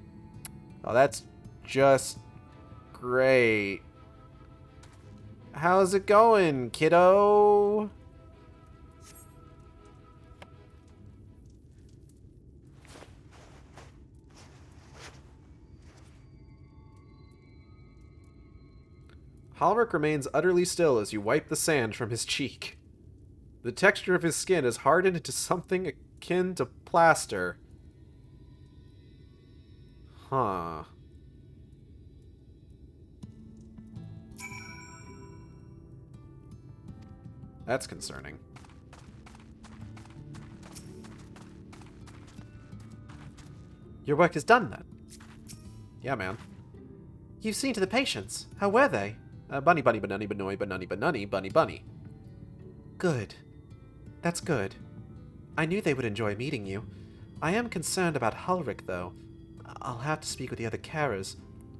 that's just great. How's it going, kiddo? Halric remains utterly still as you wipe the sand from his cheek. The texture of his skin is hardened into something akin to plaster. Huh. That's concerning. Your work is done, then? Yeah, man. You've seen to the patients. How were they? Bunny, bunny, banunny, banoy, banunny, banunny, bunny, bunny. Good. That's good. I knew they would enjoy meeting you. I am concerned about Halric, though. I'll have to speak with the other carers,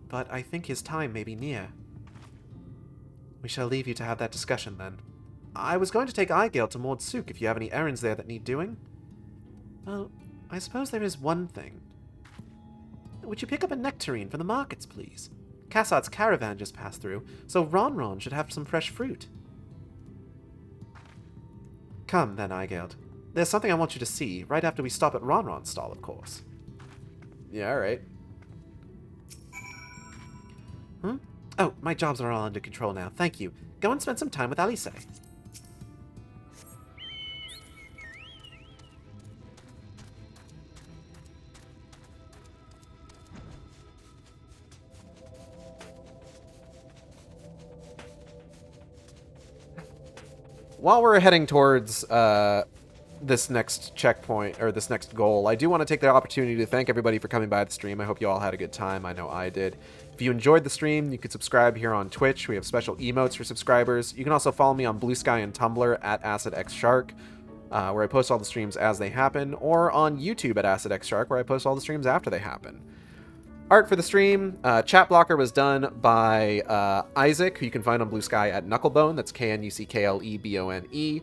but I think his time may be near. We shall leave you to have that discussion, then. I was going to take Aigale to Mord Sook if you have any errands there that need doing. Well, I suppose there is one thing. Would you pick up a nectarine from the markets, please? Cassad's caravan just passed through, so Ron should have some fresh fruit. Come, then, Aigale. There's something I want you to see, right after we stop at Ron's stall, of course. Yeah, alright. Oh, my jobs are all under control now, thank you. Go and spend some time with Alice. While we're heading towards this next checkpoint, or this next goal, I do want to take the opportunity to thank everybody for coming by the stream. I hope you all had a good time. I know I did. If you enjoyed the stream, you could subscribe here on Twitch. We have special emotes for subscribers. You can also follow me on Blue Sky and Tumblr at AcidXShark, where I post all the streams as they happen, or on YouTube at AcidXShark, where I post all the streams after they happen. Art for the stream, chat blocker was done by Isaac, who you can find on Blue Sky at Knucklebone. That's Knucklebone.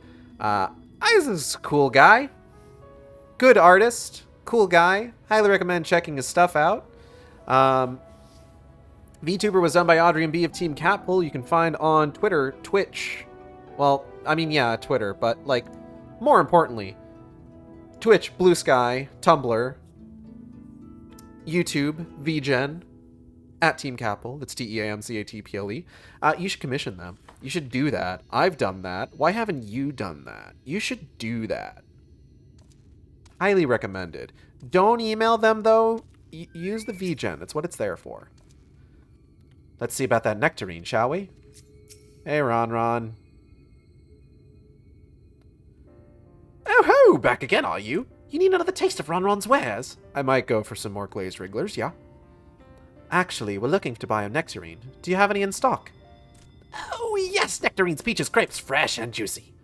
Isaac's a cool guy. Good artist. Cool guy. Highly recommend checking his stuff out. VTuber was done by Audrey and B of Team Catpool. You can find on Twitter, Twitch. Well, I mean, yeah, Twitter, but, like, more importantly, Twitch, Blue Sky, Tumblr, YouTube, VGen, at Team Catpool. That's TEAMCATPLE. You should commission them. You should do that. I've done that. Why haven't you done that? You should do that. Highly recommended. Don't email them, though. Use the VGen. That's what it's there for. Let's see about that nectarine, shall we? Hey, Ron. Oh ho! Back again, are you? You need another taste of Ron's wares? I might go for some more glazed wrigglers, yeah? Actually, we're looking to buy a nectarine. Do you have any in stock? Oh, yes! Nectarines, peaches, grapes, fresh and juicy.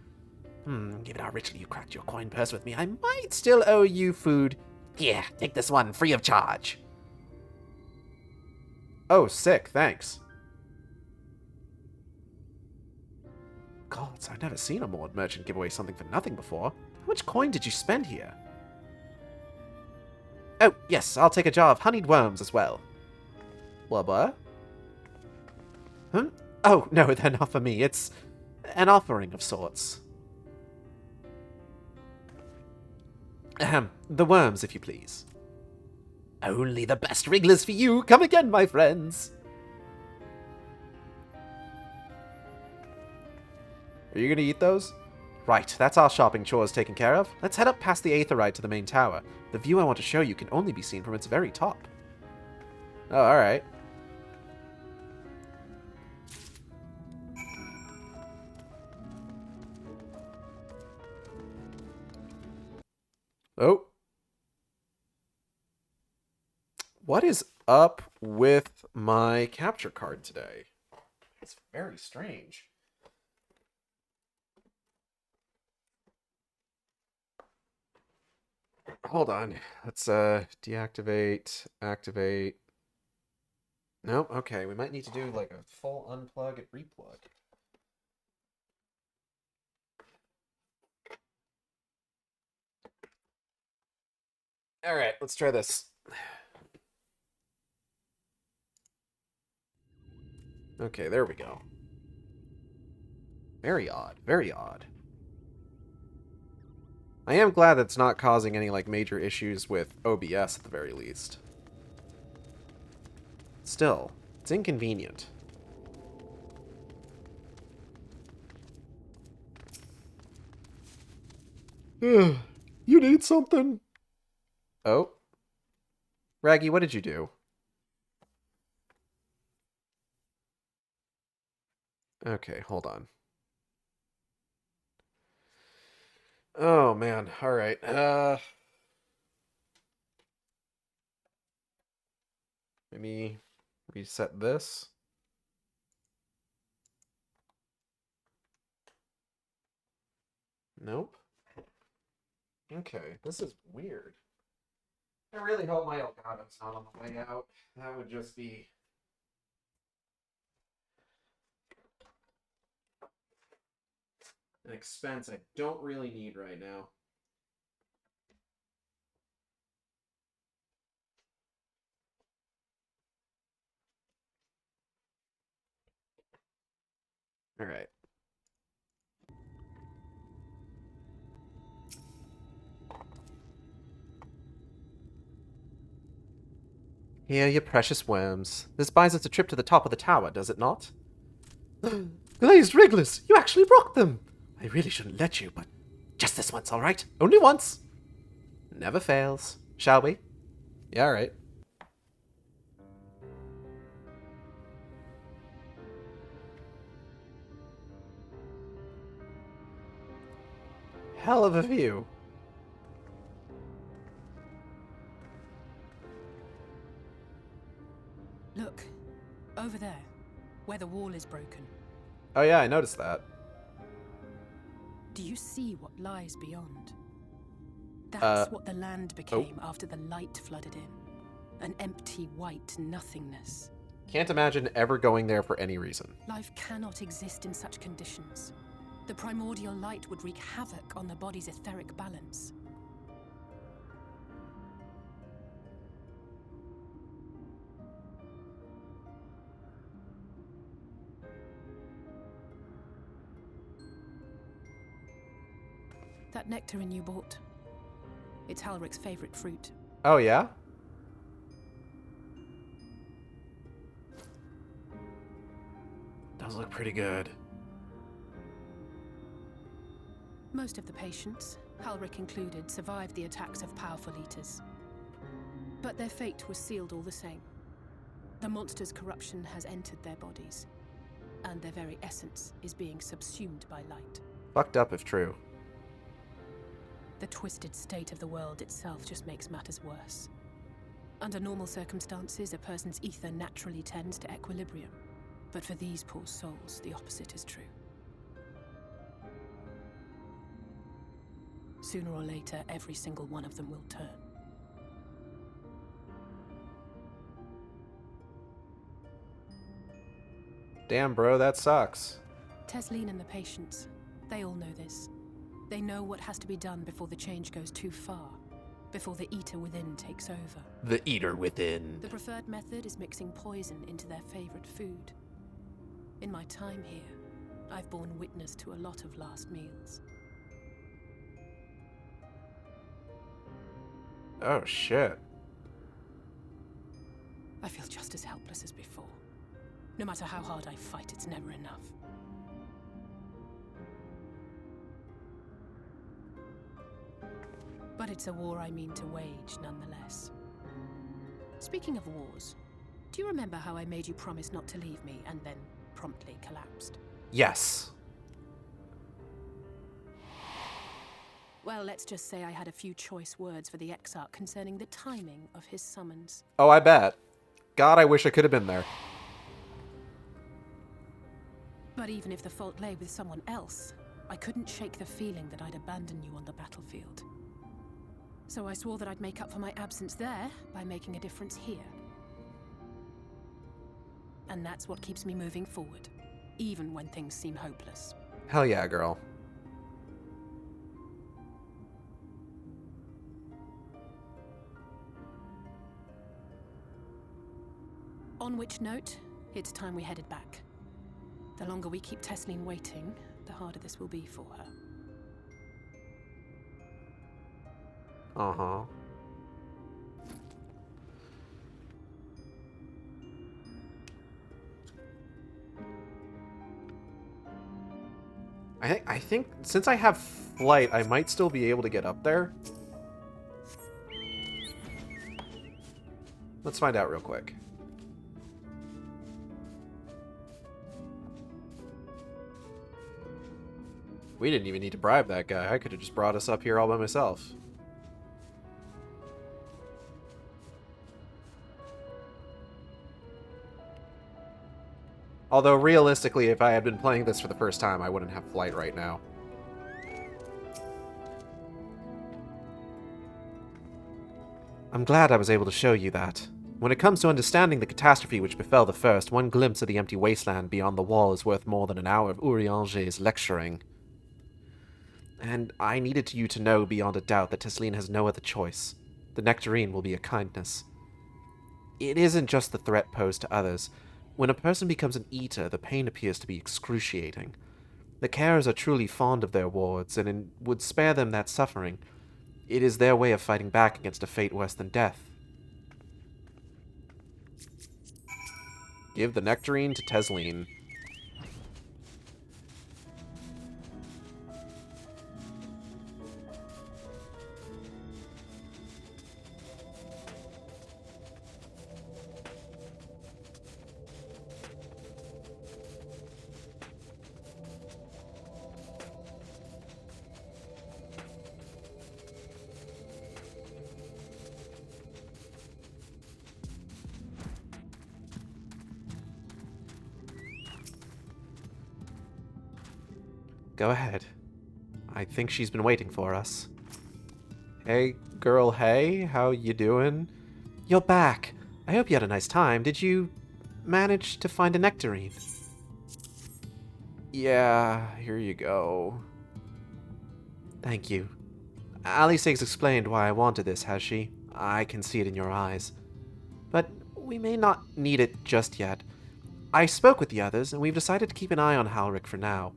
Given how richly you cracked your coin purse with me, I might still owe you food. Here, take this one, free of charge. Oh, sick, thanks. Gods, I've never seen a Mord merchant give away something for nothing before. How much coin did you spend here? Oh, yes, I'll take a jar of honeyed worms as well. What? Oh, no, they're not for me. It's an offering of sorts. Ahem, the worms, if you please. Only the best wrigglers for you. Come again, my friends. Are you going to eat those? Right, that's our shopping chores taken care of. Let's head up past the Aetherite to the main tower. The view I want to show you can only be seen from its very top. Oh, alright. Oh. What is up with my capture card today? It's very strange. Hold on. Let's deactivate, activate. Nope, okay. We might need to do like a full unplug and replug. Alright, let's try this. Okay, there we go. Very odd. Very odd. I am glad that's not causing any, like, major issues with OBS at the very least. Still, it's inconvenient. You need something? Oh. Raggy, what did you do? Okay, hold on. Oh, man. All right. Maybe reset this. Nope. Okay, this is weird. I really hope my Elgato's not on the way out. That would just be... an expense I don't really need right now. All right. Here, you precious worms. This buys us a trip to the top of the tower, does it not? Glazed wrigglers! You actually broke them! I really shouldn't let you, but just this once, all right? Only once! Never fails. Shall we? Yeah, all right. Hell of a view. Look, over there, where the wall is broken. Oh yeah, I noticed that. Do you see what lies beyond? That's what the land became after the light flooded in. An empty white nothingness. Can't imagine ever going there for any reason. Life cannot exist in such conditions. The primordial light would wreak havoc on the body's etheric balance. That nectarine you bought, it's Halric's favorite fruit. Oh yeah? Does look pretty good. Most of the patients, Halric included, survived the attacks of powerful eaters. But their fate was sealed all the same. The monster's corruption has entered their bodies, and their very essence is being subsumed by light. Fucked up if true. The twisted state of the world itself just makes matters worse. Under normal circumstances, a person's ether naturally tends to equilibrium. But for these poor souls, the opposite is true. Sooner or later, every single one of them will turn. Damn, bro, that sucks. Tesleen and the patients, they all know this. They know what has to be done before the change goes too far, before the eater within takes over. The eater within. The preferred method is mixing poison into their favorite food. In my time here, I've borne witness to a lot of last meals. Oh, shit. I feel just as helpless as before. No matter how hard I fight, it's never enough. But it's a war I mean to wage, nonetheless. Speaking of wars, do you remember how I made you promise not to leave me and then promptly collapsed? Yes. Well, let's just say I had a few choice words for the Exarch concerning the timing of his summons. Oh, I bet. God, I wish I could have been there. But even if the fault lay with someone else, I couldn't shake the feeling that I'd abandon you on the battlefield. So I swore that I'd make up for my absence there by making a difference here. And that's what keeps me moving forward, even when things seem hopeless. Hell yeah, girl. On which note, it's time we headed back. The longer we keep Tesleen waiting, the harder this will be for her. Uh-huh. I think since I have flight, I might still be able to get up there. Let's find out real quick. We didn't even need to bribe that guy. I could have just brought us up here all by myself. Although, realistically, if I had been playing this for the first time, I wouldn't have flight right now. I'm glad I was able to show you that. When it comes to understanding the catastrophe which befell the first, one glimpse of the empty wasteland beyond the wall is worth more than an hour of Urianger's lecturing. And I needed you to know beyond a doubt that Tesleen has no other choice. The nectarine will be a kindness. It isn't just the threat posed to others. When a person becomes an eater, the pain appears to be excruciating. The carers are truly fond of their wards, and would spare them that suffering. It is their way of fighting back against a fate worse than death. Give the nectarine to Tesleen. Go ahead. I think she's been waiting for us. Hey, girl, hey, how you doing? You're back. I hope you had a nice time. Did you manage to find a nectarine? Yeah, here you go. Thank you. Alice has explained why I wanted this, has she? I can see it in your eyes. But we may not need it just yet. I spoke with the others, and we've decided to keep an eye on Halric for now.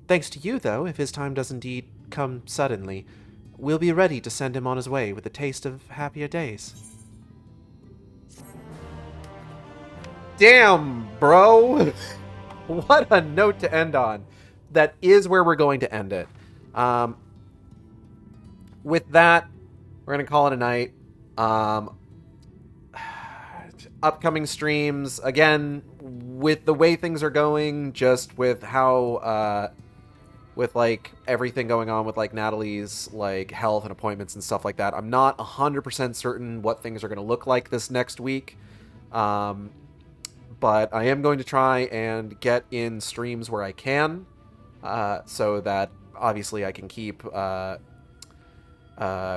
Thanks to you, though, if his time does indeed come suddenly, we'll be ready to send him on his way with a taste of happier days. Damn, bro! What a note to end on. That is where we're going to end it. With that, we're going to call it a night. Upcoming streams, again, with the way things are going, just with how... with, like, everything going on with, like, Natalie's, like, health and appointments and stuff like that. I'm not 100% certain what things are going to look like this next week. But I am going to try and get in streams where I can. So that, obviously, I can keep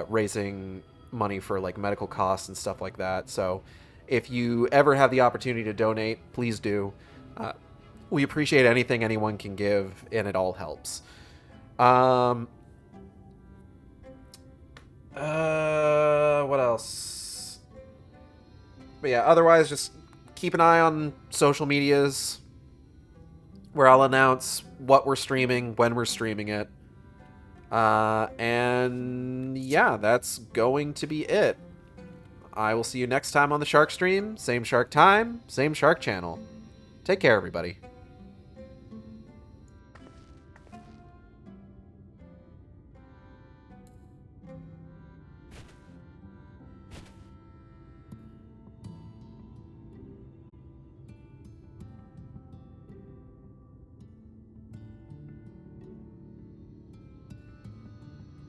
raising money for, like, medical costs and stuff like that. So if you ever have the opportunity to donate, please do. We appreciate anything anyone can give, and it all helps. What else? But yeah, otherwise, just keep an eye on social medias, where I'll announce what we're streaming, when we're streaming it. And yeah, that's going to be it. I will see you next time on the Shark Stream. Same Shark time, same Shark channel. Take care, everybody.